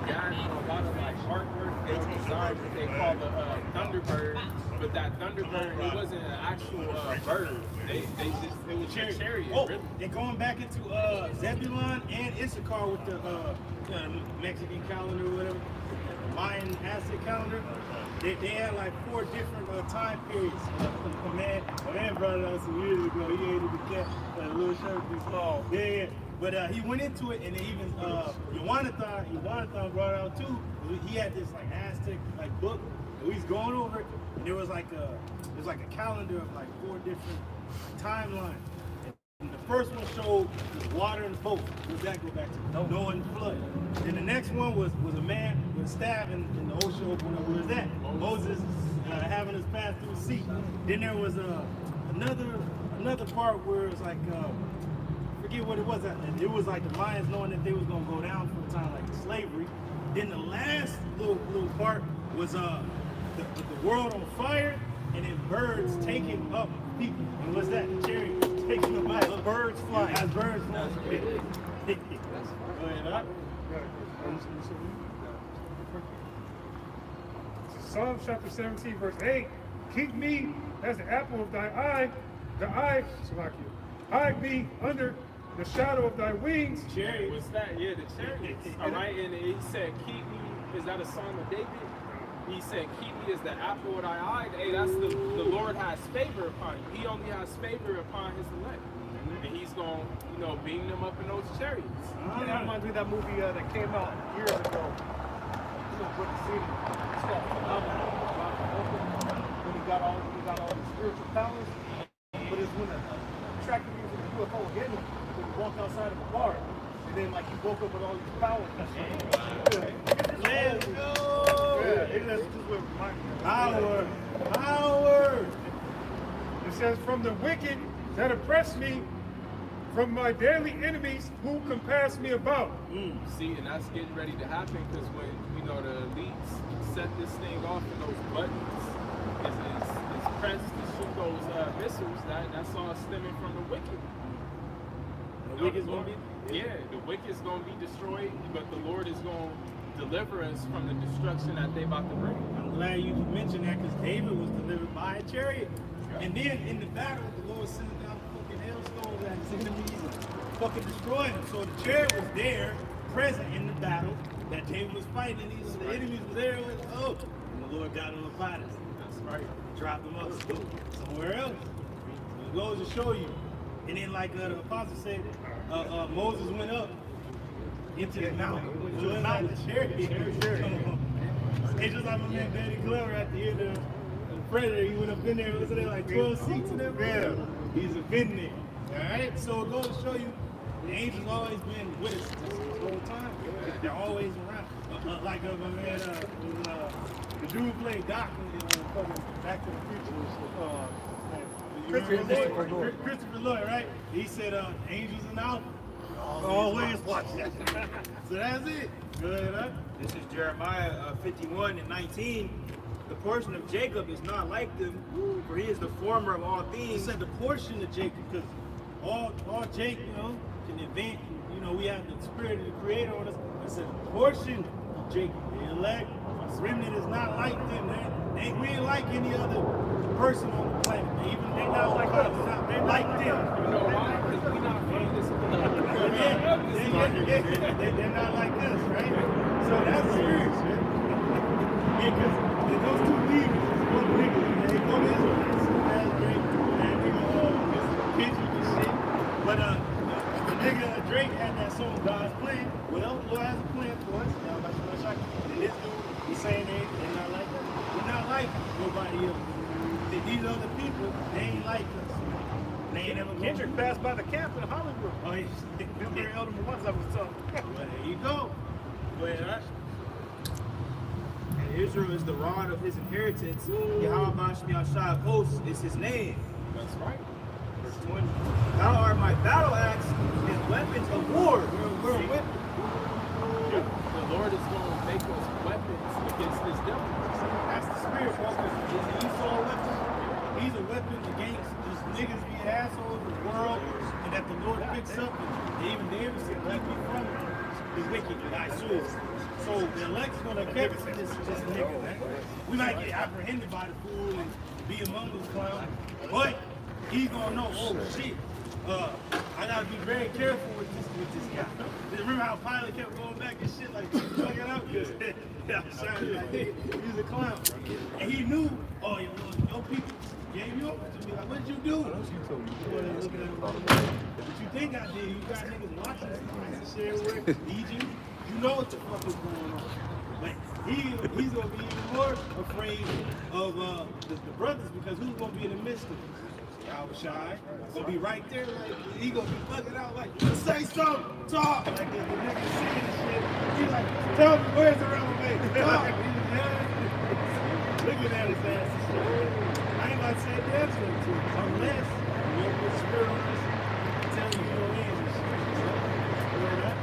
S2: God, a lot of like artwork they designed what they call the Thunderbird, but that Thunderbird, it wasn't an actual bird. It was a chariot.
S8: Oh,
S2: Really.
S8: and going back into Zebulon and Issachar with the Mexican calendar or whatever, Mayan Aztec calendar, they had like 4 different time periods. A man brought it out some years ago. He hated the cat, a little shirt too small. Yeah. But he went into it, and even Jonathan brought it out too. He had this like Aztec like book, and we was going over it, and there was like a calendar of like 4 different timelines. And the first one showed water and boat. What does that go back to? Noah and the flood. Then the next one was a man with a staff in the ocean opening up. What is that? Moses having us pass through the sea. Then there was another part where it was like, forget what it was. It was like the Mayans knowing that they was gonna go down for a time like slavery. Then the last little part was the world on fire, and then birds taking up people. And what's that? The chariot taking them out. Birds flying. As birds flying. Go ahead, huh?
S6: Psalm chapter 17, verse 8. Keep me as the apple of thy eye, hide me under the shadow of thy wings.
S2: Chariot. What's that? Yeah, the chariots. All right, and he said, keep me. Is that a Psalm of David? He said, keep me as the apple of thy eye. Hey, that's the Lord has favor upon you. He only has favor upon his elect. And he's going to, beam them up in those chariots.
S6: That reminds me of that movie that came out years ago. With the city. It's called Phenomenal. When he got all the spiritual powers. But it's when the tracking me with the UFO hit him, when he walked outside of a bar. And then like he woke up with all these powers.
S8: Let's go!
S6: Yeah, that's just what
S8: Power! Power!
S6: It says, from the wicked that oppress me, from my daily enemies who compass me about.
S2: See, and that's getting ready to happen because when, the elites set this thing off and those buttons is pressed to shoot those missiles, that's all stemming from the wicked.
S8: The wicked's gonna be?
S2: Yeah, the wicked's gonna be destroyed, but the Lord is gonna deliver us from the destruction that they about to bring.
S8: I'm glad you mentioned that because David was delivered by a chariot. And then in the battle, the Lord sent down fucking hailstones at his enemies and fucking destroyed them. So the chariot was there, present in the battle that David was fighting. And the enemies were there with, and the Lord got them up out of it. That's right. Dropped them up somewhere else. So it goes to show you. And then like the apostle said, Moses went up into the mountain. So it's not the chariot. It's just like my man Daddy Glover at the end of Predator. He went up in there, wasn't there like 12 seats in there? Yeah. He's been there. Alright? So it goes to show you the angels always been with us this whole time. They're always around. Like my man, the dude who played Doc in fucking Back to the Future. Christopher Lloyd, right? He said angels and alpha. Always watch that. So that's it. Good, huh?
S9: This is Jeremiah 51 and 19. The portion of Jacob is not like them, for he is the former of all
S8: He
S9: things.
S8: said the portion of Jacob, because all Jake, can invent. We have the spirit of the Creator on us. It said the portion of Jacob, the elect, the remnant is not like them. We ain't like any other person on the planet. They're not like us. They're like them.
S2: You know why? Because we're not from this
S8: They're not like us, right? So that's serious, right? Yeah, because those two leaders, one nigga, one Israelites, that's great, and pigeon and shit. But the nigga Drake had that song God's Plan. Well, the Lord has a plan for us. And this dude, he's saying they're not like us. We're not like nobody else. These other people, they ain't like us. They ain't never
S6: Kendrick passed by the camp in Hollywood.
S8: Oh, he's
S6: Remember Elder once I was talking.
S8: Well, there you go. Go ahead, Ash.
S9: And Israel is the rod of his inheritance. Yahweh Shai of hosts is his name.
S2: That's right.
S9: Verse 20. Thou art my battle axe and weapons of war.
S8: We're a weapon.
S2: The Lord is going to make us weapons against this devil.
S8: That's the spirit, focus. Is Esau a weapon? He's a weapon against just niggas being assholes in the world, and that the Lord picks up, and even David said, keep me from the wicked, thy soul. So the elect's gonna catch this nigga, man. We might get apprehended by the fool and be among those clowns, but he's gonna know, oh shit, I gotta be very careful with this guy. Remember how Pilate kept going back and shit like, check it out? He's a clown. And he knew, oh, your people gave you over to me. Like, what did you do? What you think I did? You got niggas watching this share with Egypt. You know what the fuck is going on. But he's gonna be even more afraid of the brothers, because who's gonna be in the midst of it? Yahweh Shai. Gonna be right there, like, he gonna be bugging out, like, say something, talk. Like, the nigga singing and shit. He's like, tell me, where's the elevator? Talk. Looking at his ass and shit. I ain't about to say that to him, unless you put the spirit on us, tell you your ends and shit. Word up.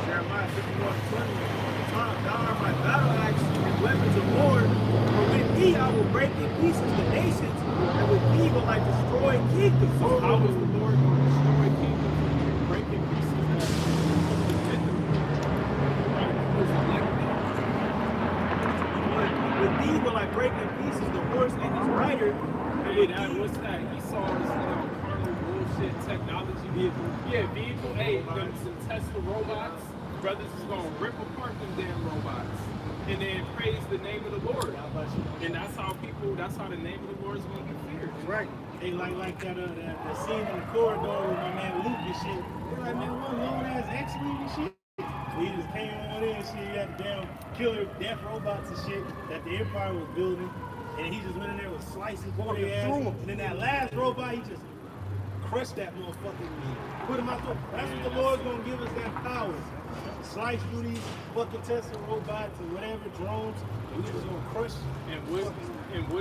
S8: Jeremiah 51:20. Thou art my battle axe and weapons of war. For with thee I will break in pieces the nations, and with thee will I destroy kingdoms.
S2: So how is the Lord going to destroy kingdoms and break in pieces that
S9: With thee will I break in pieces the horse and his rider. And
S2: Hey,
S9: with
S2: that,
S9: thee,
S2: what's that? He saw this carnal bullshit technology vehicle. Yeah, vehicle. Hey, them some Tesla robots. Brothers is gonna rip apart them damn robots and then praise the name of the Lord. And that's how the name of the Lord is gonna be feared.
S8: Right. They like that scene in the corridor with my man Luke and shit. They're like, man, one long ass X-Wing and shit. He just came on in and shit. He had the damn killer death robots and shit that the Empire was building. And he just went in there with slicing through their ass. And then that last robot, he just crushed that motherfucker and put him out there. That's what the Lord's gonna give us, that power. Slice through these fucking Tesla robots and whatever drones, and we just gonna crush.
S2: And what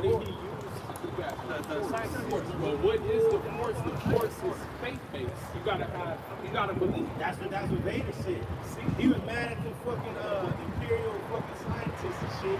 S2: did he use to do that? Well, what is the force? The force is faith-based. You gotta believe.
S8: That's what Vader said. See, he was mad at the fucking imperial fucking scientists and shit,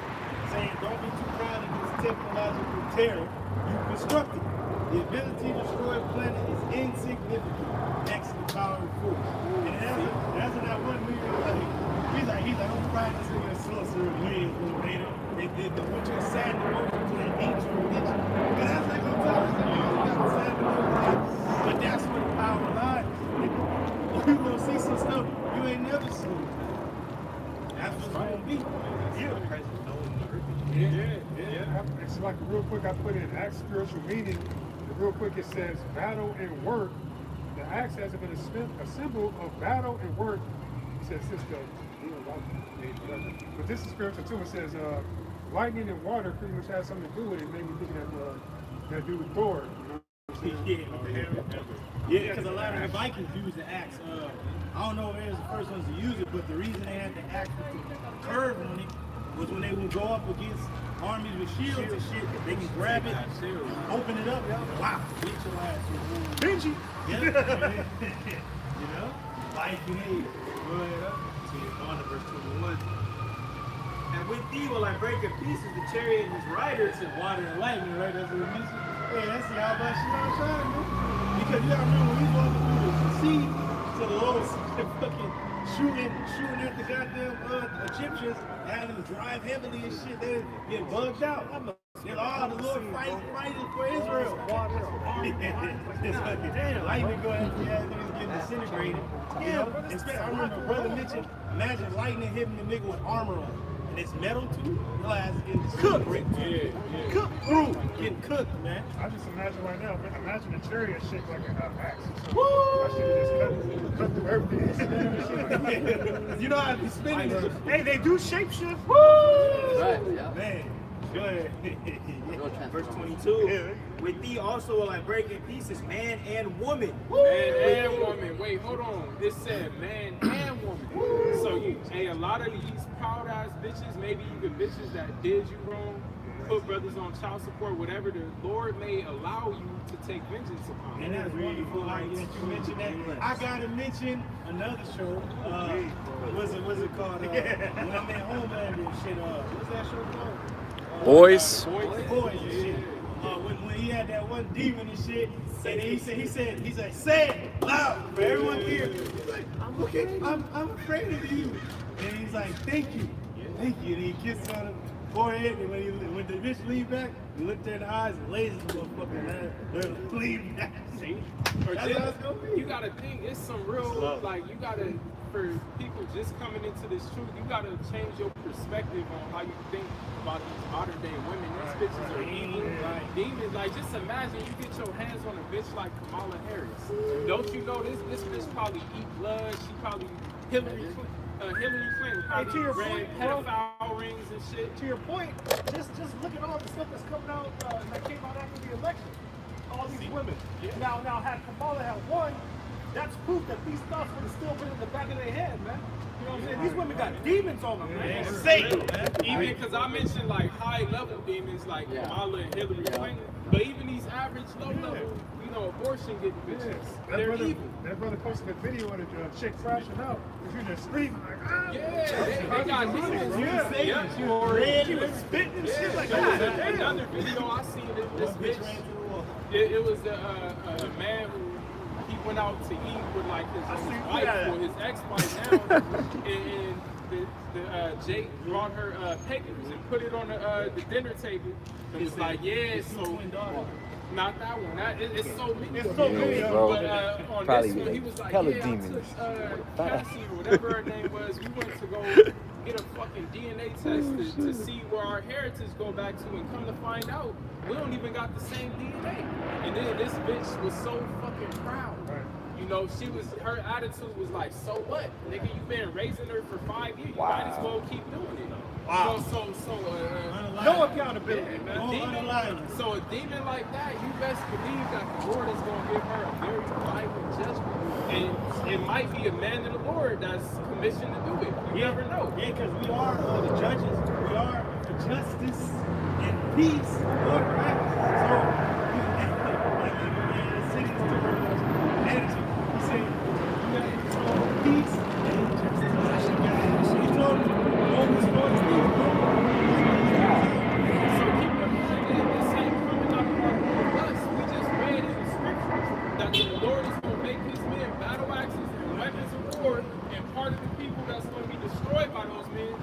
S8: saying don't be too proud of this technological terror you constructed. The ability to destroy a planet is insignificant next to the power of force. And that's in that one movie, like, he's like, I'm practicing a sorcerer wins with Vader. They did the which is sad to motion to the ancient religion. But that's like, I'm telling you, sad to motion. But that's where the power lies. You gonna see some stuff you ain't never seen. That's what's gonna be.
S6: Yeah. It's like real quick, I put in Acts spiritual meaning. And real quick, it says battle and work. The axe has been a symbol of battle and work. It says sister, but this is spiritual too. It says lightning and water pretty much has something to do with it. It made me think of that dude Thor. You know?
S8: Yeah, because a lot of the Vikings used the axe. I don't know if they was the first ones to use it, but the reason they had the axe with the curve on it was when they would go up against armies with shields and shit, they can grab it, open it up, wow, get your ass.
S6: Benji!
S8: Yeah. You know? Life and age. Go ahead up. So you're on to verse 21.
S9: and with thee will I break in pieces the chariot and his rider.
S8: It's water and lightning, right? That's what it means. Hey, that's the how about shit I'm trying, man. Because you gotta remember when we walking through the sea to the lowest fucking shooting at the goddamn Egyptians, having them drive heavily and shit, they get bugged out. They're all the Lord fighting for Israel. It's fucking damn. Lightning go after your ass, niggas getting disintegrated. Yeah, especially I remember brother mentioned, imagine lightning hitting the nigga with armor on. And it's metal too, your ass is getting disintegrated. Cooked through, getting cooked, man.
S6: I just imagine right now, imagine a chariot shaped like an axe. I should have just cut through everything.
S8: You know how to be spinning it.
S6: Hey, they do shapeshift.
S4: Right, yeah.
S8: Man, go ahead.
S9: Verse 22. With thee also will I break in pieces man and woman.
S2: Man and woman. Wait, hold on. This said man and woman. So a lot of these proud ass bitches, maybe even bitches that did you wrong, put brothers on child support, whatever, the Lord may allow you to take vengeance upon.
S8: And that's wonderful that you mentioned that. I gotta mention another show. What's it called? When I met Homelander and shit. What's that show called?
S1: Boys.
S8: Boys and shit. When he had that one demon and shit, and he said, say it loud for everyone here. He's like, I'm okay, I'm afraid of you. And he's like, thank you. And he kissed on his forehead, and when the bitch leave back, he looked her in the eyes and lays the motherfucker and leave back.
S2: See? You gotta think, it's some real, like, you gotta, for people just coming into this truth, you gotta change your perspective on how you think about these modern day women. These bitches are evil, demons. Like, just imagine you get your hands on a bitch like Kamala Harris. Don't you know this bitch probably eat blood? She probably Hillary Clinton. Hillary Clinton. How
S6: to
S2: they
S6: your
S2: ran
S6: point, bro.
S2: pedophile rings and shit.
S6: To your point, just look at all the stuff that's coming out that came out after the election. All these women. Now had Kamala had won, that's proof that these thoughts would have still been in the back of their head, man. You know what I'm saying? These women got demons on them, man.
S2: Satan. Even because I mentioned like high level demons like Kamala and Hillary Clinton, but even these average low level, you know, abortion getting bitches, they're evil.
S6: That brother posted a video of the chick crashing out. She's just screaming like, ah.
S2: Yeah, they got demons.
S3: She was red, she was spitting and shit like that.
S2: Another video I seen this bitch. It was a man who he went out to eat with like his wife or his ex-wife now, and Jake brought her papers and put it on the dinner table and was like, yeah, so not that one. It's so many. It's so many. But on
S1: Probably
S2: this one, he was like,
S1: hella
S2: yeah,
S1: demons.
S2: I took Cassie or whatever her name was. We went to go get a fucking DNA test to see where our heritage go back to, and come to find out, we don't even got the same DNA. And then this bitch was so fucking proud. You know, her attitude was like, so what? Nigga, you been raising her for 5 years. You might as well keep doing it.
S6: Wow.
S2: No accountability, man. So a demon like that, you best believe that the Lord is going to give her a very violent judgment. And it might be a man of the Lord that's commissioned to do it. You never know.
S3: Yeah, because we are the judges. We are for justice and peace. Lord, right? So, like the man sitting attitude, he said, you got peace and justice. He told me, don't restore the peace.
S2: So keep in mind, this ain't coming up from us. We just read in the scriptures that the Lord is going to make his men battle axes and weapons of war, and part of the people that's going to be destroyed by those men,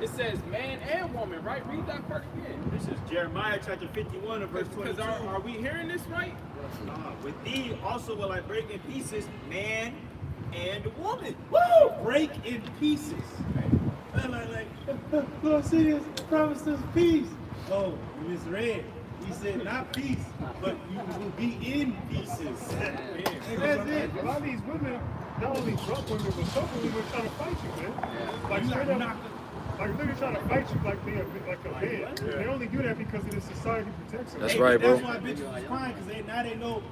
S2: it says man and woman, right? Read that part again.
S9: This is Jeremiah chapter 51 and verse 22.
S2: Because are we hearing this right?
S9: With thee also will I break in pieces man and woman.
S3: Woo! Break in pieces. Lord, see this, promise us peace. Oh, you misread. He said not peace, but you will be in pieces. That's it.
S6: A lot of these women, not only drunk women, but some women trying to fight you, man. Like straight up, like they're trying to fight you like they're like a man. They only do that because of the society protects them.
S1: That's right, bro.
S3: That's why bitches was crying, because now they know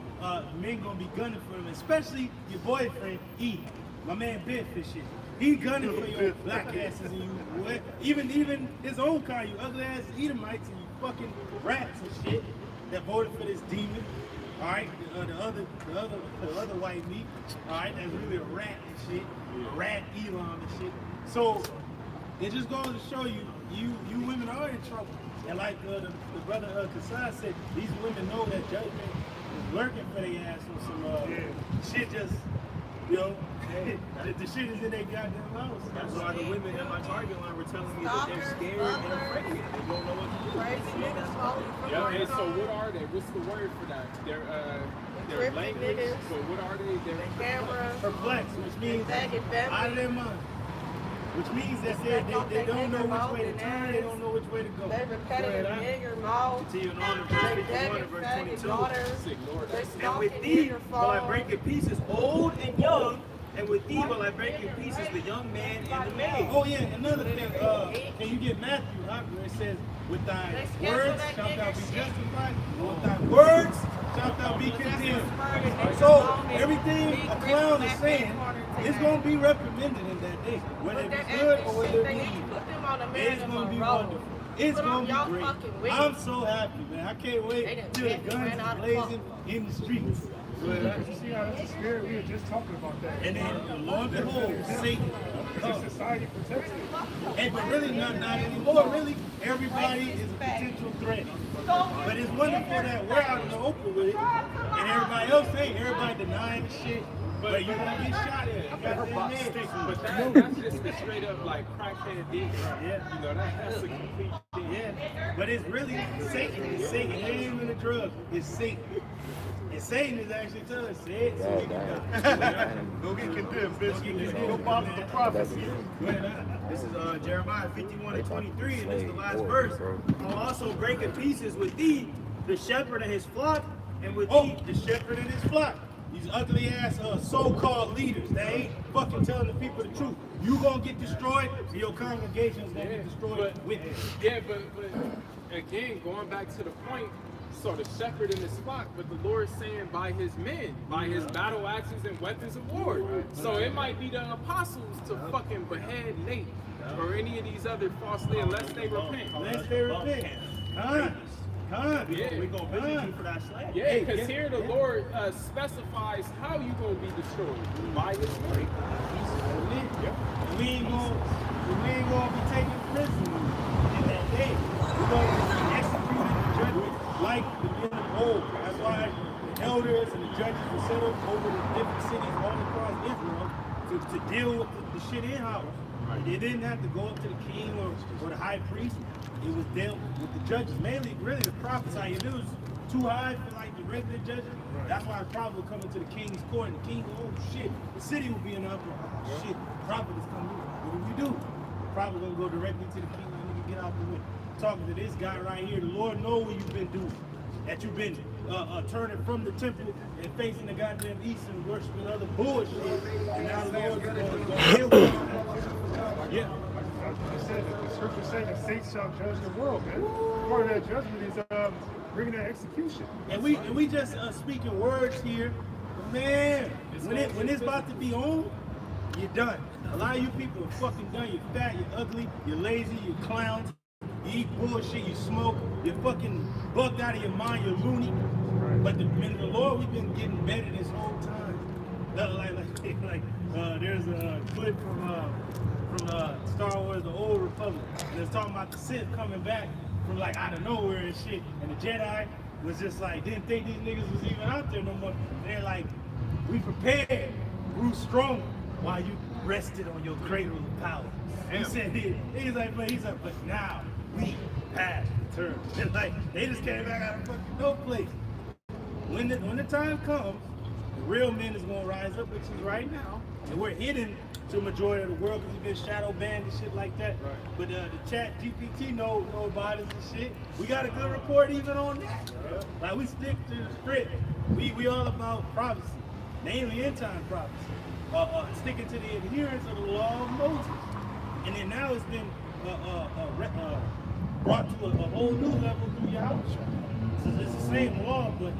S3: men gonna be gunning for them, especially your boyfriend, E. My man Biff and shit. He gunning for your black asses and you, even his own kind, you ugly ass Edomites and you fucking rats and shit that voted for this demon. All right, the other white meat. All right, that's really a rat and shit, a rat Elon and shit. So it just goes to show you, you women are in trouble. And like the brother Kasai said, these women know that judgment is lurking for their ass on some shit. Just the shit is in their goddamn house.
S9: That's why the women in my target line were telling me that they're scared and afraid. They don't know what to do.
S2: Yeah, and so what are they? What's the word for that? They're language, but what are they? They're
S11: camera.
S3: Perplexed, which means out of their mind. Which means that they don't know which way to turn, they don't know which way to go.
S11: They repetitive nigger mouth.
S9: Continue on in verse 51 and verse 22. And with thee will I break in pieces old and young, and with thee will I break in pieces the young man and the maid.
S3: Oh yeah, another thing, can you get Matthew, where it says, with thy words shalt thou be justified, with thy words shalt thou be condemned. So everything a clown is saying is going to be reprimanded in that day, whether it be good or whether it be evil. It's going to be wonderful. It's going to be great. I'm so happy, man. I can't wait till the guns are blazing in the streets.
S6: You see how that's a spirit? We were just talking about that.
S3: And then, lo and behold, Satan.
S6: Society protects it.
S3: Hey, but really not anymore. Really, everybody is a potential threat. But it's wonderful that we're out in the open with it, and everybody else ain't. Everybody denying the shit. But you're gonna get shot at.
S2: But that's just the straight up like crackhead dick. Yeah. You know, that's a complete thing.
S3: Yeah. But it's really Satan. It's Satan. It ain't even the drug. It's Satan. And Satan is actually telling us, say it so we can
S9: go get condemned, bitch. Go follow the prophecy. This is Jeremiah 51 and 23, and this is the last verse. I'll also break in pieces with thee the shepherd and his flock, and with thee
S3: the shepherd and his flock.
S8: these ugly ass so-called leaders that ain't fucking telling the people the truth. You gonna get destroyed, or your congregation's gonna get destroyed with you.
S2: Yeah, but again, going back to the point, so the shepherd in his flock, but the Lord is saying by his men, by his battle axes and weapons of war. So it might be the apostles to fucking behead Nate or any of these other falsely unless they repent.
S8: Unless they repent.
S2: Yeah,
S7: we gonna visit you for that slave.
S2: Yeah, because here the Lord specifies how you gonna be destroyed by his word.
S8: We ain't gonna be taking prisoners in that day. We're gonna be executing the judgment like the men of old. That's why the elders and the judges were set up over the different cities all across Israel to deal with the shit in house. They didn't have to go up to the king or the high priest. It was dealt with the judges, mainly really the prophets. Like if it was too high for like the regular judges, that's why the prophet would come into the king's court, and the king would, oh shit, the city will be in uproar. Oh shit, the prophet is coming in. What do we do? The prophet gonna go directly to the king and nigga get out the way. Talking to this guy right here, the Lord know what you've been doing. That you've been turning from the temple and facing the goddamn east and worshiping other bullshit. And now the Lord's gonna heal you. Yeah.
S6: I said that the scripture saying that Satan shall judge the world, man. Part of that judgment is bringing that execution.
S8: And we just speaking words here, but man, when it's about to be on, you're done. A lot of you people are fucking done. You're fat, you're ugly, you're lazy, you're clowns. You eat bullshit, you smoke, you're fucking bugged out of your mind, you're loony. But the Lord, we've been getting better this whole time. There's a clip from Star Wars: The Old Republic, and it's talking about the Sith coming back from like out of nowhere and shit, and the Jedi was just like didn't think these niggas was even out there no more. They're like, we prepared, grew strong while you rested on your cradle of power. He said he's like, but now we passed the turn. It's like they just came back out of fucking no place. When the time comes, the real men is gonna rise up, which is right now, and we're hidden to the majority of the world because we've been shadow banned and shit like that. Right. But the chat GPT know about us and shit. We got a good report even on that. Yeah. Like we stick to the script. We all about prophecy, mainly end time prophecy. Sticking to the adherence of the law of Moses. And then now it's been brought to a whole new level through Yahweh. It's the same law, but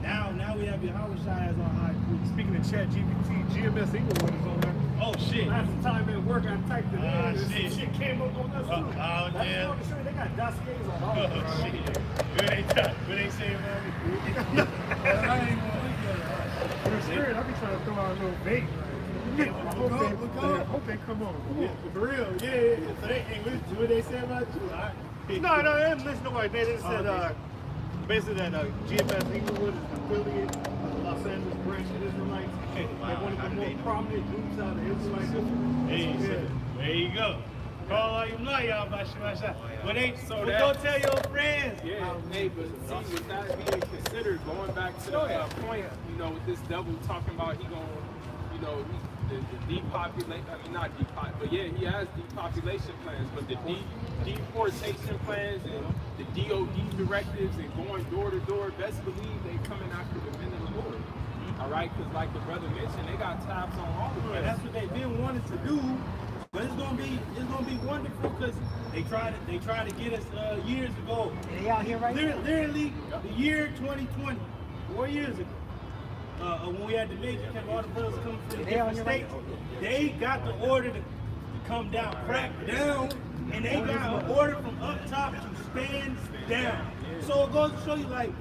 S8: now we have Yahweh as our high priest.
S6: Speaking of chat GPT, GMS Inglewood is on there.
S8: Oh shit.
S6: Last time at work, I typed it in. This shit came up on us too.
S8: Oh damn.
S6: They got dossiers on all of
S8: Oh shit. What they say about me? I ain't gonna
S6: in the spirit, I be trying to throw out a little bait. I hope they come on.
S8: Yeah, for real, yeah. So what they say about you?
S6: No, they didn't listen to what they did. They said basically that GMS Inglewood is an affiliate of the Los Angeles branch of Israelites. They're one of the more prominent groups out of the Israelite.
S8: There you go. Call all you know y'all about Shema. But go tell your friends.
S2: Yeah, hey, but see, with that being considered, going back to the point, with this devil talking about he gonna, the depopulate, not depopulate, but yeah, he has depopulation plans, but the deportation plans and the DOD directives and going door to door, best believe they coming after the men of the Lord. All right, because like the brother mentioned, they got tabs on all of us.
S8: That's what they've been wanting to do, but it's gonna be wonderful because they tried to get us years ago.
S5: They out here right now.
S8: Literally, the year 2020, 4 years ago. When we had the major camp, all the brothers coming from the different states, they got the order to come down, crack down, and they got an order from up top to stand down. So it goes to show you, like,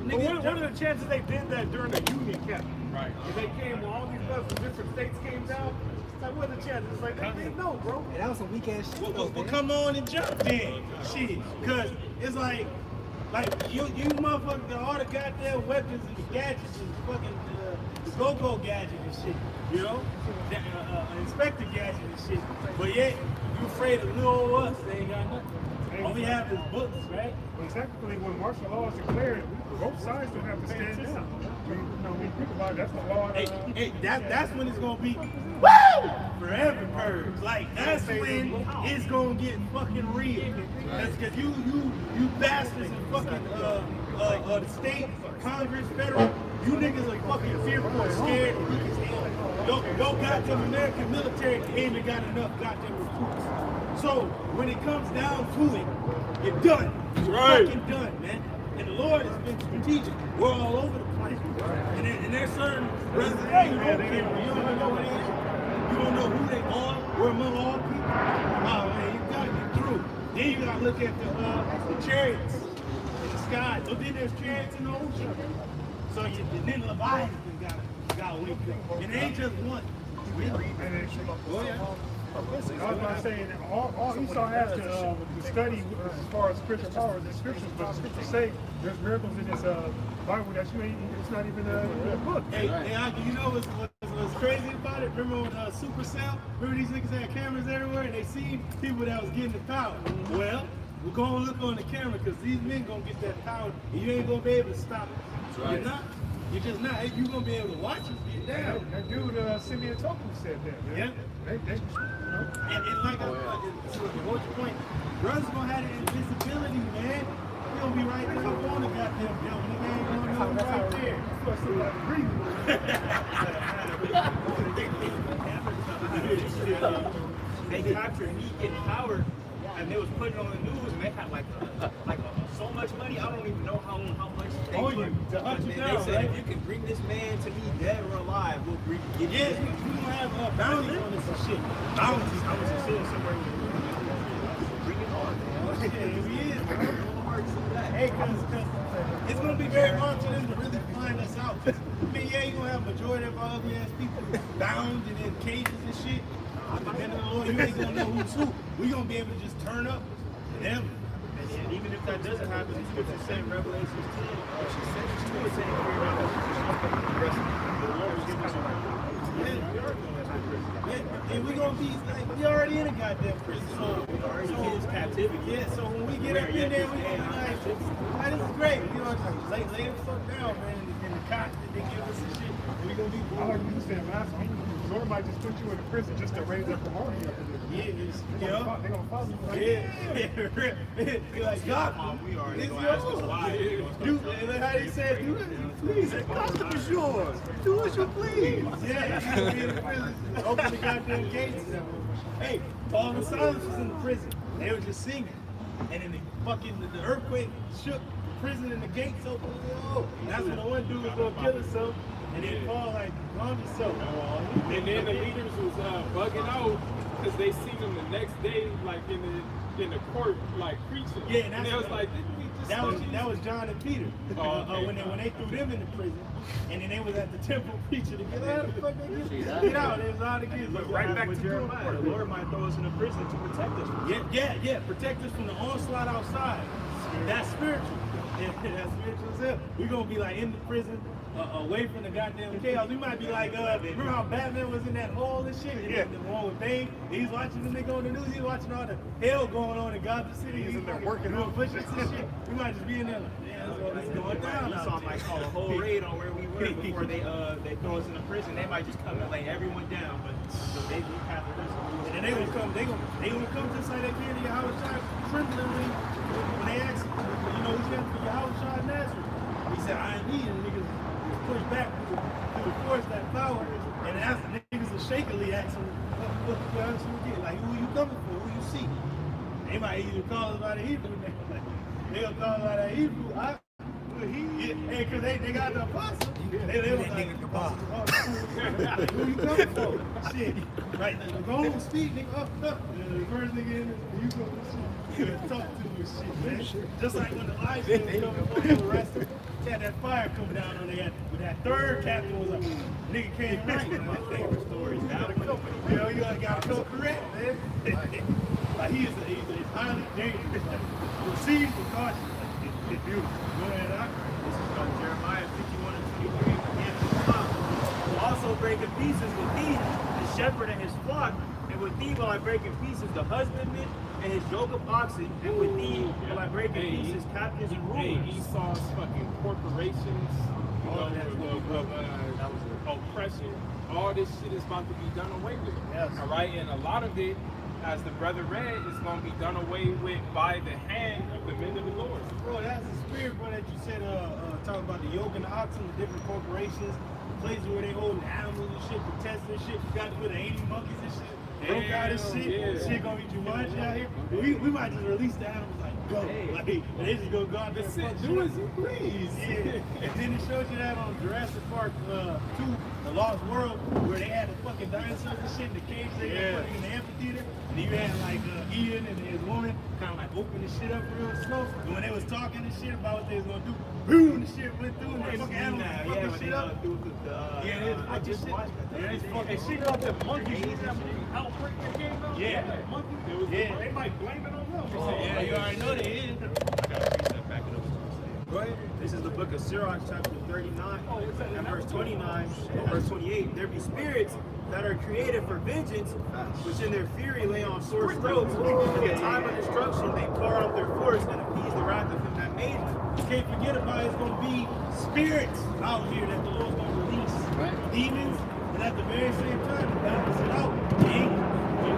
S6: what are the chances they did that during the Union camp?
S2: Right.
S6: If they came, when all these brothers from different states came down, it's like, what are the chances? It's like, they know, bro.
S5: And that was some weak ass shit.
S8: Well, come on and jump then, shit, because it's like you motherfuckers got all the goddamn weapons and the gadgets and fucking the go-go gadget and shit, inspector gadget and shit. But yet you afraid of little old us? They ain't got nothing. All we have is books, right?
S6: Well, technically, when martial law is declared, both sides don't have to stand down. When you think about it, that's the law.
S8: That's when it's gonna be woo forever purge. Like that's when it's gonna get fucking real. Because you bastards in fucking the state, Congress, federal, You niggas are fucking fearful and scared and weak as hell. Yo goddamn American military ain't even got enough goddamn recruits. So when it comes down to it, you're done. You're fucking done, man. And the Lord has been strategic. We're all over the place. And there's certain brothers, hey, you don't care. You don't even know what it is. You don't know who they are. We're among all people. Oh man, you gotta get through. Then you gotta look at the chariots in the sky. So then there's chariots in the ocean. So then Leviathan gotta wake up. And it ain't just one. Oh yeah.
S6: I was about to say, all Esau has to study as far as spiritual power is the scriptures, but the scriptures say there's miracles in this Bible that you ain't, it's not even in the book.
S8: Hey, you know what's crazy about it? Remember when Supercell? Remember these niggas had cameras everywhere and they seen people that was getting the power? Well, we're gonna look on the camera because these men gonna get that power and you ain't gonna be able to stop it. That's right. You're not. You're just not. You're gonna be able to watch us get down.
S6: That dude, Simeon Toku said that, man.
S8: Yeah. And like what's your point? Brothers gonna have the invisibility, man. He gonna be right there up on the goddamn hill. Nigga ain't gonna know him right there.
S9: They captured me getting power, and they was putting on the news, and they had like so much money. I don't even know how much they put.
S8: To hunt you
S9: They
S8: down,
S9: said
S8: right?
S9: if you can bring this man to me dead or alive, we'll bring you.
S8: Yeah, we gonna have bounties on this and shit. Bounties.
S9: I was just saying somewhere. Bring it on, man.
S8: Hey, cause it's gonna be very hard for them to really find us out. I mean, yeah, you're gonna have a majority of our ugly ass people bound and in cages and shit. But then the Lord, you ain't gonna know who's who. We gonna be able to just turn up and them.
S9: And even if that doesn't happen, the scripture said in Revelation 10, she said she was saying the Lord was giving us a right.
S8: And we gonna be like, we already in a goddamn prison. So
S9: We already in his captivity.
S8: yeah, so when we get up in there, we gonna be like, hey, this is great. You know, just lay the fuck down, man, in the cot that they give us and shit. And we gonna be
S6: I heard you saying last week, the Lord might just put you in a prison just to raise up the army up there. They're gonna follow you. Right?
S8: You're like, God,
S9: We already
S8: it's
S9: gonna ask us
S8: yours.
S9: why.
S8: Do how they said, do as you please. The custom is yours. Do as you please. Yeah, you be in the prison. Open the goddamn gates. Hey, Paul and Silas was in the prison. They were just singing. And then the earthquake shook the prison and the gates open. Oh, that's when the one dude was gonna kill himself. And then Paul like, calm yourself.
S2: And then the leaders was bugging out because they seen him the next day, like in the court, like preaching.
S8: Yeah, and
S2: they was like, didn't we just
S8: that was John and Peter.
S2: Okay.
S8: When they threw them in the prison, and then they was at the temple preaching to get out. Get out! They was out again.
S9: But right back to Jeremiah, the Lord might throw us in a prison to protect us.
S8: Yeah. Protect us from the onslaught outside. That's spiritual. That's spiritual as hell. We're gonna be like in the prison, away from the goddamn chaos. We might be like, remember how Batman was in that hole and shit? Yeah. The one with Bane. He's watching the nigga on the news. He's watching all the hell going on in Gotham City. He's in there working on bushes and shit. We might just be in there like, yeah, this is going down.
S9: Esau might call a whole raid on where we were before they throw us in a prison. They might just come and lay everyone down, but they have the rest.
S8: And then they gonna come just like they came to Yahushua tremblingly when they asked, who's there for Yahushua Nazareth? He said, I ain't need it. Niggas pushed back through the force, that power, and asked the niggas to shakily ask them, what else you get? Like, who you coming for? Who you see? They might even call us by the Hebrew name. They'll call us by the Hebrew. Hey, cause they got the apostle. They was like, who you coming for? Shit. Right, go on, speak, nigga, up. The first nigga in there, you go to talk to him and shit, man. Just like when the Elijah was coming for the arrested, had that fire come down on there. But that third captain was like, nigga came right. One of my favorite stories. Now the company, you gotta come correct, man. Like he's highly dangerous. Proceed with caution. It's beautiful. Go ahead, Doc.
S9: This is from Jeremiah 51 and 23. And the flock will also break in pieces with thee, the shepherd and his flock, and with thee will I break in pieces the husbandman and his yoke of oxen, and with thee will I break in pieces captains and rulers.
S2: Esau's fucking corporations.
S9: That was
S2: oppression, all this shit is about to be done away with.
S3: Yes.
S2: All right, and a lot of it, as the brother read, is going to be done away with by the hand of the men of the Lord.
S3: Bro, that's the spirit, bro, that you said, talking about the yoke and the oxen, the different corporations, places where they holding animals and shit, for testing and shit. You got to put 80 monkeys and shit. Broke out and shit.
S2: Yeah.
S3: Shit gonna be too much out here. We might just release the animals like, go. Like, and they just go out there and fuck
S2: Do
S3: shit
S2: as you please.
S3: Yeah. And then it showed you that on Jurassic Park 2, The Lost World, where they had the fucking dinosaurs and shit in the cage they were putting in the amphitheater. And you had like Ian and his woman kind of like opening the shit up real slow. And when they was talking and shit about what they was gonna do, boom, the shit went through and the fucking animals fucking shit up.
S9: I just watched that.
S3: Yeah, it's fucking
S2: And she got the monkeys outbreak that came out.
S3: Yeah.
S2: That monkey. It was they might blame it on them.
S3: Yeah, you already know they is.
S9: Go ahead. This is the book of Sirach, chapter 39, and verse 29, and verse 28. There be spirits that are created for vengeance, which in their fury lay on sore throats. In the time of destruction, they pour out their force and appease the wrath of him that made them.
S3: You can't forget about it's gonna be spirits out here that the Lord's gonna release. Demons, and at the very same time, to balance it out, the angels.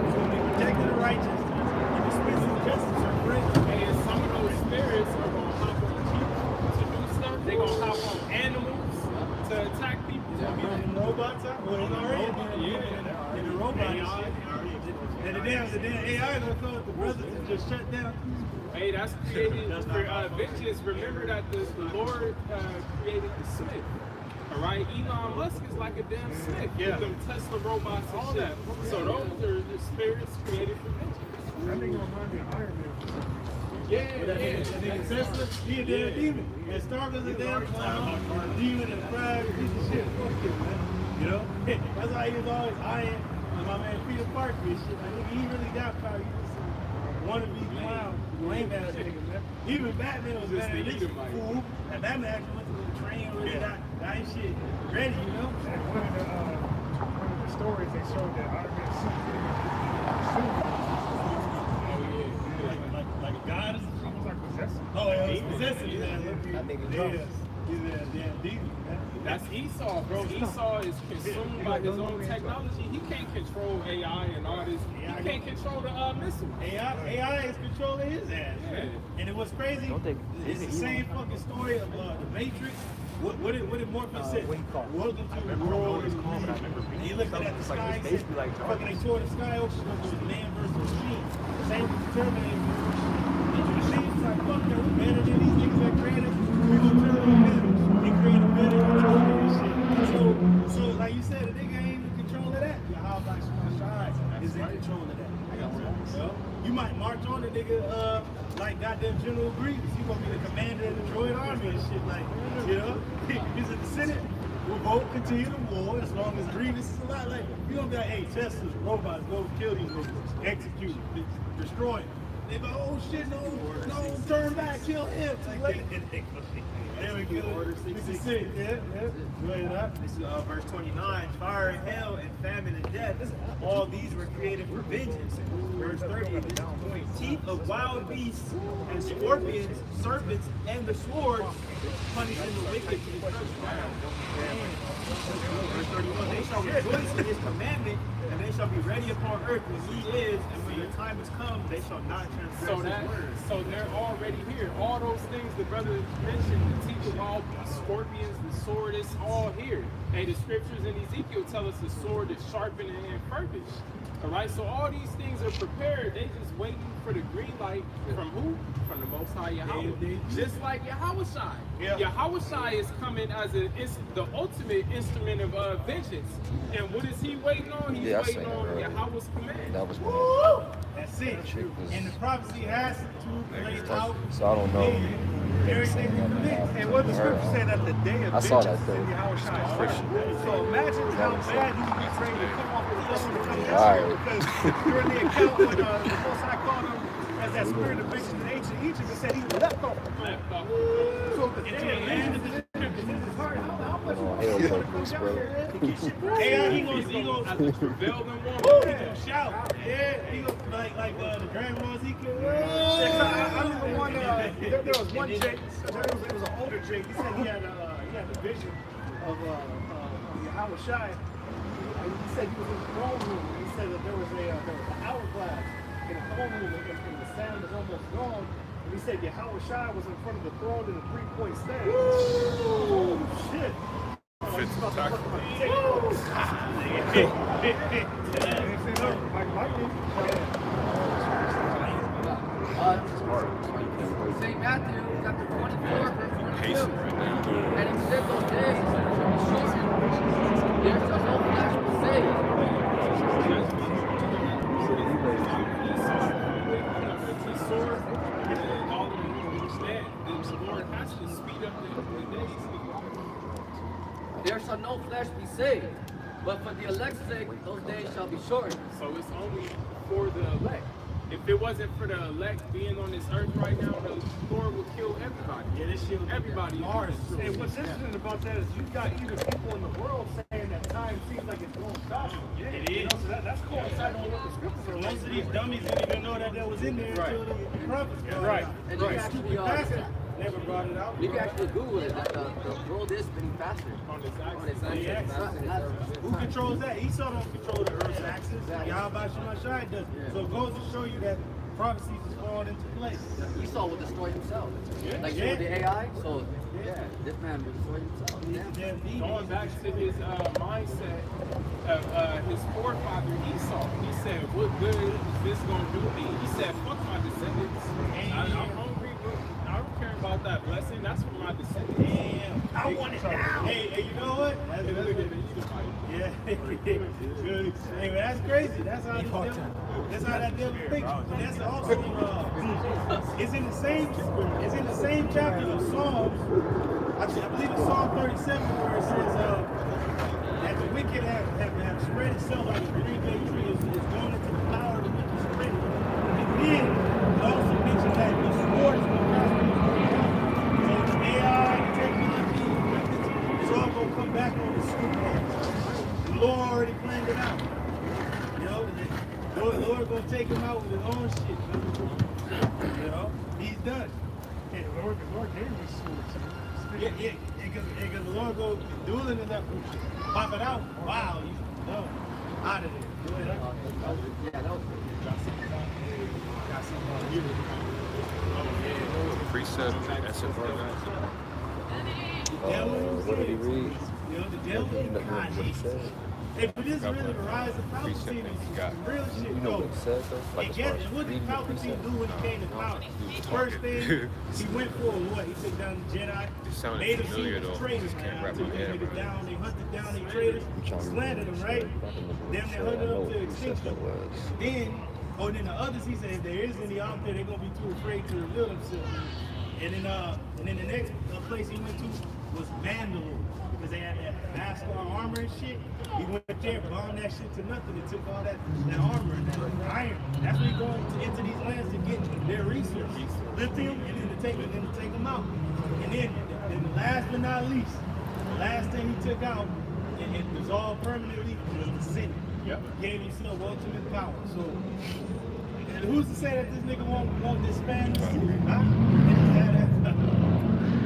S3: It's gonna be protecting the righteous and dispensing justice or grace.
S2: And some of those spirits are going to hop on people to do stuff. They're going to hop on animals to attack people.
S3: And robots out. Well, it's already in the robot and shit. And the damn AI gonna come with the brothers and just shut down.
S2: Hey, that's created for vengeance. Remember that the Lord created the Smith. All right, Elon Musk is like a damn Smith. With them Tesla robots and shit. So those are the spirits created for vengeance.
S6: That nigga remind me of Iron Man.
S2: Yeah,
S3: That nigga Tesla, he a damn demon. And Stark is a damn clown, a demon and a crab, piece of shit. Fuck him, man. You know? That's why he was always eyeing my man Peter Parker and shit. Like, nigga, he really got power. He just wannabe clown, lame ass nigga, man. Even Batman was
S2: Just
S3: better than
S2: the
S3: this
S2: Edomite.
S3: fool. And Batman actually went to the train where he got his shit ready, you know?
S6: And one of the stories they showed that Iron Man suit
S3: Like a goddess.
S6: was like possessive.
S3: Oh, yeah, he's possessive, man.
S5: That nigga
S3: Yeah.
S5: drunk.
S3: He's a damn demon, man.
S2: That's Esau, bro. Esau is consumed by his own technology. He can't control AI and all this. He can't control the missile.
S3: AI is controlling his ass.
S2: Yeah.
S3: And it was crazy. It's the same fucking story of the Matrix. What did Morpheus say? Welcome to the world. And he looked at the sky and said, fucking they tore the sky open. It was man versus machine. Same with the Terminator. And the machine's like, fuck that, we're better than these niggas that created. We're gonna turn on better. They created better control of this shit. So like you said, the nigga ain't in control of that. How about Shai is in control of that. You know? You might march on the nigga like goddamn General Grievous. He gonna be the commander of the droid army and shit. Like, you know, he's in the Senate. We'll vote continue the war as long as Grievous is alive. Like, you gonna be like, hey, Teslas, robots, go kill these niggas, execute, destroy them. They go, oh shit, no, turn back, kill him. Like, there we go.
S9: Order 66.
S3: Yeah. Go ahead,
S9: This is verse 29. Fire and hell and famine and death. All these were created for vengeance. Verse 30. This point. Teeth of wild beasts and scorpions, serpents, and the sword punishing the wicked to destruction. Verse 31. They shall rejoice in his commandment, and they shall be ready upon earth when he is, and when your time has come, they shall not transgress his words.
S2: So they're already here. All those things the brother mentioned, the teeth of all scorpions, the sword, it's all here. And the scriptures in Ezekiel tell us the sword is sharpened and furbished. All right, so all these things are prepared. They just waiting for the green light from who? From the Most High Yahweh. Just like Yahushai. Yahushai is coming as the ultimate instrument of vengeance. And what is he waiting on? He's waiting on Yahweh's command.
S1: That was
S3: That's it. And the prophecy has to play out.
S1: so I don't know.
S3: Everything we predict.
S12: And what the scripture say that the day of
S1: I saw
S12: vengeance
S1: that
S12: is in
S1: though.
S12: Yahushua's right. So imagine how bad he would be ready to come off the throne and come
S1: All
S12: down
S1: right.
S12: because during the account when the Most High called him as that spirit of vengeance in ancient Egypt, it said he left off the throne. So the day of vengeance is in his heart. How much
S1: Oh,
S12: he
S1: hell
S12: want to
S1: no,
S12: come
S1: bro.
S12: down here and kick shit right?
S3: Yeah, he goes
S2: As a travailed and woman.
S3: he gonna shout. Yeah, he goes like the grandma Ezekiel.
S12: I remember one. There was one Jake. It was an older Jake. He said he had a vision of Yahweh Shai, he said he was in the throne room, and he said that there was an hourglass in the throne room, and the sand was almost gone. And he said Yahweh Shai was in front of the throne in a 3-point stand. Oh, shit.
S2: Fits the tackle.
S4: St. Matthew chapter 24, verse 22. And he said those days shall be shortened. There shall no flesh be saved. There shall no flesh be saved, but for the elect's sake, those days shall be shortened.
S2: So it's only for the elect. If it wasn't for the elect being on this earth right now, the Lord would kill everybody.
S12: Yeah, this shit would be
S2: everybody.
S12: Mars. Hey, what's interesting about that is you got even people in the world saying that time seems like it's going faster.
S8: Yeah, it is.
S12: You know, so that's coinciding with what the scriptures are.
S8: Most of these dummies didn't even know that was in there until the prophets brought it out.
S4: And you can actually,
S8: Never brought it out.
S4: you can actually Google it. That the world is spinning faster. On its axis.
S8: Who controls that? Esau don't control the Earth's axis. Yahweh Shai does. So it goes to show you that prophecies is falling into place.
S4: Esau will destroy himself. Like with the AI. So this man will destroy himself.
S2: Going back to his mindset of his forefather Esau, he said, "What good is this gonna do me?" He said, "Fuck my descendants. I'm hungry. I don't care about that blessing. That's for my descendants."
S8: Damn, I want it now. Hey, you know what? That's yeah. Good. Hey, man, that's crazy. That's how that devil thinks. But that's also it's in the same chapter of Psalms. I believe it's Psalm 37 where it says that the wicked have spread itself like a green bay tree is going into the power of the wicked spread. And then it also mentions that the sword is going to prosper. So the AI, the technology, it's all going to come back on the scoop. The Lord already planned it out. You know, the Lord going to take him out with his own shit. You know, he's done.
S6: Yeah, the Lord gave me swords.
S8: Yeah, because the Lord goes dueling enough, pop it out. Wow, you know, out of there.
S4: Yeah, that was
S1: Precept, SFR.
S8: What
S1: did he read?
S8: You know, the devil.
S1: What he said.
S8: Hey, but this is really the rise of Palpatine. Some real shit.
S1: You know what he said though? Like as far as
S8: What did
S1: reading the
S8: Palpatine
S1: precept.
S8: do when he came to power? First thing, he went for what? He took down the Jedi.
S1: It sounded
S8: Made them
S1: familiar,
S8: see
S1: though.
S8: as traitors.
S1: Just can't wrap
S8: Took
S1: my
S8: them
S1: head
S8: niggas
S1: around it.
S8: down. They hunted down the traitors. Slandered them, right? Then they hunted them to extinction. Then the others, he said, if there is any out there, they're gonna be too afraid to reveal themselves. And then the next place he went to was Mandalore, because they had that Beskar armor and shit. He went there, bombed that shit to nothing, and took all that armor and that iron. That's when he going into these lands to get their resources, lithium, and then to take them out. And then last but not least, the last thing he took out and it dissolved permanently was the Senate.
S2: Yep.
S8: Gave himself ultimate power. So, and who's to say that this nigga won't disband the Senate? Huh?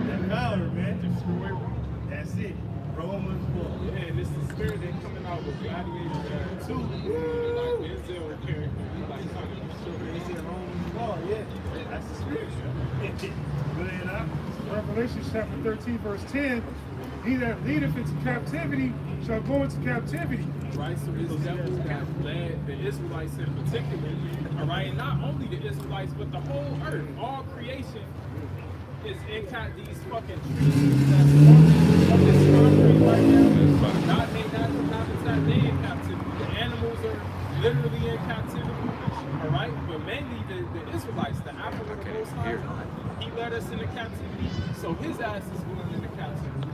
S8: That power, man.
S2: Destroy.
S8: That's it. Romans 4.
S2: Yeah, and it's the spirit that coming out with Gladiator too. Like Denzel character, he like kind of destroy.
S8: It's in Romans 4, yeah. That's the spirit. Go ahead, huh?
S6: Revelation chapter 13, verse 10. He that leadeth into captivity shall go into captivity.
S2: Right, so this devil that led the Israelites in particular, all right, and not only the Israelites, but the whole earth, all creation is in these fucking trees that's on this concrete right now. Not they natural habitat, they in captivity. The animals are literally in captivity, all right, but mainly the Israelites, the apple of the Most High, he led us into captivity, so his ass is going into captivity.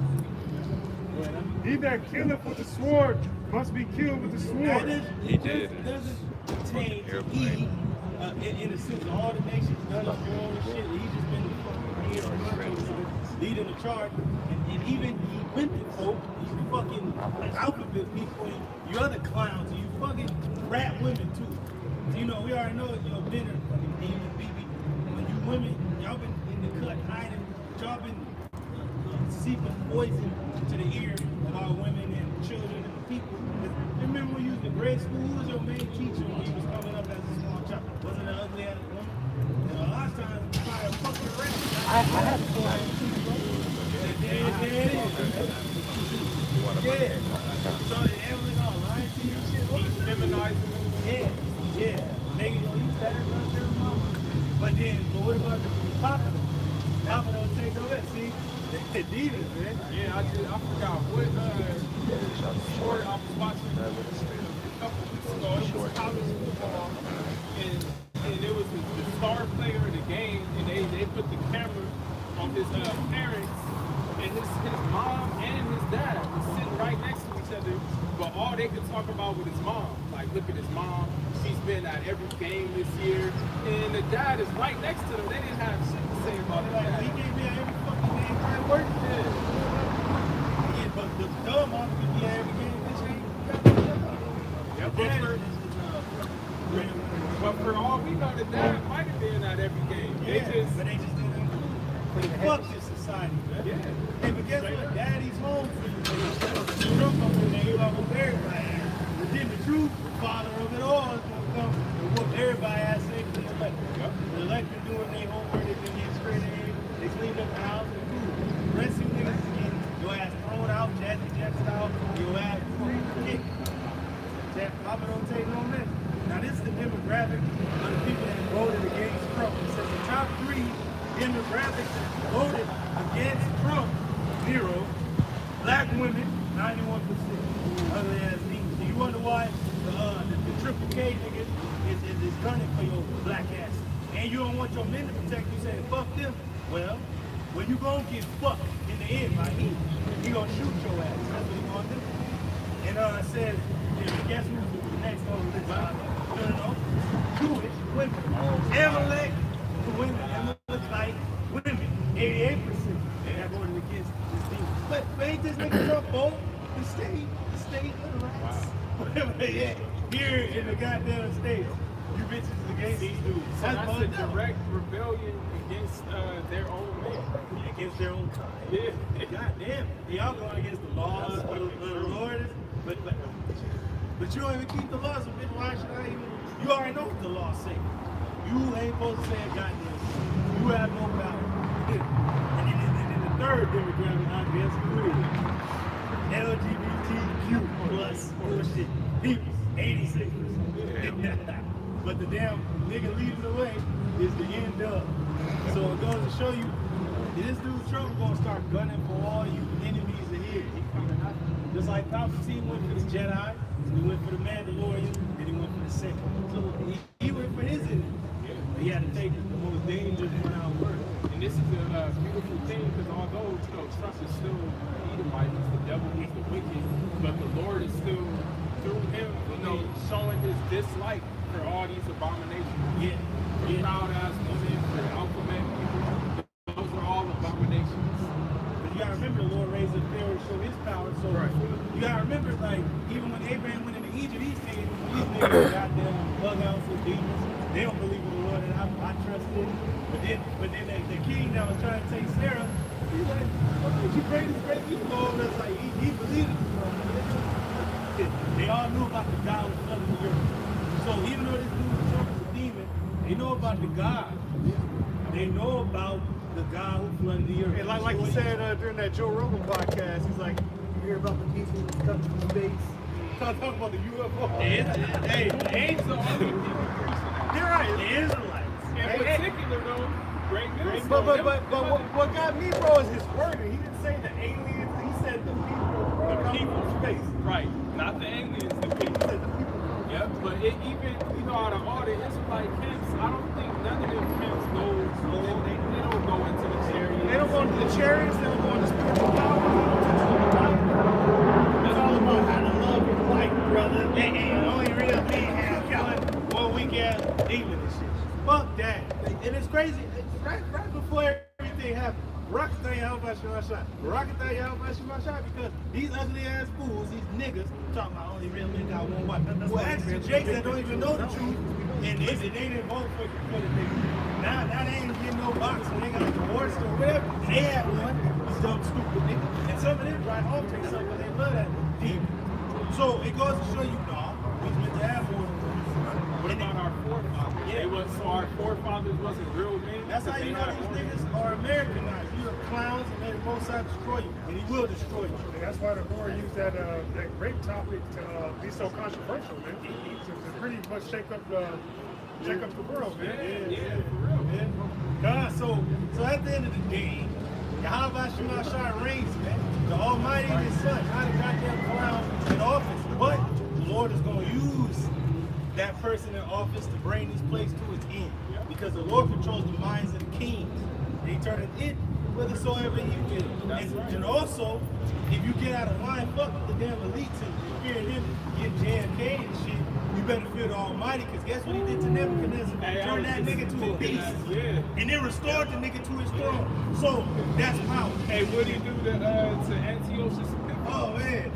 S6: He that killeth with the sword must be killed with the sword.
S1: He did.
S8: Doesn't pertain to he, in a sense, all the nations done up their own shit. He just been the fucking leading the charge. And even you women folk, you fucking alphabet people, and you other clowns, and you fucking rat women too. So, you know, we already know, you know, dinner, fucking demon, BB. When you women, y'all been in the cut hiding, y'all been seeping poison to the ear of our women and children and people. Remember when you was in grade school, who was your main teacher when you was coming up as a small child? Wasn't it ugly as a woman? And a lot of times, you try to fucking rap.
S5: I had to go out and teach, bro.
S8: Yeah. So everyone's all lying to you and shit.
S2: He's feminizing them.
S8: Yeah. Nigga, you better than your mama. But then, what about the Papa? Papa don't take no rest. See? The divas, man.
S2: Yeah, I forgot what sport I was watching a couple weeks ago. It was college football, and it was the star player of the game, and they put the camera on his parents, and his mom and his dad was sitting right next to each other, but all they could talk about was his mom. Like, look at his mom. She's been at every game this year, and the dad is right next to them. They didn't have shit to say about it.
S8: Like, he can't be at every fucking game trying to work. Yeah, but the dumb mom can be at every game. Bitch ain't got no job.
S2: Yeah, but for all we know, the dad might have been at every game.
S8: But they just didn't include it. Fuck this society, man.
S2: Yeah.
S8: Hey, but guess what? Daddy's home for you. Trump up in there, he like whoop everybody. But then the truth, the father of it all, is gonna come and whoop everybody ass safe to the elect. The elect been doing their homework, they've been getting straight ahead, they cleaned up the house and food. The rest of you niggas is getting your ass thrown out, Jazzy Jeff style, your ass kicked. That Papa don't take no mess. Now this is the demographic of the people that voted against Trump. It says the top 3 demographics that voted against Trump: 0, black women, 91%, other ass niggas. Do you wonder why the triple K niggas is gunning for your black ass? And you don't want your men to protect you, saying fuck them. Well, you gonna get fucked in the end by him. He gonna shoot your ass. That's what he gonna do. And it says, guess who's the next on the list? No. Jewish women. Amalek women. Amalekite women. 88%. They have voted against this thing. But ain't this nigga Trump vote? The state of the rats. Whatever they at. Here in the goddamn States. You bitches against these dudes.
S2: So that's a direct rebellion against their own men.
S8: Against their own kind.
S2: Yeah.
S8: Goddamn. Y'all going against the laws of the Lord. But you don't even keep the laws, so bitch, why should I even? You already know what the law say. You ain't supposed to say a goddamn thing. You have no power. And then the third demographic, I guess, who is LGBTQ plus bullshit. People, 86%. But the damn nigga leading the way is the end of. So it goes to show you, this dude Trump gonna start gunning for all you enemies of his. He coming out. Just like Palpatine went for the Jedi, he went for the Mandalorian, and he went for the Sith. So he went for his enemy. But he had to take the most dangerous one out first.
S2: And this is a beautiful thing because although Trump is still Edomite, he's the devil, he's the wicked, but the Lord is still through him, showing his dislike for all these abominations. For proud ass women, for alphabet people, those are all abominations.
S8: You gotta remember the Lord raised up Pharaoh to show his power. So you gotta remember, like, even when Abraham went into Egypt, these niggas goddamn bug outs and demons. They don't believe in the Lord, and I trust him. But then the king that was trying to take Sarah, he's like, what did you bring this great people over? It's like he believed it. They all knew about the God who flooded the earth. So even though this dude Trump is a demon, they know about the God. They know about the God who flooded the earth.
S12: And like you said during that Joe Rogan podcast, he's like, you hear about the people who's coming from space. Talking about the UFO.
S8: Hey, the angels are only people.
S12: You're right.
S8: The Israelites.
S2: In particular, though, great news.
S12: But what got me, bro, is his wording. He didn't say the aliens. He said the people from space.
S2: Right. Not the aliens, the people.
S12: He said the people.
S2: Yep, but even, out of all the Israelite camps, I don't think none of them camps go, they don't go into the chariots.
S12: They don't go into the chariots, they don't go into spiritual power, they don't touch on the Bible.
S8: It's all about how to love your wife, brother. And only real men have killing 1 week ass demon and shit. Fuck that. And it's crazy. Right before everything happened, Rocketay because these ugly ass fools, these niggas, talking about only real men got one wife. Well, actually, Jake that don't even know the truth, and they didn't vote for the nigga. Now they ain't getting no boxing. They got a horse or whatever. And they had one. These dumb, stupid niggas. And some of them drive off take something because they love that deep. So it goes to show you, no, we meant to have more than one.
S2: What about our forefathers?
S8: Yeah.
S2: So our forefathers wasn't real men?
S8: That's how you know these niggas are Americanized. You are clowns and may the Most High destroy you. And he will destroy you.
S6: And that's why the Lord used that rape topic to be so controversial, man. To pretty much shake up the world, man.
S8: Yeah, for real, man. God, so at the end of the day, Yahweh Shemashai reigns, man. The Almighty and His Son, not a goddamn clown in office. But the Lord is going to use that person in office to bring this place to its end. Because the Lord controls the minds of the kings. And He turneth it whithersoever He will. And also, if you get out of line, fuck the damn elites and fearing Him get JFK and shit, you better fear the Almighty, because guess what He did to Nebuchadnezzar? Turn that nigga to a beast. And then restored the nigga to his throne. So, that's power.
S2: Hey, what did he do to Antiochus?
S8: Oh man,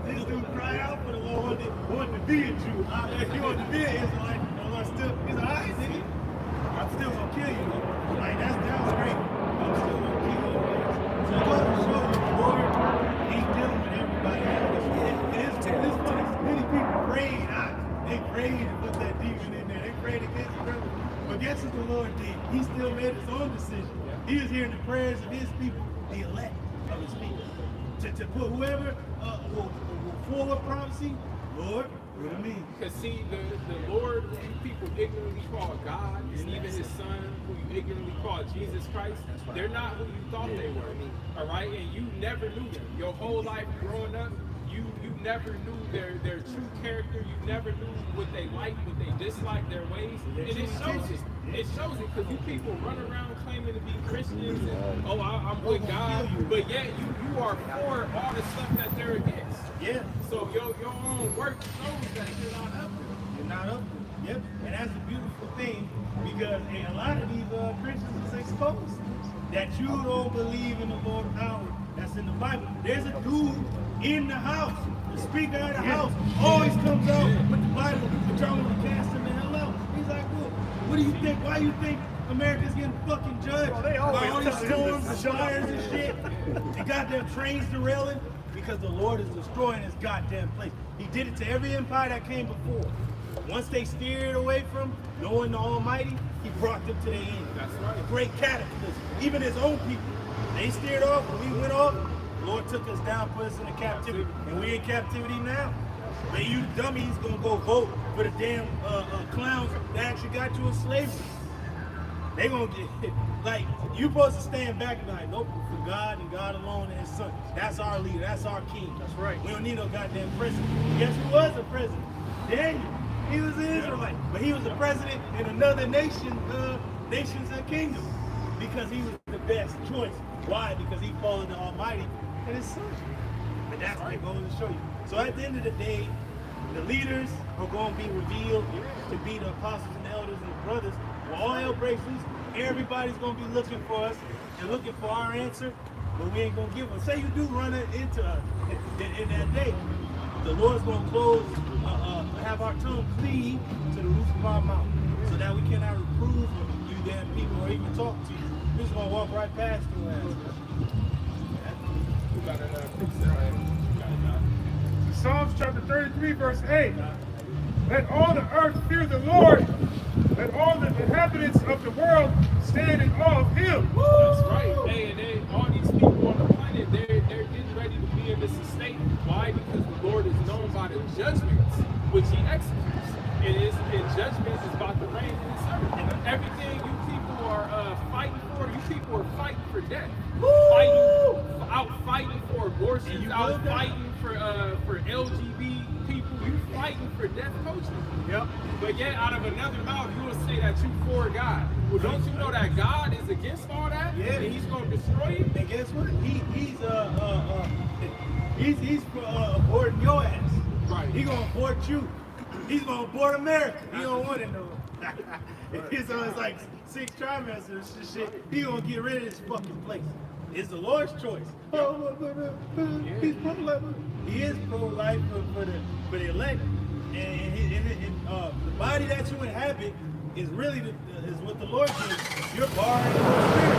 S8: this dude cried out for the Lord, wanted to be a Jew. If you want to be an Israelite, the Lord still, he's like, alright, nigga, I'm still gonna kill you though. Like, that was great. I'm still gonna kill you. So it goes to show you, the Lord, He's dealing with everybody else. Many people prayed out. They prayed and put that demon in there. They prayed against the brother. But guess what the Lord did? He still made His own decision. He was hearing the prayers of His people, the elect of His people. To put whoever will forward prophecy, Lord, what do you mean?
S2: Because see, the Lord, who people ignorantly call God, and even His Son, who you ignorantly call Jesus Christ, they're not who you thought they were. All right, and you never knew them. Your whole life growing up, you never knew their true character. You never knew what they like, what they dislike, their ways, and it shows it. It shows it because you people run around claiming to be Christians and I'm with God, but yet you are for all the stuff that they're against.
S8: Yeah.
S2: So your own work shows that you're not up to.
S8: You're not up to. Yep. And that's the beautiful thing, because a lot of these Christians is exposed that you don't believe in the Lord power. That's in the Bible. There's a dude in the house. The speaker of the house always comes out with the Bible and telling them to cast him the hell out. He's like, well, what do you think? Why do you think America's getting fucking judged by all these storms and fires and shit? They goddamn trains derailing because the Lord is destroying His goddamn place. He did it to every empire that came before. Once they steered away from knowing the Almighty, He brought them to their end.
S2: That's right.
S8: A great cataclysm. Even His own people. They steered off, when we went off, the Lord took us down, put us into captivity. And we in captivity now. But you dummies gonna go vote for the damn clowns that actually got you in slavery. They gonna get, like, you supposed to stand back and be like, nope, for God and God alone and His Son. That's our leader, that's our king. That's right. We don't need no goddamn president. Guess who was a president? Daniel. He was an Israelite, but he was a president in another nation's kingdom, because he was the best choice. Why? Because he followed the Almighty and His Son. And that's what it goes to show you. So at the end of the day, the leaders are going to be revealed to be the apostles and the elders and the brothers. When all hell breaks loose, everybody's going to be looking for us and looking for our answer, but we ain't going to give them. Say you do run into us in that day, the Lord's going to close, have our tongue cleave to the roof of our mouth, so that we cannot reprove you damn people or even talk to you. We're just going to walk right past you.
S6: Psalms chapter 33, verse 8. Let all the earth fear the Lord. Let all the inhabitants of the world stand in awe of Him.
S2: That's right. Hey, and all these people on the planet, they're getting ready to be in this state. Why? Because the Lord is known by the judgments which He executes. And judgments is about to reign in this earth. And everything you people are fighting for, you people are fighting for death. Fighting for abortions, out fighting for LGBT people, you fighting for death coaches. Yep. But yet out of another mouth you will say that you for God. Well, don't you know that God is against all that? Yeah. And He's gonna destroy you?
S8: And guess what? He's for aborting your ass. Right. He gonna abort you. He's gonna abort America. He don't want it no. It's like 6 trimesters and shit. He gonna get rid of this fucking place. It's the Lord's choice. He's pro-life. He is pro-life for the elect. And the body that you inhabit is really is what the Lord did. You're borrowing the Holy Spirit.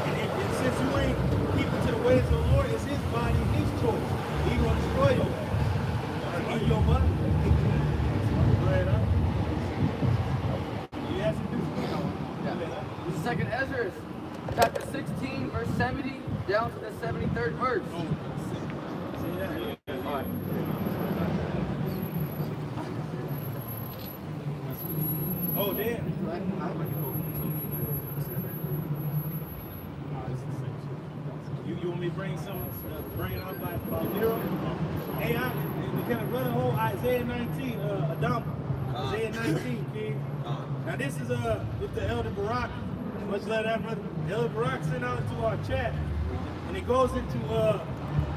S8: And since you ain't keeping to the ways of the Lord, it's his body, his choice. He's going to destroy your body. In your body. Go ahead, huh? You ask him
S4: This is 2nd Ezra, chapter 16, verse 70, down to the 73rd verse.
S8: See that?
S4: All right.
S8: Oh, damn. You want me to bring bring it up about Nero? Hey, we kind of run the whole Isaiah 19, Adam. Isaiah 19, King. Now this is with the Elder Barak. Much love that, brother. Elder Barak sent out into our chat, and it goes into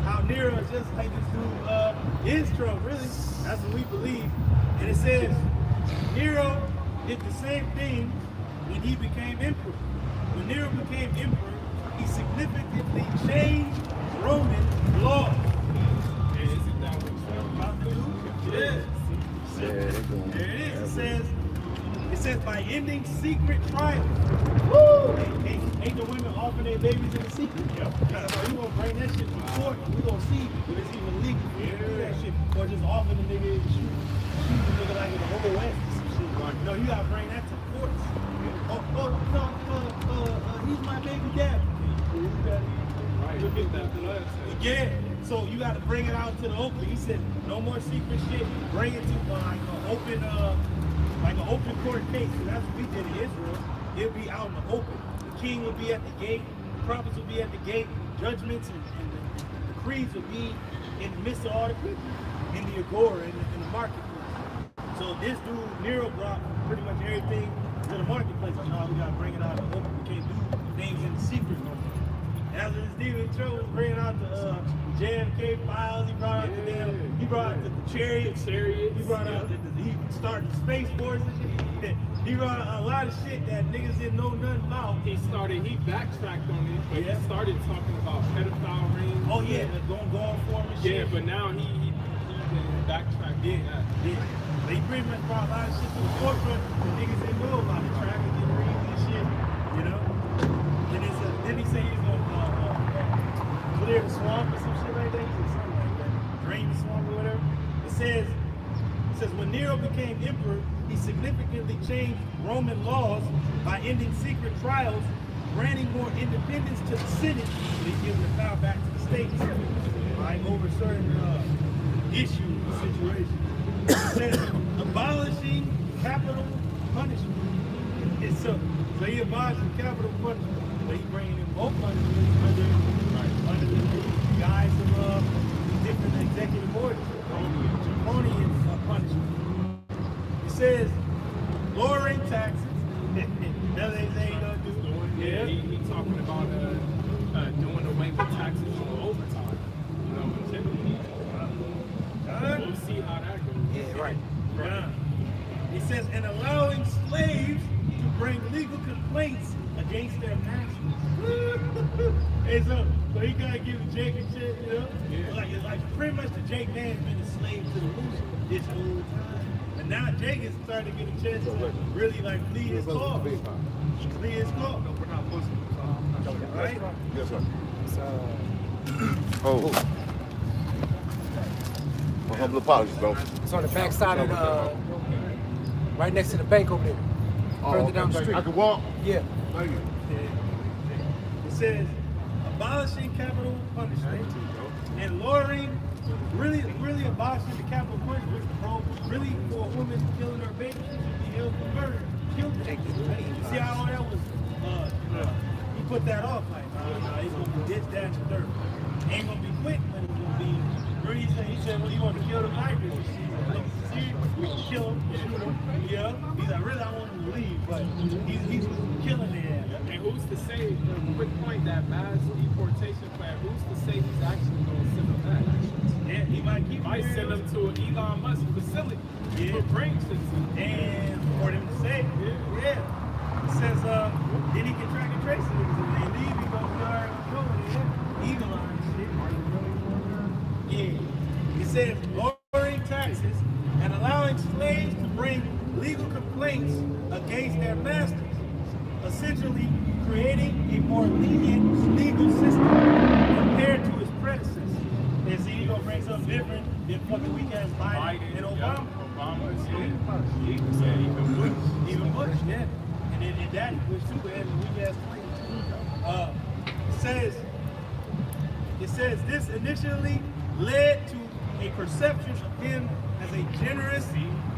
S8: how Nero is just like this dude is Trump, really. That's what we believe. And it says Nero did the same thing when he became emperor. When Nero became emperor, he significantly changed Roman law. Isn't that what you're about to do? There it is. It says by ending secret trials. Woo! Ain't the women offering their babies in the secret? Yep. So you gonna bring that shit to court and we gonna see if it's even legal for you to do that shit. Or just offering the nigga shoot the nigga like in the whole West or some shit. No, you gotta bring that to court. He's my baby dad.
S2: Look at that blood.
S8: Yeah, so you got to bring it out to the open. He said, no more secret shit. Bring it to like an open court case. So that's what we did in Israel. It'll be out in the open. The king will be at the gate. The prophets will be at the gate. Judgments and the creeds will be in the midst of all the people, in the agora, in the marketplace. So this dude, Nero, brought pretty much everything to the marketplace. Like, no, we got to bring it out in the open. We can't do things in the secret no more. After this Stephen Cho was bringing out the JFK files, he brought out he brought out the chariot, he brought out he started the Space Force and shit. He brought out a lot of shit that niggas didn't know nothing about.
S2: He backtracked on it, but he started talking about pedophile rings.
S8: Oh yeah, going for him and shit.
S2: Yeah, but now he backtracked.
S8: Yeah. They pretty much brought a lot of shit to the forefront that niggas didn't know about it, trafficking rings and shit, you know? Then he said he was gonna clear the swamp or some shit like that. He said something like that. Drain the swamp or whatever. It says when Nero became emperor, he significantly changed Roman laws by ending secret trials, granting more independence to the Senate, and he giving the power back to the states, right, over certain issues and situations. It says abolishing capital punishment. So he abolished capital punishment. But he's bringing in both punishments under the guise of different executive orders, draconian punishment. It says lowering taxes. That's what they don't do.
S2: Yeah, he talking about doing away with taxes on overtime. You know what I'm saying? We'll see how that goes.
S8: Yeah, right. It says, and allowing slaves to bring legal complaints against their masters. Hey, so he gotta give Jake and shit, you know? Yeah. Like pretty much the Jake man's been a slave to the loser this whole time. But now Jake is starting to get a chance to really like plead his cause. Plead his cause. We're not pushing. Right?
S13: Yes, sir. Well, humble apologies, bro.
S5: It's on the back side of the, right next to the bank over there. Further down the street.
S13: I can walk?
S5: Yeah.
S13: Thank you.
S8: It says abolishing capital punishment and lowering, really abolishing the capital punishment, bro. Really, for a woman killing her baby, she should be held for murder. Killed her. You see how all that was? He put that off like, he's gonna be ditched down to dirt. Ain't gonna be quick, but it's gonna be. He said, well, you want to kill the migrants? We can kill him, shoot him. Yeah. He's like, really, I want him to leave, but he's killing their ass.
S2: And who's to say, quick point, that mass deportation plan, who's to say he's actually going to send them back?
S8: Yeah, he might
S2: send them to an Elon Musk facility. Yeah. For brain shit.
S8: And for them to say, yeah. It says, then he can track and trace it. If they leave, he goes, we already know where they at. Eagle eye and shit. Yeah. It says, lowering taxes and allowing slaves to bring legal complaints complaints against their masters, essentially creating a more lenient legal system compared to his predecessor. And see, he's gonna bring something different than fucking weak ass Biden and Obama.
S2: Obama is
S8: Even Bush, yeah. And then Daddy Bush too, but had a weak ass claim. It says this initially led to a perception of him as a generous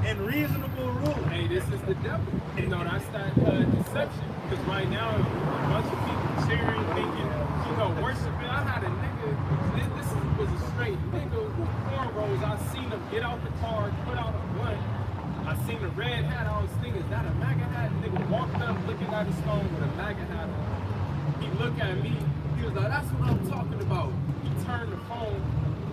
S8: and reasonable ruler.
S2: Hey, this is the devil. You know, that's that deception. Because right now, a bunch of people cheering, thinking, you know, worshiping. I had a nigga, this was a straight nigga with cornrows. I seen him get out the car, put out a blunt. I seen the red hat. I was thinking, is that a MAGA hat? Nigga walked up looking at his phone with a MAGA hat on. He looked at me. He was like, that's what I'm talking about. He turned the phone.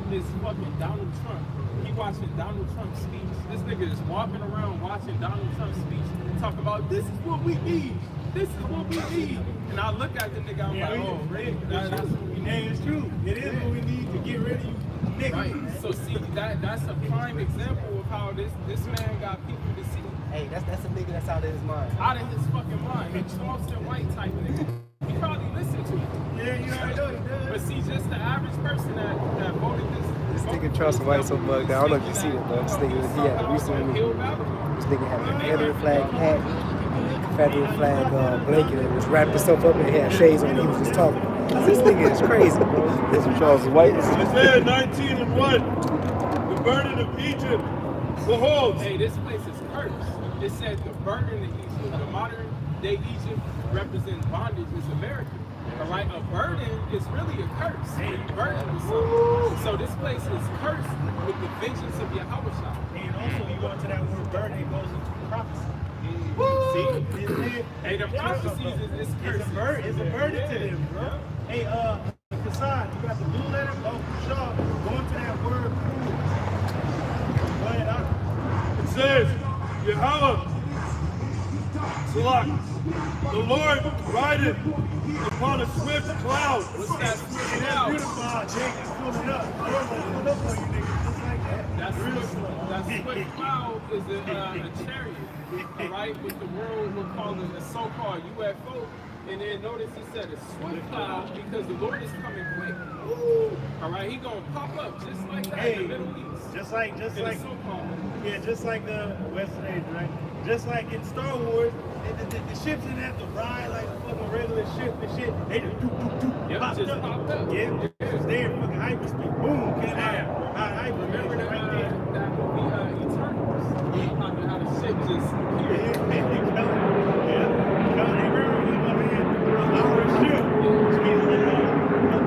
S2: This fucking Donald Trump. He watching Donald Trump's speech. This nigga is walking around watching Donald Trump's speech and talk about this is what we need. This is what we need. And I look at the nigga, I'm like, oh, really? That's what we need.
S8: Hey, it's true. It is what we need to get rid of you niggas.
S2: Right. So see, that's a prime example of how this man got people to see.
S5: Hey, that's a nigga that's out of his mind.
S2: Out of his fucking mind. A Charleston White type nigga. He probably listened to it.
S8: Yeah, you know, I know he does.
S2: But see, just the average person that voted
S5: This nigga Charleston White so bugged out. I don't know if you see it, but this nigga, he had recently, this nigga had a Confederate flag hat, Confederate flag blanket, and was wrapped himself up and he had shades on and he was just talking. This nigga is crazy, bro.
S1: This is Charles White.
S14: Isaiah 19:1, the burden of Egypt. Behold.
S2: Hey, this place is cursed. It said the burden of Egypt, the modern day Egypt represents bondage is America. All right, a burden is really a curse. Hey, burden is something. So this place is cursed with the vengeance of Yahweh.
S8: And also, you go into that word burden, it goes into prophecy.
S2: See? Hey, the prophecies is cursed.
S8: It's a burden to them, bro. Hey, Kassan, you got the blue letter? Oh, Shaw, go into that word. Go ahead,
S14: It says, Yahweh, Salak, the Lord rideth upon a swift cloud.
S2: What's that swift
S8: cloud?
S2: cloud?
S8: That's beautiful, Jake. Pull it up. Pull it up for you niggas, just like that.
S2: That swift cloud is a chariot, all right, what the world will call a so-called UFO. And then notice it said a swift cloud because the Lord is coming quick. All right, he gonna pop up just like that in the Middle East.
S8: Just like the West Age, right? Just like in Star Wars, the ships didn't have to ride like a fucking regular ship and shit. They just popped up. Yeah, just there, fucking hyperspace. Boom, came out. Hyperspace.
S2: Remember that
S8: right there.
S2: that movie Eternals? How the ship just appeared.
S8: They remember our ship.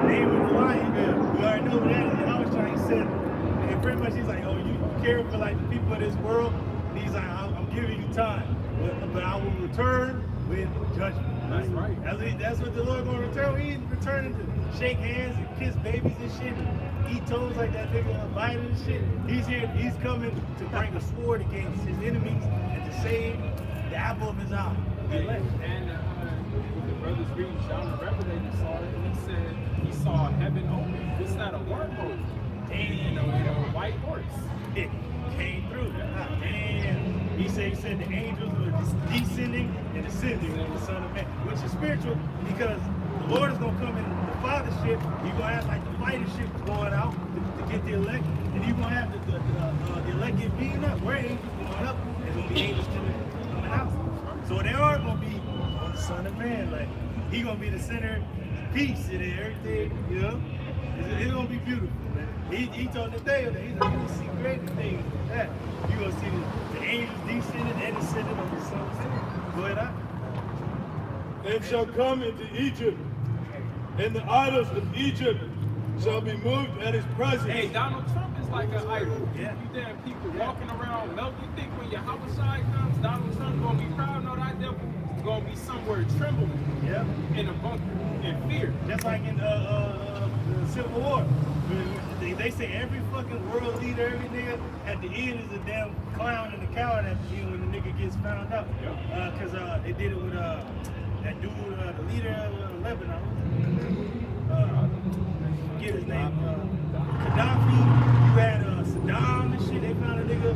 S8: Name of the lion. We already know that. I was trying to say, and pretty much he's like, oh, you care for like the people of this world. And he's like, I'm giving you time, but I will return with judgment.
S2: That's right.
S8: That's what the Lord gonna return. He ain't returning to shake hands and kiss babies and shit, and eat toes like that nigga Biden and shit. He's here. He's coming to bring a sword against his enemies and to save the apple of his eye.
S2: And the brothers reading John the Revelator saw it, and he said he saw heaven open. It's not a wormhole. And a white horse.
S8: It came through. And he said the angels were descending and ascending on the Son of Man, which is spiritual because the Lord is gonna come in the Father's ship. You're gonna have like the fighter ship going out to get the elect, and you're gonna have the elected being up. Where angels going up, there's gonna be angels coming out. So they are gonna be on the Son of Man. Like he gonna be the center piece and everything. You know, it's gonna be beautiful. Man. He told Nathaniel that he's like, you're gonna see greater things than that. You're gonna see the angels descending and ascending on the Son of Man. Go ahead,
S14: And shall come into Egypt, and the idols of Egypt shall be moved at his presence.
S2: Hey, Donald Trump is like an idol. Yeah. You damn people walking around melting. You think when Yahweh comes, Donald Trump gonna be proud? No, that devil is gonna be somewhere trembling.
S8: Yeah.
S2: In a bunker, in fear.
S8: Just like in the Civil War. They say every fucking world leader, every nigga at the end is a damn clown and a coward at the end when the nigga gets found out. Because they did it with that dude, the leader of Lebanon. Forget his name. Gaddafi. You had Saddam and shit. They found a nigga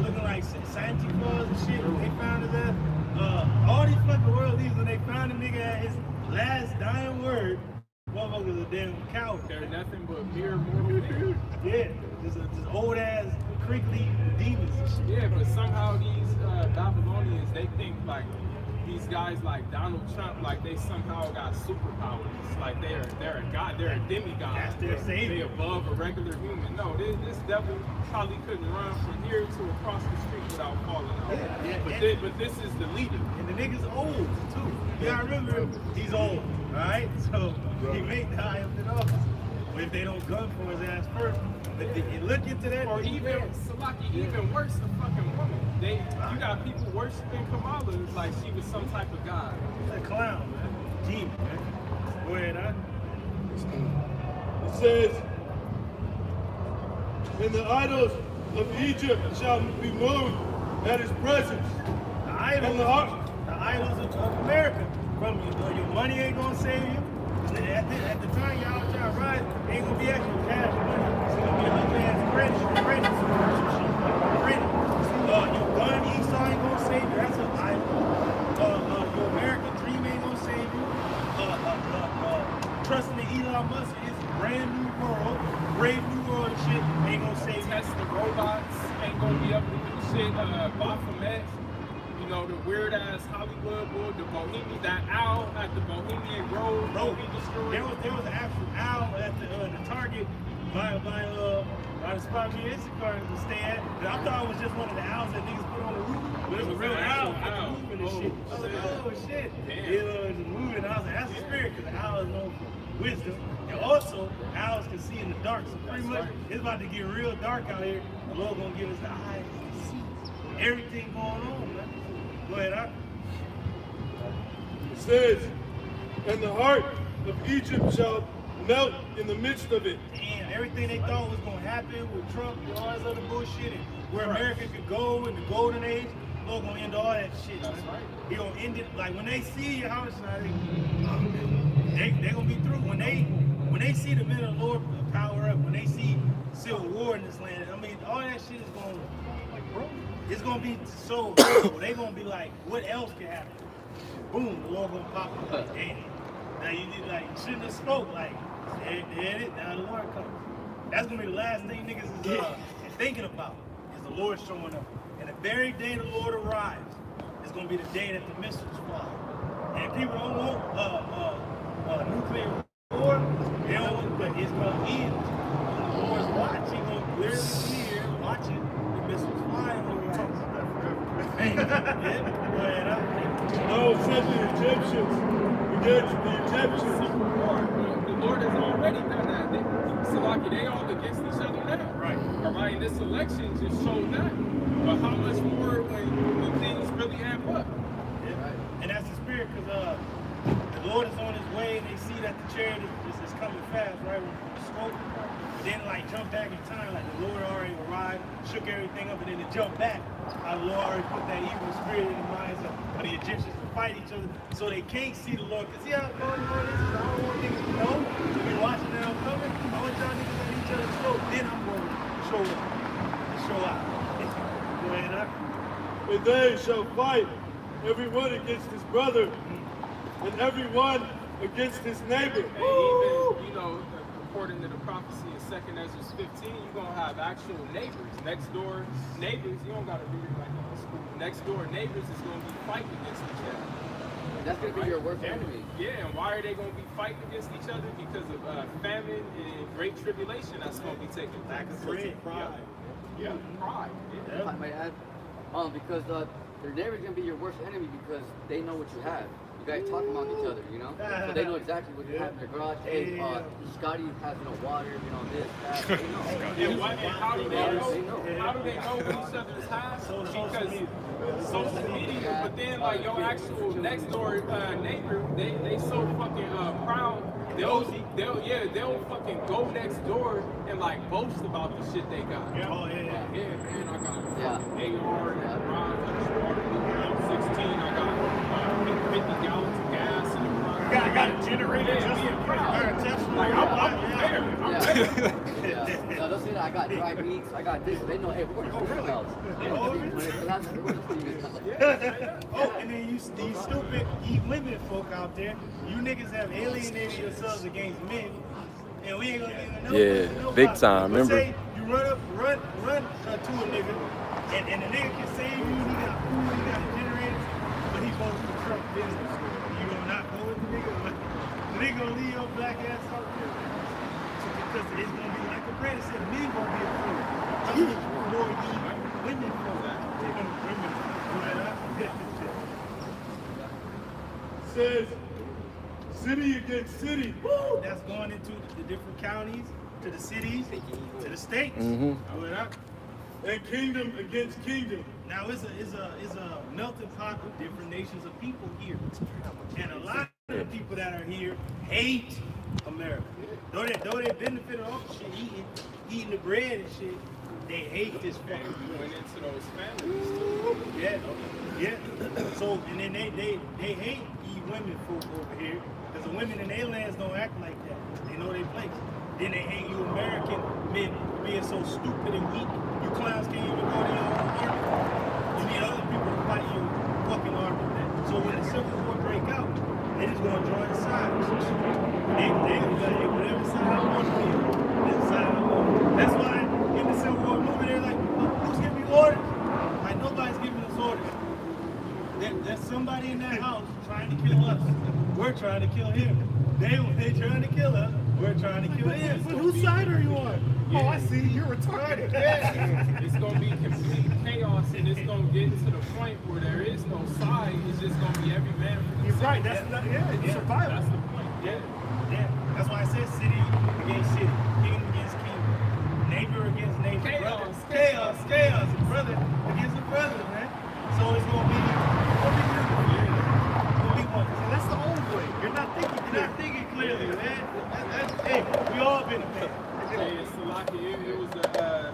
S8: looking like Santa Claus and shit. They found his find a nigga at his last dying word, motherfucker's a damn coward.
S2: They're nothing but mere mortal men.
S8: Yeah, just old ass, crinkly demons and shit.
S2: Yeah, but somehow these Babylonians, they think like these guys like Donald Trump, like they somehow got superpowers. Like they're a god, they're a demigod.
S8: That's their savior.
S2: They above a regular human. No, this devil probably couldn't run from here to across the street without falling out. But this is the leader.
S8: And the nigga's old too. You gotta remember, he's old, alright? So he may die up in office. But if they don't gun for his ass first, but they look into that.
S2: Or even Salaki, even worse, the fucking woman. You got people worshiping Kamala like she was some type of god.
S8: She's a clown, man. Demon, man. Go ahead, huh?
S14: It says, and the idols of Egypt shall be moved at his presence.
S8: The idols of America. From your money ain't gonna save you. At the time y'all try to rise, ain't gonna be actual cash money. It's gonna be a ugly ass credit. Your gun Esau ain't gonna save you. That's an idol. Your American dream ain't gonna save you. Trusting in Elon Musk is brand new world, brave new world and shit ain't gonna save you.
S2: Tesla robots ain't gonna be able to do shit. Baphomet, you know, the weird ass Hollywood bull, the Bohemian, that owl at the Bohemian Grove,
S8: Bro,
S2: he destroyed.
S8: there was an actual owl at the Target by the spot me and Instacart to stay at. And I thought it was just one of the owls that niggas put on the roof. But it was a real owl moving and shit. I was like, oh shit. It was just moving. I was like, that's the spirit, because the owl is known for wisdom. And also, owls can see in the dark. So pretty much, it's about to get real dark out here. The Lord gonna give us the eyes to see everything going on, man. Go ahead, huh?
S14: It says, and the heart of Egypt shall melt in the midst of it.
S8: Damn, everything they thought was gonna happen with Trump and all this other bullshit, and where America could go in the golden age, Lord gonna end all that shit. That's right. He gonna end it like when they see your house, they gonna be through. When they see the men of the Lord power up, when they see civil war in this land, I mean, all that shit is gonna, like, bro, it's gonna be so horrible. They gonna be like, what else can happen? Boom, the Lord gonna pop up like, damn. Now you need, like, you shouldn't have spoke, like, there it is, now the Lord comes. That's gonna be the last thing niggas is thinking about, is the Lord showing up. And the very day the Lord arrives, is gonna be the day that the missiles fly. And if people don't want nuclear war, they don't want, but it's gonna end. When the Lord's watching, gonna clearly see here, watching the missiles flying over us.
S14: No, send the Egyptians against the Egyptians.
S2: The Lord has already done that. Salaki, they all against each other now.
S8: Right.
S2: All right, and this election just showed that. But how much more when things really amp up?
S8: Yeah. And that's the spirit, because the Lord is on his way, and they see that the chariot is coming fast, right? With the smoke. But then, like, jump back in time, like the Lord already arrived, shook everything up, and then to jump back, how the Lord already put that evil spirit in the minds of the Egyptians to fight each other, so they can't see the Lord. Because see how going on this is, I don't want niggas to know. So be watching them coming. I want y'all niggas at each other's throat. Then I'm going to show up. To show out. Go ahead, huh?
S14: And they shall fight, everyone against his brother, and everyone against his neighbor.
S2: And even, you know, according to the prophecy in 2nd Ezra 15, you're going to have actual neighbors. Next door neighbors, you don't got to read it like in school. Next door neighbors is going to be fighting against each other.
S4: That's going to be your worst enemy.
S2: Yeah, and why are they going to be fighting against each other? Because of famine and great tribulation that's going to be taking place.
S8: Lack of bread.
S2: Pride. Yeah, pride.
S4: If I might add, because your neighbor's going to be your worst enemy because they know what you have. You guys talk among each other, you know? So they know exactly what you have in your garage. Hey, Scotty has, water, this, that. They know.
S2: And how do they know? How do they know what each other's have? Because social media, but then like your actual next door neighbor, they so fucking proud. They'll fucking go next door and like boast about the shit they got.
S8: Yeah, oh yeah,
S2: man, I got
S8: fucking
S2: AR and Ron, I'm 16, I got 50 gallons of gas in the garage.
S8: I got a generator just
S2: being proud.
S8: Like
S2: I'm there.
S4: No, they'll say that I got dry meats, I got this. They know, hey, we're going to go else.
S8: Oh, and then you these stupid women folk out there, you niggas have alienated yourselves against men, and we ain't gonna even know.
S1: Yeah, big time.
S8: But
S1: Remember?
S8: say you run to a nigga, and the nigga can save you. He got food, he got generators, but he goes to Trump business. You gonna not go with the nigga? The nigga gonna leave your black ass out there because it's gonna be like a Brandon said. Men gonna be afraid. How much more women for that?
S14: Says city against city.
S8: Woo! That's going into the different counties, to the cities, to the states.
S1: Mm-hmm.
S14: And kingdom against kingdom.
S8: Now it's a melting pot of different nations of people here, and a lot of the people that are here hate America. Though they benefit off the shit, eating the bread and shit, they hate this family.
S2: We went into those families too.
S8: Yeah. So and then they hate these women folk over here because the women in their lands don't act like that. They know their place. Then they hate you American men being so stupid and weak. You clowns can't even go to your own army. You need other people to fight your fucking army. So when the Civil War break out, they just gonna join the sides. They whatever side I want to be, this side I want. That's why in the Civil War movie they're like, who's giving you orders? Like nobody's giving us orders. There's somebody in that house trying to kill us. We're trying to kill him. They trying to kill us. We're trying to kill him.
S12: But whose side are you on?
S2: Yeah.
S12: Oh, I see. You're retarded.
S2: It's gonna be complete chaos, and it's gonna get to the point where there is no side. It's just gonna be every man for
S12: You're
S2: himself.
S12: right. That's not, it's survival.
S2: That's the point.
S8: Yeah. That's why I said city against city, kingdom against kingdom, neighbor against neighbor, chaos, brother against a brother, man. So it's gonna be one.
S12: So that's the old way. You're not thinking
S8: Clearly, man. Hey, we all been a man.
S2: Hey, it's like it was a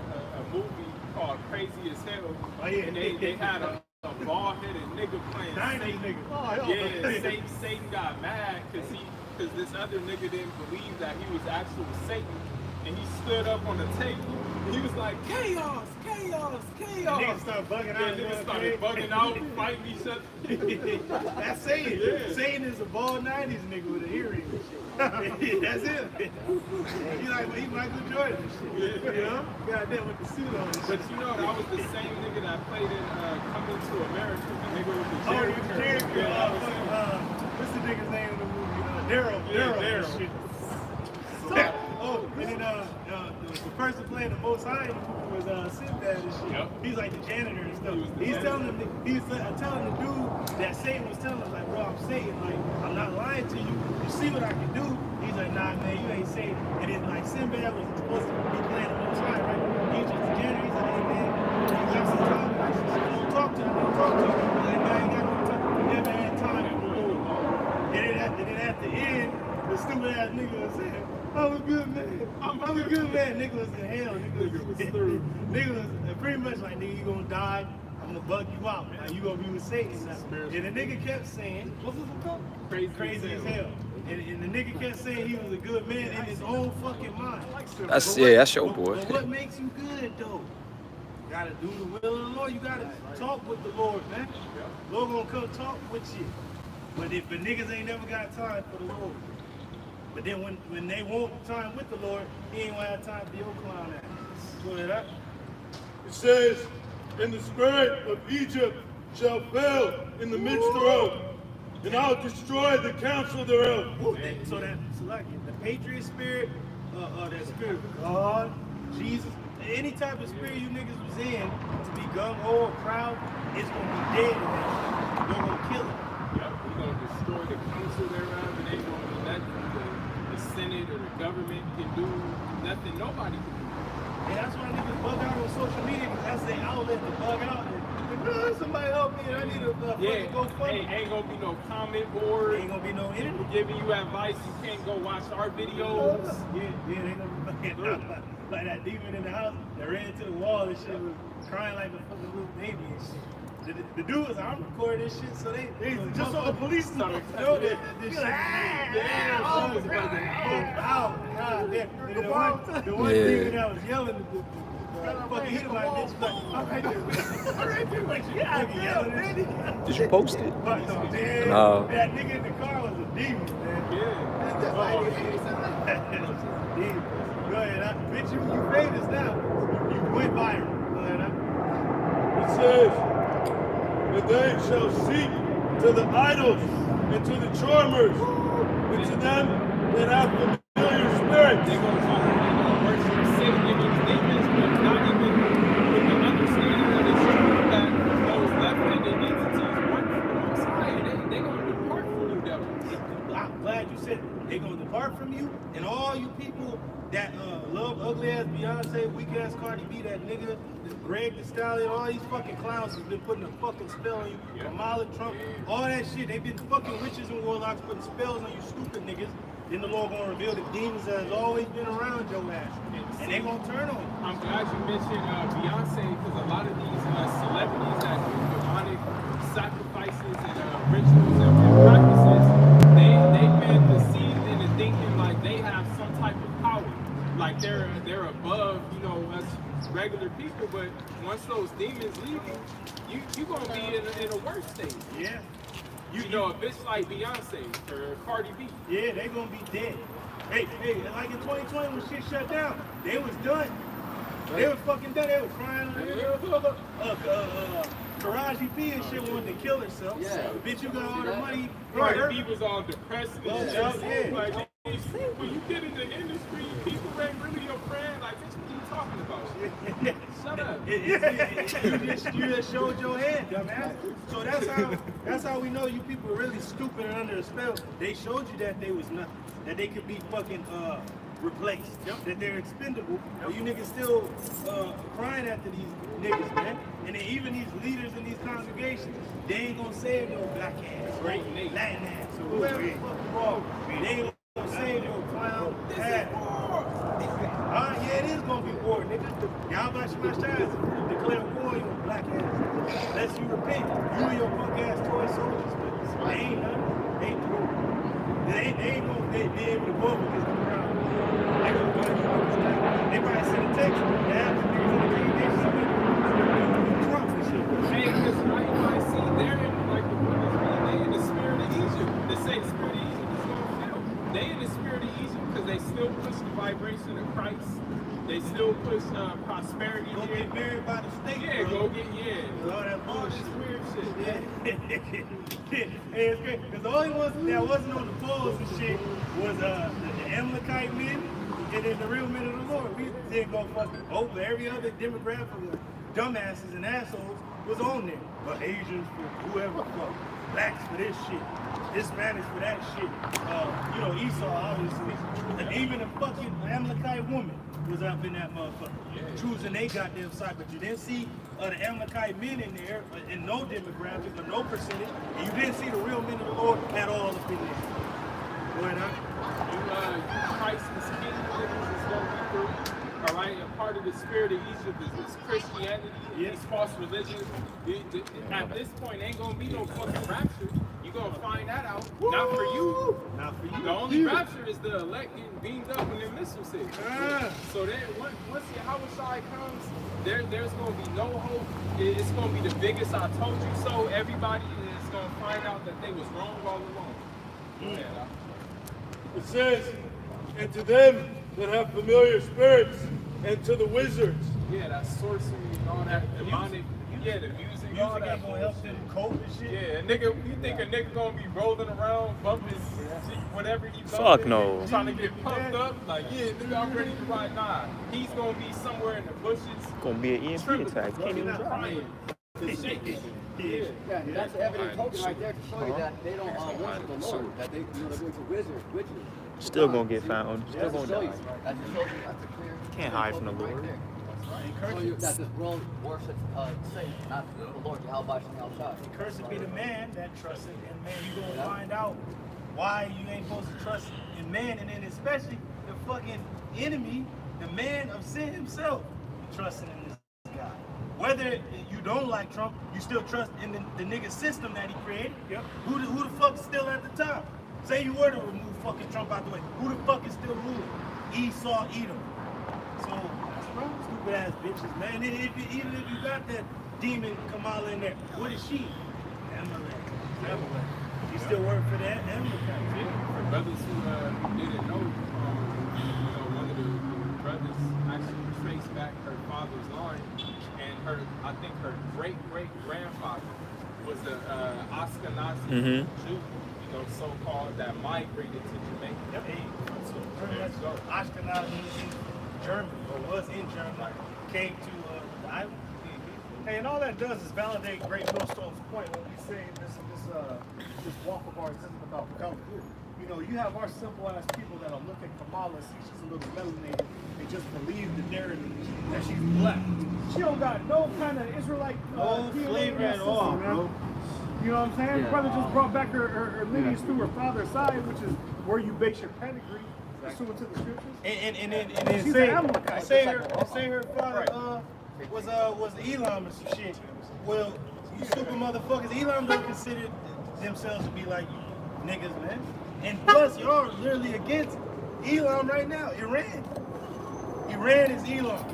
S2: movie called Crazy as Hell.
S8: Oh, yeah.
S2: And they had a bald-headed nigga playing
S8: 90s
S2: Satan.
S8: nigga.
S12: Oh,
S2: Yeah, Satan got mad because this other nigga didn't believe that he was actual Satan. And he stood up on the table. He was like, chaos.
S8: Niggas started bugging out.
S2: Niggas started bugging out, fighting each other.
S8: That's Satan.
S2: Yeah.
S8: Satan is a bald 90s nigga with a earring and shit. That's him. He like, he Michael Jordan and shit.
S2: Yeah.
S8: You know? Goddamn with the suit on and shit.
S2: But you know, that was the same nigga that played in Coming to America. The nigga with the
S8: Oh,
S2: Jerry
S8: the
S2: curl.
S8: Jerry curl.
S2: Yeah, that was him.
S8: What's the nigga's name in the movie? Daryl.
S2: Daryl.
S8: Shit. And then the person playing the Most High was Sinbad and shit.
S2: Yep.
S8: He's like the janitor and stuff.
S2: He was the
S8: Telling the dude that Satan was telling him, like, bro, I'm Satan. Like, I'm not lying to you. You see what I can do? He's like, nah, man, you ain't Satan. And then like Sinbad was supposed to be playing the Most High, right? He was just the janitor. He's like, hey man, you got some time? I don't talk to him. He's like, man, I ain't got no time. Never had time. And then at the end, the stupid ass nigga was saying, I'm a good man. I'm a good man. Nigga was in hell. Nigga was through. Nigga was pretty much like, nigga, you gonna die. I'm gonna bug you out. Now you gonna be with Satan now. And the nigga kept saying, what's this called? Crazy as hell. And the nigga kept saying he was a good man in his own fucking mind.
S1: That's your boy.
S8: But what makes you good though? You gotta do the will of the Lord. You gotta talk with the Lord, man. Lord gonna come talk with you. But if the niggas ain't never got time for the Lord. But then when they want time with the Lord, he ain't gonna have time for your clown ass. Go ahead,
S14: It says, and the spirit of Egypt shall fail in the midst thereof, and I'll destroy the counsel thereof.
S8: So like the patriot spirit, that spirit of God, Jesus, any type of spirit you niggas was in to be gung-ho or proud, it's gonna be dead eventually. You're gonna kill it.
S2: Yep, we're gonna destroy the council thereof, and ain't gonna be nothing the Senate or the government can do. Nothing nobody can do.
S8: And that's why niggas bug out on social media, because that's their outlet to bug out. Somebody help me, I need a fucking GoFundMe.
S2: Ain't gonna be no comment board.
S8: Ain't gonna be no internet.
S2: We're giving you advice. You can't go watch our videos.
S8: Yeah, they gonna be fucking like that demon in the house that ran to the wall and shit was crying like a fucking little baby and shit. The dude was, I'm recording this shit, so they
S12: just so the police know.
S8: This shit. The one demon that was yelling,
S3: Fucking hit my bitch. Like, all right, dude. All right, dude. Like, yeah, yelling and shit.
S1: Did you post it?
S3: But no, damn.
S1: No.
S3: That nigga in the car was a demon, man. Demon. Go ahead, bitch. You famous now. You went viral. Go ahead,
S14: It says, and they shall seek to the idols and to the charmers and to them that have familiar spirits.
S2: They're going to worship Satan and these demons, but not even with the understanding of the truth that those left-handed entities work for the Most High. They're going to depart from you, devil.
S3: I'm glad you said they're going to depart from you, and all you people that love ugly ass Beyonce, weak ass Cardi B, that nigga, this Greg the Stallion, all these fucking clowns has been putting a fucking spell on you. Kamala, Trump, all that shit. They've been fucking witches and warlocks putting spells on you stupid niggas. Then the Lord gonna reveal the demons that has always been around your ass, and they gonna turn on you.
S2: I'm glad you mentioned Beyonce, because a lot of these celebrities that do demonic sacrifices and rituals and practices, they've been deceived into thinking like they have some type of power, like they're above, you know, us regular people. But once those demons leave you gonna be in a worse state.
S3: Yeah.
S2: You know, a bitch like Beyonce or Cardi B.
S3: Yeah, they gonna be dead. Hey, like in 2020 when shit shut down, they was done. They was fucking done. They was crying. Taraji P and shit wanted to kill herself.
S4: Yeah.
S3: Bitch, you got all the money.
S2: Cardi B was all depressed and shit.
S3: Yeah.
S2: Like, when you get in the industry, people ain't really your friend. Like, bitch, what you talking about? Shut up.
S3: You just showed your hand, dumbass. So that's how we know you people are really stupid and under a spell. They showed you that they was nothing. That they could be fucking replaced. That they're expendable. But you niggas still crying after these niggas, man. And then even these leaders in these congregations, they ain't gonna save no black ass,
S2: Great
S3: Latin ass, or whoever the fuck you are. They ain't gonna save no clown ass. Yeah, it is gonna be war, nigga. Y'all about to declare war on your black ass. Unless you repent. You and your punk ass toy soldiers, but they ain't nothing. They ain't through. They ain't gonna be able to go up against the crowd. They gonna go against the crowd. They might send a text. They have the niggas in the congregation with Trump and shit.
S2: Hey, because you might see they're in, like, they in the spirit of Egypt. They say the spirit of Egypt is going to fail. They in the spirit of Egypt because they still push the vibration of Christ. They still push prosperity.
S3: Go get married by the state.
S2: Yeah,
S3: bro.
S2: go get,
S3: all that
S2: all this
S3: bullshit.
S2: weird shit.
S3: Hey, it's great. Because the only ones that wasn't on the polls and shit was the Amalekite men and then the real men of the Lord. We didn't go fucking vote, but every other demographic of dumbasses and assholes was on there. But Asians for whoever fuck. Blacks for this shit. Hispanics for that shit. You know, Esau, obviously. And even a fucking Amalekite woman was up in that motherfucker. Choosing they goddamn side. But you didn't see the Amalekite men in there in no demographic or no percentage. And you didn't see the real men of the Lord at all up in there. Go ahead, huh?
S2: Christ is king, niggas is going to be through. All right, a part of the spirit of Egypt is Christianity, these false religions. At this point, ain't gonna be no fucking rapture. You gonna find that out. Woo! Not for you.
S3: Not for you.
S2: The only rapture is the elect getting beamed up when their missiles hit. So then, once Yahushua comes, there's gonna be no hope. It's gonna be the biggest I told you so. Everybody is gonna find out that they was wrong all along.
S14: It says, and to them that have familiar spirits, and to the wizards.
S2: Yeah, that sorcery and all that demonic. Yeah, the music, all that.
S3: Ain't gonna help them cope and shit.
S2: Yeah, nigga, you think a nigga gonna be rolling around, bumping whatever he bumping?
S1: Fuck no.
S2: Trying to get pumped up? Like, yeah, nigga, I'm ready to ride. Nah, he's gonna be somewhere in the bushes.
S1: Gonna be an EMP attack. Can't even drive.
S2: Yeah,
S4: that's the evident token right there to show you that they don't worship the Lord. That they, they're going to witches.
S1: Still gonna get found. Still gonna die.
S4: That just shows you that's a clear.
S1: Can't hide from the Lord.
S4: Show you that this world worships Satan, not the Lord. Yahweh Shem Shai.
S3: Cursed be the man that trusted in man. You gonna find out why you ain't supposed to trust in man, and then especially the fucking enemy, the man of sin himself, trusting in this guy. Whether you don't like Trump, you still trust in the nigga system that he created. Yep. Who the fuck is still at the top? Say you were to remove fucking Trump out the way. Who the fuck is still ruling? Esau, Edom. So, stupid
S8: stupid ass bitches, man. And even if you got that demon Kamala in there, what is she? Amalek. You still work for that Amalek?
S2: For brothers who didn't know, one of the brothers actually traced back her father's line, and I think her great-great-grandfather was an Ashkenazi Jew, so-called, that migrated to Jamaica.
S8: Yep. Ashkenazi in Germany, or was in Germany, came to the island.
S12: Hey, and all that does is validate Great Millstone's point when we say this walk of ours isn't about color. You know, you have our simple ass people that'll look at Kamala and see she's a little melanated and just believe the narrative that she's black. She don't got no kind of Israelite
S8: flavor at all, bro.
S12: You know what I'm saying? The brother just brought back her lineage through her father's side, which is where you base your pedigree pursuant to the scriptures.
S8: And
S12: she's
S8: say,
S12: an Amalekite.
S8: say her father was Elam or some shit. Well, you stupid motherfuckers, Elam don't consider themselves to be like niggas, man. And plus, y'all are literally against Elam right now. Iran is Elam.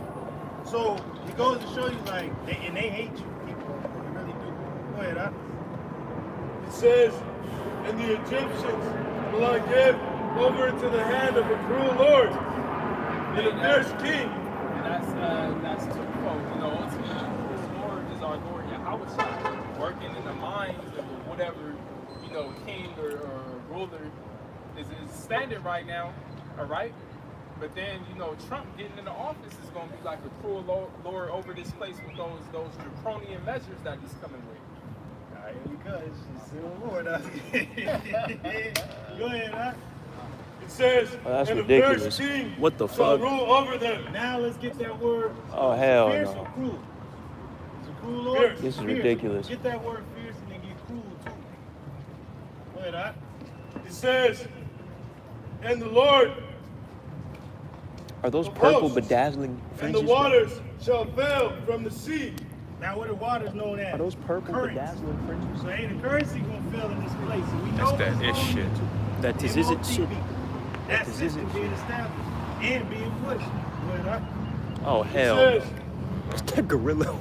S8: So it goes to show you, like, they hate you, people. They really do. Go ahead, huh?
S14: It says, and the Egyptians will I give over into the hand of a cruel lord and a fierce king.
S2: And that's twofold. Ultimately, this Lord is our Lord Yahweh, working in the minds of whatever, king or ruler is standing right now, all right? But then, Trump getting into office is going to be like a cruel lord over this place with those draconian measures that he's coming with.
S8: All right, because she's still Lord out here. Go ahead, huh?
S14: It says,
S1: that's
S14: and
S1: ridiculous.
S14: The first king
S1: What the
S14: shall
S1: fuck?
S14: rule over them.
S8: Now let's get that word.
S1: Oh, hell
S8: fierce
S1: no.
S8: or cruel? Is it cruel, Lord?
S1: This is
S8: Fierce.
S1: ridiculous.
S8: Get that word fierce and then get cruel too. Go ahead, huh?
S14: It says, and the Lord
S1: Are those
S14: of
S1: purple
S14: hosts,
S1: bedazzling
S14: and
S1: fringes?
S14: the waters shall fail from the sea.
S8: Now what are waters known as?
S1: Are those purple
S8: currents.
S1: bedazzling fringes?
S8: So ain't a currency gonna fail in this place. And we know
S1: That's that
S8: what's
S1: ish
S8: going
S1: shit.
S8: into
S1: That
S8: MOT
S1: is it shit.
S8: people. That system being established and being pushed. Go ahead, huh?
S1: Oh, hell
S14: It
S1: no.
S14: says,
S1: That gorilla.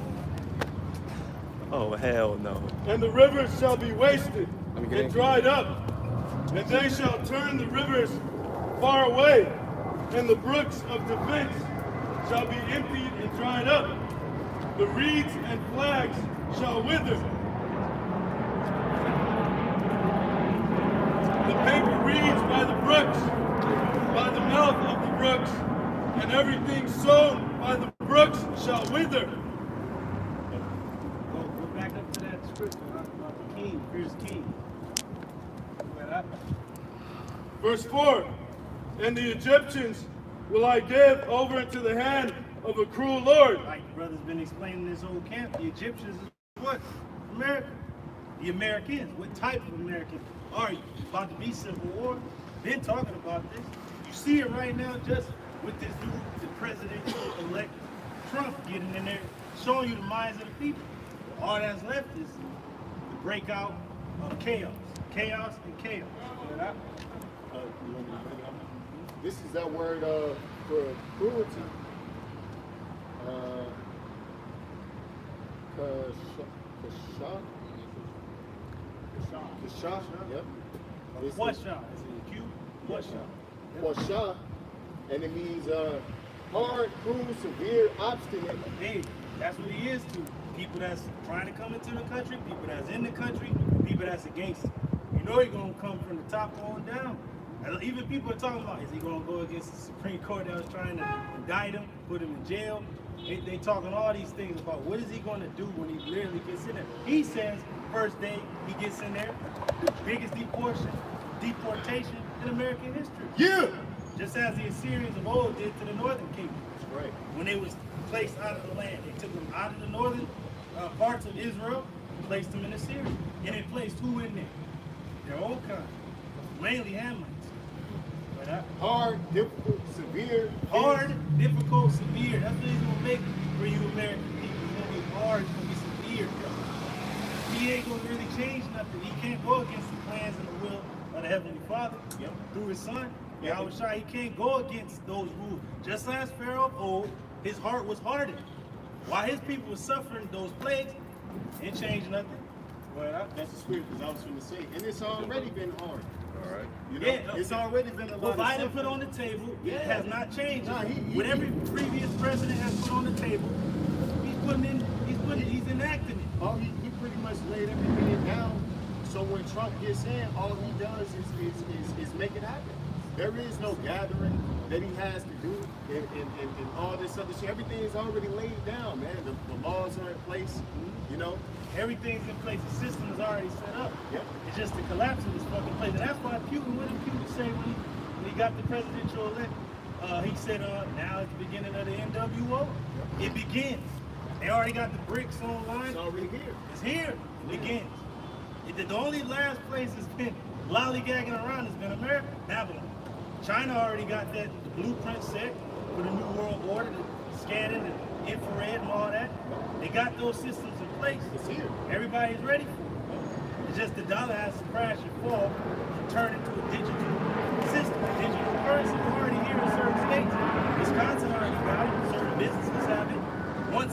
S1: Oh, hell no.
S14: and the rivers shall be wasted
S1: Let me get
S14: and
S1: in.
S14: dried up, and they shall turn the rivers far away, and the brooks of defense shall be emptied and dried up. The reeds and flags shall wither. The paper reeds by the brooks, by the mouth of the brooks, and everything sown by the brooks shall wither.
S8: Go back up to that scripture about the king, fierce king. Go ahead, huh?
S14: Verse 4, and the Egyptians will I give over into the hand of a cruel lord.
S8: Like the brother's been explaining this whole camp, the Egyptians is what? America. The Americans. What type of American are you? About to be civil war? Been talking about this. You see it right now just with this new the presidential-elect Trump getting in there, showing you the minds of the people. All that's left is the breakout of chaos. Chaos and chaos. You know that?
S7: This is that word for cruelty. Kasha. Yep.
S8: What shot? Is it a Q? What shot?
S7: Kasha. And it means hard, cruel, severe, obstinate.
S8: Hey, that's what he is to people that's trying to come into the country, people that's in the country, people that's against it. You know he's gonna come from the top going down. And even people are talking about, is he gonna go against the Supreme Court that was trying to indict him, put him in jail? They talking all these things about what is he gonna do when he literally gets in there. He says first day he gets in there, the biggest deportation in American history.
S7: Yeah.
S8: Just as the Assyrians of old did to the northern kingdom.
S7: That's right.
S8: When they was placed out of the land, they took them out of the northern parts of Israel, placed them in Assyria, and they placed who in there? Their own kind, mainly Hamites. But
S7: hard, difficult, severe.
S8: Hard, difficult, severe. That's what he's gonna make for you American people. It's gonna be hard. It's gonna be severe. He ain't gonna really change nothing. He can't go against the plans and the will of the Heavenly Father through His Son. Yahweh Shai, he can't go against those rules. Just as Pharaoh of old His heart was hardened. While his people were suffering those plagues, it changed nothing.
S7: Well, that's the spirit, because I was going to say, and it's already been hard.
S1: All right.
S7: You know,
S8: Yeah,
S7: it's already been a lot
S8: what
S7: of
S8: Biden
S7: suffering.
S8: put on the table,
S7: Yeah.
S8: it has not changed.
S7: Nah,
S8: What every previous president has put on the table, he's enacting it.
S7: He pretty much laid everything down. So when Trump gets in, all he does is make it happen. There is no gathering that he has to do and all this other shit. Everything is already laid down, man. The laws are in place, you know.
S8: Everything's in place. The system is already set up.
S7: Yep.
S8: It's just the collapse of this fucking place. And that's why Putin, what did Putin say when he got the presidential elect? He said, now it's the beginning of the NWO. Yep. It begins. They already got the bricks online.
S7: It's already here.
S8: It's here. It begins. The only last place that's been lollygagging around has been America, Babylon. China already got that blueprint set for the New World Order, the scanning, the infrared and all that. They got those systems in place.
S7: It's here.
S8: Everybody's ready for it. It's just the dollar has to crash and fall and turn into a digital system. Digital currency is already here in certain states. Wisconsin already got it. Certain businesses have it. Once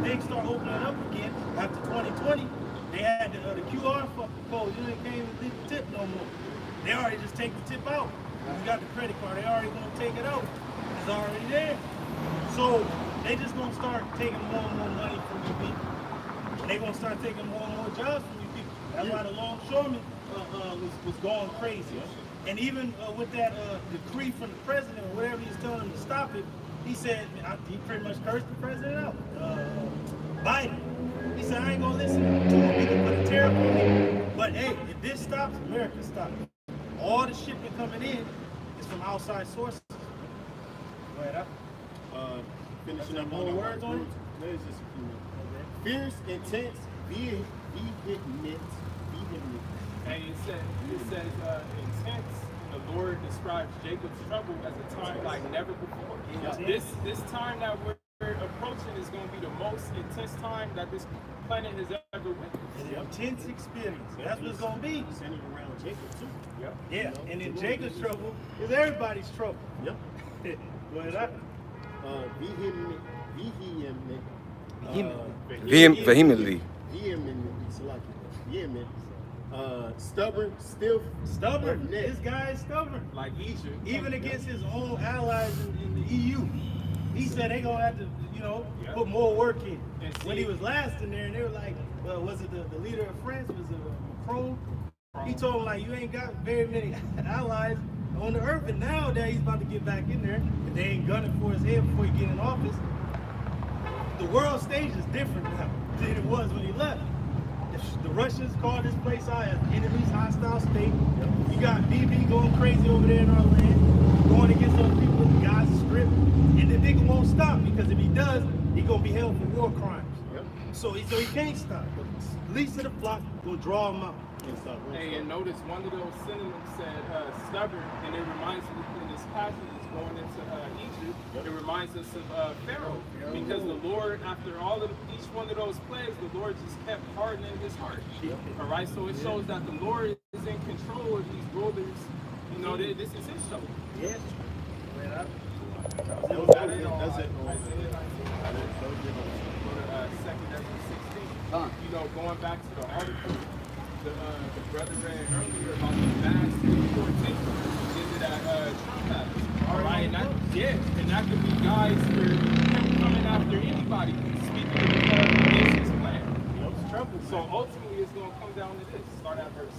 S8: things start opening up again, after 2020, they had the QR fucking code. You can't even leave the tip no more. They already just take the tip out. You got the credit card, they already gonna take it out. It's already there. So they just gonna start taking more and more money from you people. And they gonna start taking more and more jobs from you people. That's why the longshoremen was going crazy. And even with that decree from the president or whatever he's telling them to stop it, he said, he pretty much cursed the president out. Biden. He said, I ain't gonna listen to him. He can put a tariff on me. But hey, if this stops, America stops. All the shipment coming in is from outside sources. Go ahead,
S7: Finishing up
S8: more
S7: on
S8: words on it?
S7: There's just a few more. Fierce, intense, vehement.
S2: And it says intense. The Lord describes Jacob's trouble as a time like never before. This time that we're approaching is going to be the most intense time that this planet has ever witnessed.
S8: It's an intense experience. That's what it's going to be.
S7: Centered around Jacob too.
S2: Yep.
S8: Yeah, and in Jacob's trouble is everybody's trouble.
S7: Yep.
S8: Go ahead,
S1: Vehemently.
S7: Stubborn, stiff.
S8: Stubborn. This guy is stubborn.
S2: Like Egypt.
S8: Even against his own allies in the EU. He said they gonna have to, put more work in. When he was last in there, and they were like, well, was it the leader of France? Was it Macron? He told him, like, you ain't got very many allies on the earth, and now that he's about to get back in there, and they ain't gunning for his head before he get in office. The world stage is different now than it was when he left. The Russians called this place out as enemies, hostile state. You got BB going crazy over there in our land, going against other people in Gaza Strip, and the nigga won't stop, because if he does, he gonna be held for war crimes. So he can't stop. But least of the flock will draw him out.
S2: Hey, and notice one of those synonyms said stubborn, and it reminds us in this passage is going into Egypt. It reminds us of Pharaoh, because the Lord, after all of each one of those plagues, the Lord just kept hardening his heart. All right, so it shows that the Lord is in control of these rulers. This is his show.
S8: Yes.
S7: That's it.
S2: Going back to the article, the brother read earlier about the vast deportation into that Trump has. All right, and that could be guys for him coming after anybody speaking against his plan. So ultimately, it's going to come down to this. Start at verse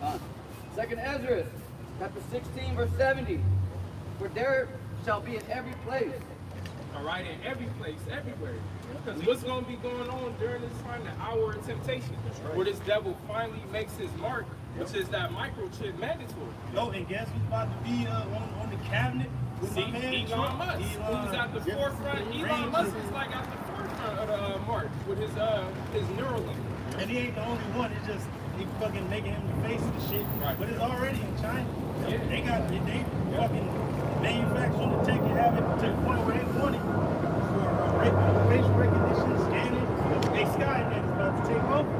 S2: 7.
S4: Second Ezra, chapter 16, verse 70. For there shall be in every place.
S2: All right, in every place, everywhere. Because what's going to be going on during this time, the hour of temptation, where this devil finally makes his mark, which is that microchip mandatory.
S8: And guess who's about to be on the cabinet with my man
S2: Elon Musk, who's at the forefront. Elon Musk is like at the forefront of the march with his Neuralink.
S8: And he ain't the only one. It's just they fucking making him the face of the shit. Right. But it's already in China. Yeah. They fucking manufacturing the tech and have it to the point where they want it for facial recognition, scanning. They Skynet is about to take over.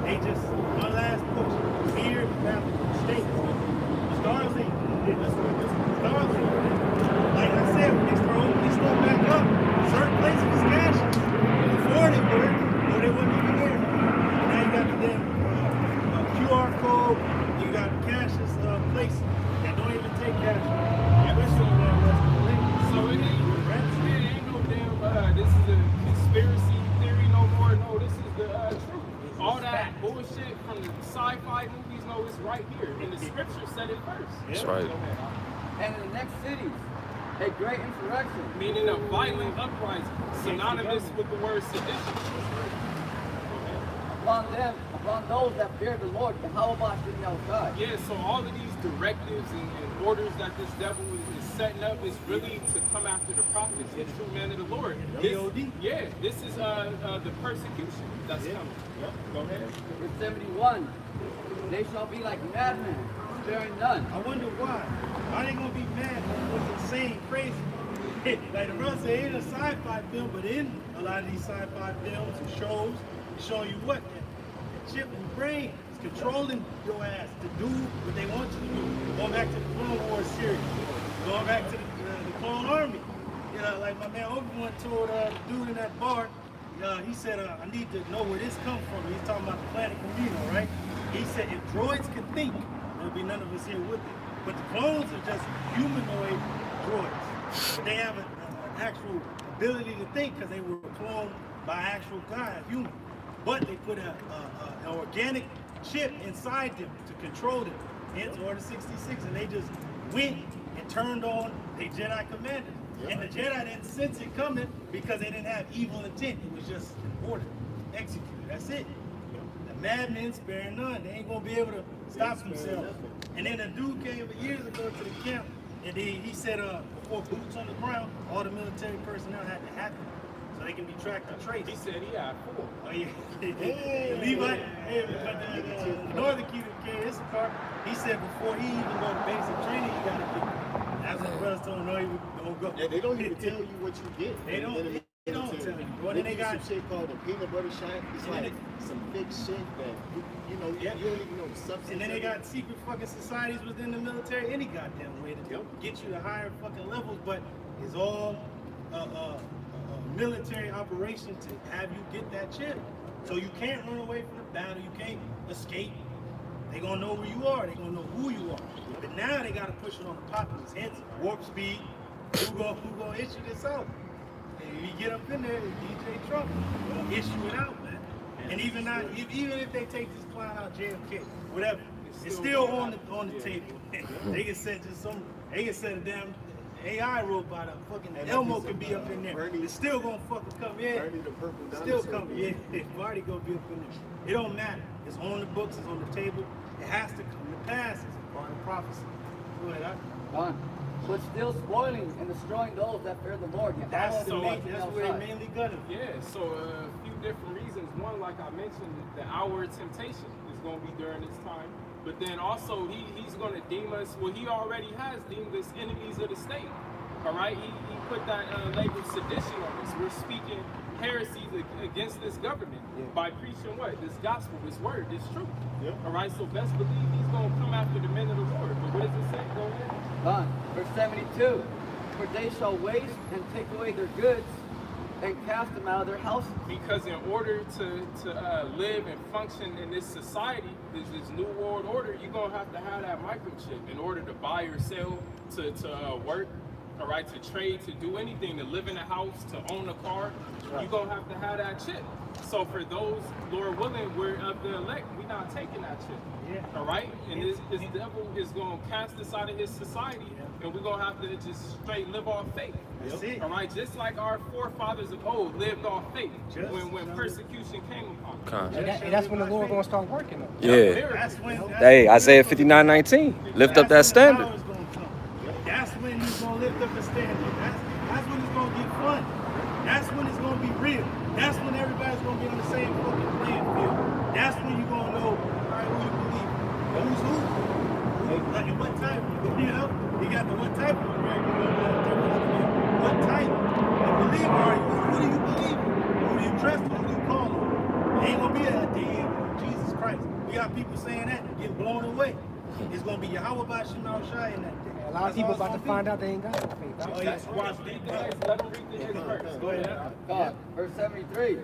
S8: They just one last push here down to the States. Starlink. Starlink. Like I said, when they start back up, code. You got cashless places that don't even take cash. Especially over there in West LA.
S2: So it ain't no damn, this is a conspiracy theory no more. No, this is the truth. All that bullshit from the sci-fi movies, no, it's right here. And the scripture said it first.
S1: That's right.
S4: And in the next cities, a great insurrection.
S2: Meaning a violent uprising, synonymous with the word sedition.
S4: Upon those that fear the Lord, the Yahweh outside.
S2: Yeah, so all of these directives and orders that this devil is setting up is really to come after the prophets, the true men of the Lord. This is the persecution that's coming. Yep. Go ahead.
S4: Verse 71. They shall be like madmen, sparing none.
S8: I wonder why. Why they gonna be mad? What's insane, crazy? Like the brother said, it ain't a sci-fi film, but in a lot of these sci-fi films and shows, it's showing you what? Chip and brain is controlling your ass to do what they want you to do. Going back to the Clone Wars series, going back to the Clone Army. You know, like my man Obi-Wan told the dude in that bar, he said, I need to know where this comes from. He's talking about the planet Camino, right? He said, if droids can think, there'll be none of us here with it. But the clones are just humanoid droids. But they have an actual ability to think because they were cloned by actual guy, a human. But they put an organic chip inside them to control them. Hence Order 66, and they just went and turned on their Jedi commander. And the Jedi didn't sense it coming because they didn't have evil intent. It was just order, executed. That's it. The madmen sparing none. They ain't gonna be able to stop themselves. And then a dude came years ago to the camp, and he said, before boots on the ground, all the military personnel had to happen. So they can be tracked and traced.
S2: He said he had 4.
S8: Oh yeah. The Levite, the Northern Kingdom carried his part. He said before he even go to basic training, you gotta get. That's what the brothers told him, no, he don't go.
S7: Yeah, they don't even tell you what you get.
S8: They don't tell you. Well, then they got
S7: some shit called a peanut butter shot. It's like some big shit that you know you don't even know the substance.
S8: And then they got secret fucking societies within the military any goddamn way to get you to higher fucking levels, but it's all military operation to have you get that chip. So you can't run away from the battle, you can't escape. They gonna know where you are, they gonna know who you are. But now they gotta push it on the populace, hence warp speed. Who gonna issue this out? And if you get up in there, DJ Trump gonna issue it out, man. And even if they take this clown out, JFK, whatever, it's still on the table. They can set a damn AI robot up. Fucking Elmo can be up in there. It's still gonna fucking come in. Still coming. Yeah, Barney gonna be up in there. It don't matter. It's on the books. It's on the table. It has to come to pass. It's a part of prophecy. Go ahead.
S4: But still spoiling and destroying those that fear the Lord.
S8: That's where they mainly got it.
S2: Yeah. So a few different reasons. One, like I mentioned, the hour of temptation is gonna be during this time. But then also he's going to deem us, well, he already has deemed us enemies of the state. All right? He put that label sedition on us. We're speaking heresies against this government by preaching what? This gospel, this word, this truth. All right? So best believe he's going to come after the men of the Lord. But what does it say? Go ahead.
S4: Verse 72. For they shall waste and take away their goods and cast them out of their houses.
S2: Because in order to live and function in this society, this new world order, you're going to have that microchip in order to buy or sell, to work, all right, to trade, to do anything, to live in a house, to own a car. You're going to have that chip. So for those, Lord willing, we're of the elect, we're not taking that chip. Yeah. All right? And this devil is going to cast us out of his society, and we're going to have to just straight live off faith.
S8: That's it.
S2: All right? Just like our forefathers of old lived off faith when persecution came upon them.
S5: And that's when the Lord going to start working on.
S1: Yeah. Hey, Isaiah 59:19. Lift up that standard.
S8: That's when he's going to lift up the standard. That's when it's going to get fun. That's when it's going to be real. That's when everybody's going to be on the same fucking playing field. That's when you're going to know, all right, who you believe. Who's who? Like what type? You know? You got the what type of American. What type of believer are you? Who do you believe? Who do you trust? Who do you call on? It ain't going to be a damn Jesus Christ. We got people saying that and getting blown away. It's going to be Yahweh by Shemal Shai in that day.
S5: A lot of people about to find out they ain't got no faith.
S2: Oh, yeah. Watch the next. Let them read the next verse. Go ahead.
S4: Verse 73.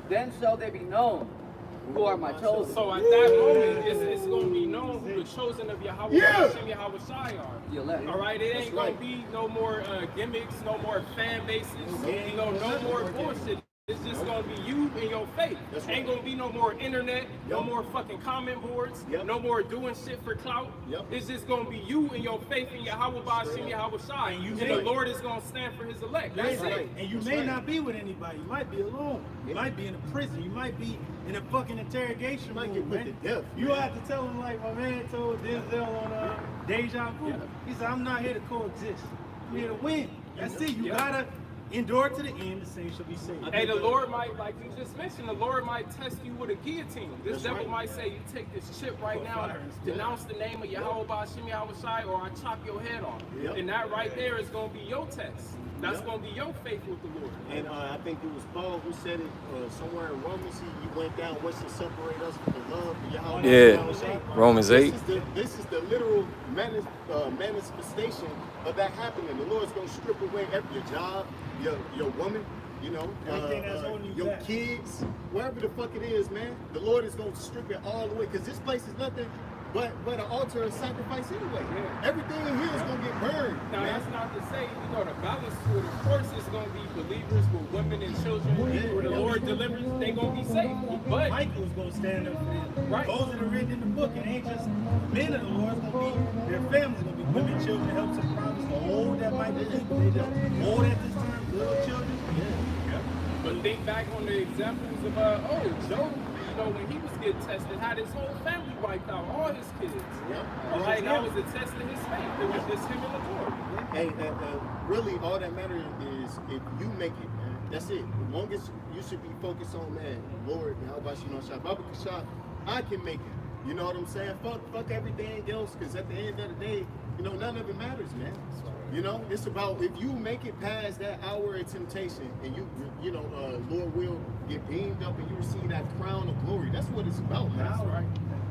S4: Then shall they be known who are my chosen.
S2: So at that moment, it's going to be known who the chosen of Yahweh Hashem Yahweh Shai are.
S4: The elect.
S2: All right, it ain't going to be no more gimmicks, no more fan bases, no more bullshit. It's just gonna be you and your faith. Ain't gonna be no more internet, no more fucking comment boards, no more doing shit for clout. It's just gonna be you and your faith in Yahweh Ba'Shem Yahweh Shai. And the Lord is gonna stand for his elect. That's it.
S8: And you may not be with anybody. You might be alone. You might be in a prison. You might be in a fucking interrogation room.
S7: Get put to death.
S8: You have to tell him like my man told Denzel on Deja Vu. He said, I'm not here to coexist. I'm here to win. That's it. You gotta endure to the end, the saints shall be saved.
S2: Hey, the Lord might, like you just mentioned, the Lord might test you with a guillotine. This devil might say, you take this chip right now, denounce the name of Yahweh Ba'Shem Yahweh Shai, or I chop your head off. And that right there is going to be your test. That's going to be your faith with the Lord.
S7: And I think it was Paul who said it somewhere in Romans. He went down, what's to separate us from the love of Yahweh?
S1: Yeah, Romans 8.
S7: This is the literal manifestation of that happening. The Lord's going to strip away your job, your woman, you know, your kids, wherever the fuck it is, man. The Lord is going to strip it all away, because this place is nothing but an altar of sacrifice anyway. Everything in here is going to get burned.
S2: Now, that's not to say, you know, the balance to it, of course, it's going to be believers with women and children where the Lord delivers, they're going to be safe. But
S8: Michael's going to stand up for them. Right. Those that are written in the book, it ain't just men of the Lord, it's going to be their families, going to be women, children, helps and promise to hold that might be legal. They just hold at this time, little children.
S2: But think back on the examples of, Job. You know, when he was getting tested, had his whole family wiped out, all his kids. All right, that was a test of his faith. It was just him and the Lord.
S7: Hey, really, all that matters is if you make it, man. That's it. As long as you should be focused on, man, Lord, how about you know, Baba Kasha, I can make it. You know what I'm saying? Fuck everything else, because at the end of the day, you know, none of it matters, man. You know, it's about if you make it past that hour of temptation, and you know, Lord will get beamed up, and you receive that crown of glory. That's what it's about, man. That's right.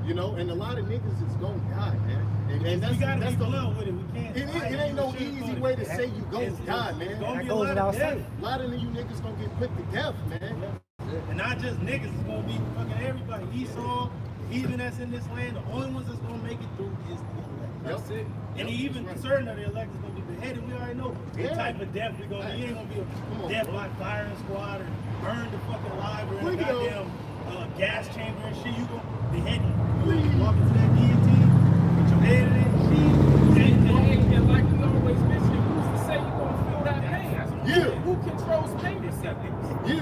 S7: You know, and a lot of niggas is gonna die, man. And that's,
S8: we gotta
S7: that's
S8: be
S7: the
S8: blunt with it. We can't.
S7: It ain't no easy way to say you gonna die, man.
S8: It's gonna be a lot of death.
S7: A lot of you niggas gonna get put to death, man.
S8: And not just niggas, it's gonna be fucking everybody. Esau, even that's in this land, the only ones that's gonna make it through is the elect.
S2: That's it.
S8: And even certain of the elect is gonna be beheaded. We already know the type of death we're gonna be. It ain't gonna be a death by firing squad or burned the fucking alive or in a goddamn gas chamber and shit. You gonna behead you. You walk into that guillotine with your head in it,
S2: and like we always mention, who's to say you gonna feel that pain? Who controls pain receptors?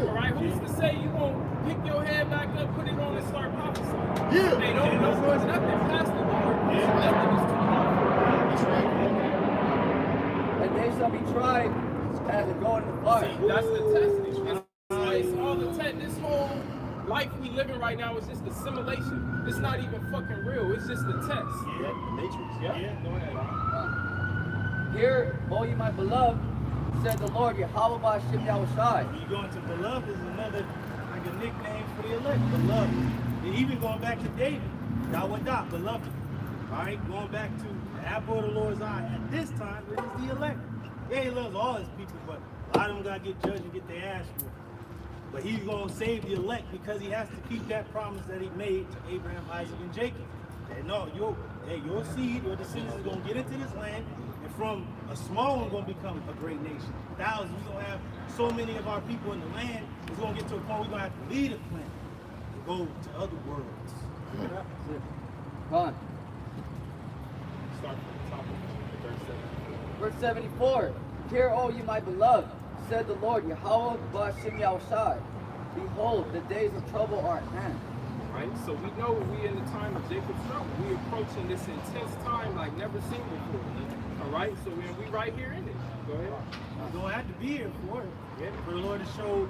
S2: All right, who's to say you won't pick your head back up, put it on, and start prophesying? They don't know there's nothing past the Lord. Nothing is too hard. That's right.
S4: And they shall be tried as a gold in the fire.
S2: See, that's the testing. It's all the test. This whole life we living right now is just a simulation. It's not even fucking real. It's just a test.
S7: Yeah, Matrix.
S2: Yeah. Go ahead.
S4: Hear, O ye my beloved, said the Lord, Yahweh Ba'Shem Yahweh Shai.
S8: When you go into beloved is another like a nickname for the elect, beloved. And even going back to David, Yahweh Dot, beloved. All right, going back to the apple of the Lord's eye. At this time, it is the elect. Yeah, he loves all his people, but a lot of them got to get judged and get their ass whooped. But he's going to save the elect because he has to keep that promise that he made to Abraham, Isaac, and Jacob. That no, your seed, your descendants is going to get into this land, and from a small one going to become a great nation. Thousands, we're going to have so many of our people in the land, it's going to get to a point we're going to have to leave the planet and go to other worlds.
S4: Come on.
S2: Start from the top of verse 7.
S4: Verse 74. Hear, O ye my beloved, said the Lord, Yahweh Ba'Shem Yahweh Shai. Behold, the days of trouble are at hand.
S2: Right? So we know we in the time of Jacob's trouble. We approaching this intense time like never seen before. All right? So we right here in it. Go ahead.
S8: We're going to have to be here for it. For the Lord to show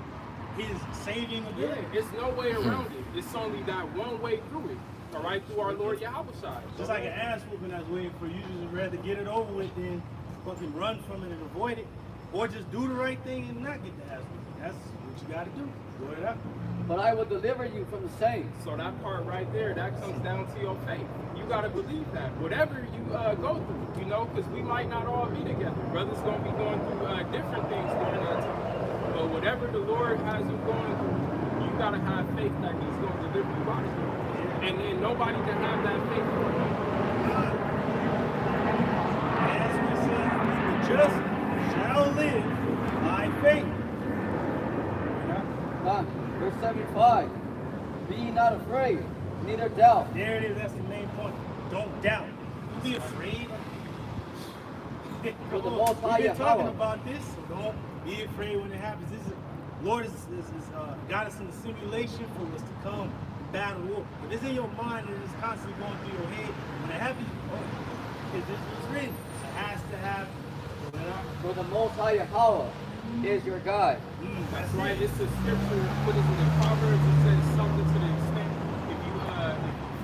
S8: his saving ability.
S2: There's no way around it. It's only that one way through it. All right? Through our Lord Yahweh Shai.
S8: Just like an ass whooping that's waiting for you. You just rather get it over with than fucking run from it and avoid it. Or just do the right thing and not get the ass whooping. That's what you got to do. Go it up.
S4: But I will deliver you from the same.
S2: So that part right there, that comes down to your faith. You got to believe that. Whatever you go through, you know, because we might not all be together. Brothers going to be going through different things during that time. But whatever the Lord has you going through, you got to have faith that he's going to deliver you out of here. And then nobody can have that faith.
S3: As we said, the just shall live by faith.
S4: Verse 75. Be ye not afraid, neither doubt.
S3: There it is. That's the main point. Don't doubt. Be afraid.
S4: For the
S3: Come on.
S4: Most High
S3: We've been talking
S4: Yahweh.
S3: about this, so don't be afraid when it happens. This is Lord has got us in a simulation for us to come and battle war. If it's in your mind and it's constantly going through your head, when it happens, because it's written, it has to happen.
S4: For the Most High Yahweh is your God.
S2: That's right. It's a scripture. What is it in Proverbs? It says something to the extent if you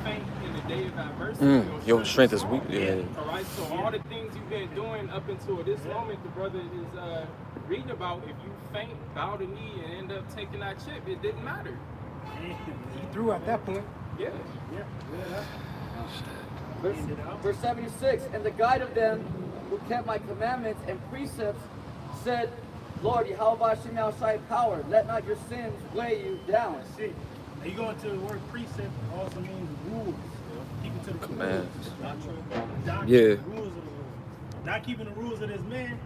S2: faint in the day of adversity,
S1: Your strength is weak. Yeah.
S2: All right. So all the things you've been doing up until this moment, the brother is reading about. If you faint, bow the knee, and end up taking that chip, it didn't matter.
S5: He threw at that point.
S2: Yeah.
S4: Verse 76. And the guide of them who kept my commandments and precepts said, Lord, Yahweh Shem Shai power, let not your sins weigh you down.
S3: That's it. Now you go into the word precept, it also means rules. Keeping to the
S1: Commands.
S3: Doctrine,
S1: Yeah.
S3: rules of the Lord. Not keeping the rules of this man,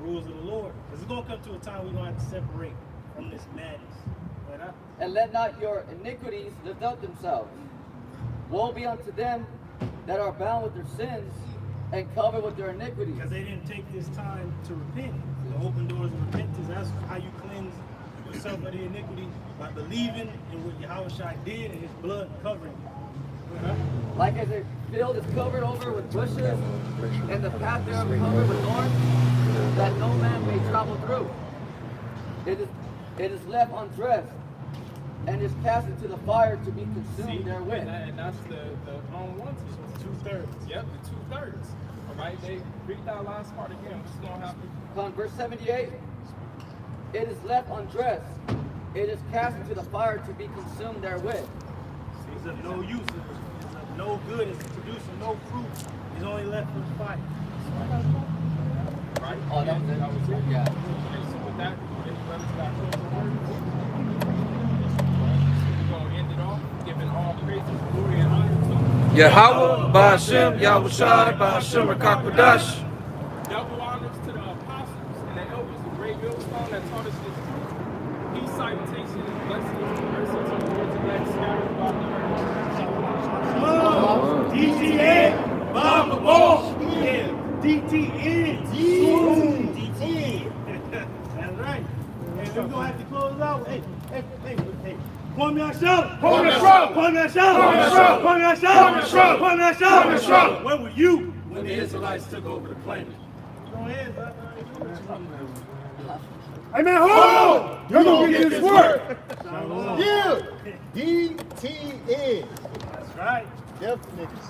S3: the rules of the Lord. Because it's going to come to a time we're going to have to separate from this madness. Right?
S4: And let not your iniquities lift up themselves. Woe be unto them that are bound with their sins and covered with their iniquities.
S3: Because they didn't take this time to repent. The open doors of repentance, that's how you cleanse yourself of the iniquity, by believing in what Yahweh Shai did and his blood covering you.
S4: Like as a field is covered over with bushes, and the path thereof covered with thorns, that no man may travel through. It is left undressed, and is cast into the fire to be consumed therewith.
S2: And that's the unwanted.
S3: 2/3.
S2: Yep, the 2/3. All right, they read that last part again. What's going to happen?
S4: On verse 78, it is left undressed, it is cast into the fire to be consumed therewith.
S3: It's of no use. It's of no good. It's producing no fruit. It's only left for the fight.
S2: Right?
S4: Oh, that was it.
S2: That was it.
S4: Yeah.
S2: Okay, so with that, any brothers got closing words? We're going to end it off, giving all praises, glory, and honor to
S1: Yahweh, Ba'ashem, Yahweh Shai, Ba'ashem, Rakakwadash.
S2: double honors to the apostles and the elders, the great millstone that taught us this truth. Peace, salutation, and blessings and mercy to the words of that scattered about the earth. Shalom.
S3: DTN, Bob the Boss. Yeah, DTN. DTN. That's right. And we're going to have to close out. Hey. Point me out, shout.
S14: Point me out, shout.
S3: Point me out, shout.
S14: Point me out, shout.
S3: Point me out, shout.
S14: Point me out, shout.
S3: Point me out, shout.
S14: Point me out, shout.
S3: Where were you
S7: When the Israelites took over the planet.
S3: Go ahead, brother.
S14: Hey man, hold on! You're gonna get this work!
S12: Yeah! DTN.
S3: That's right.
S12: Deaf niggas.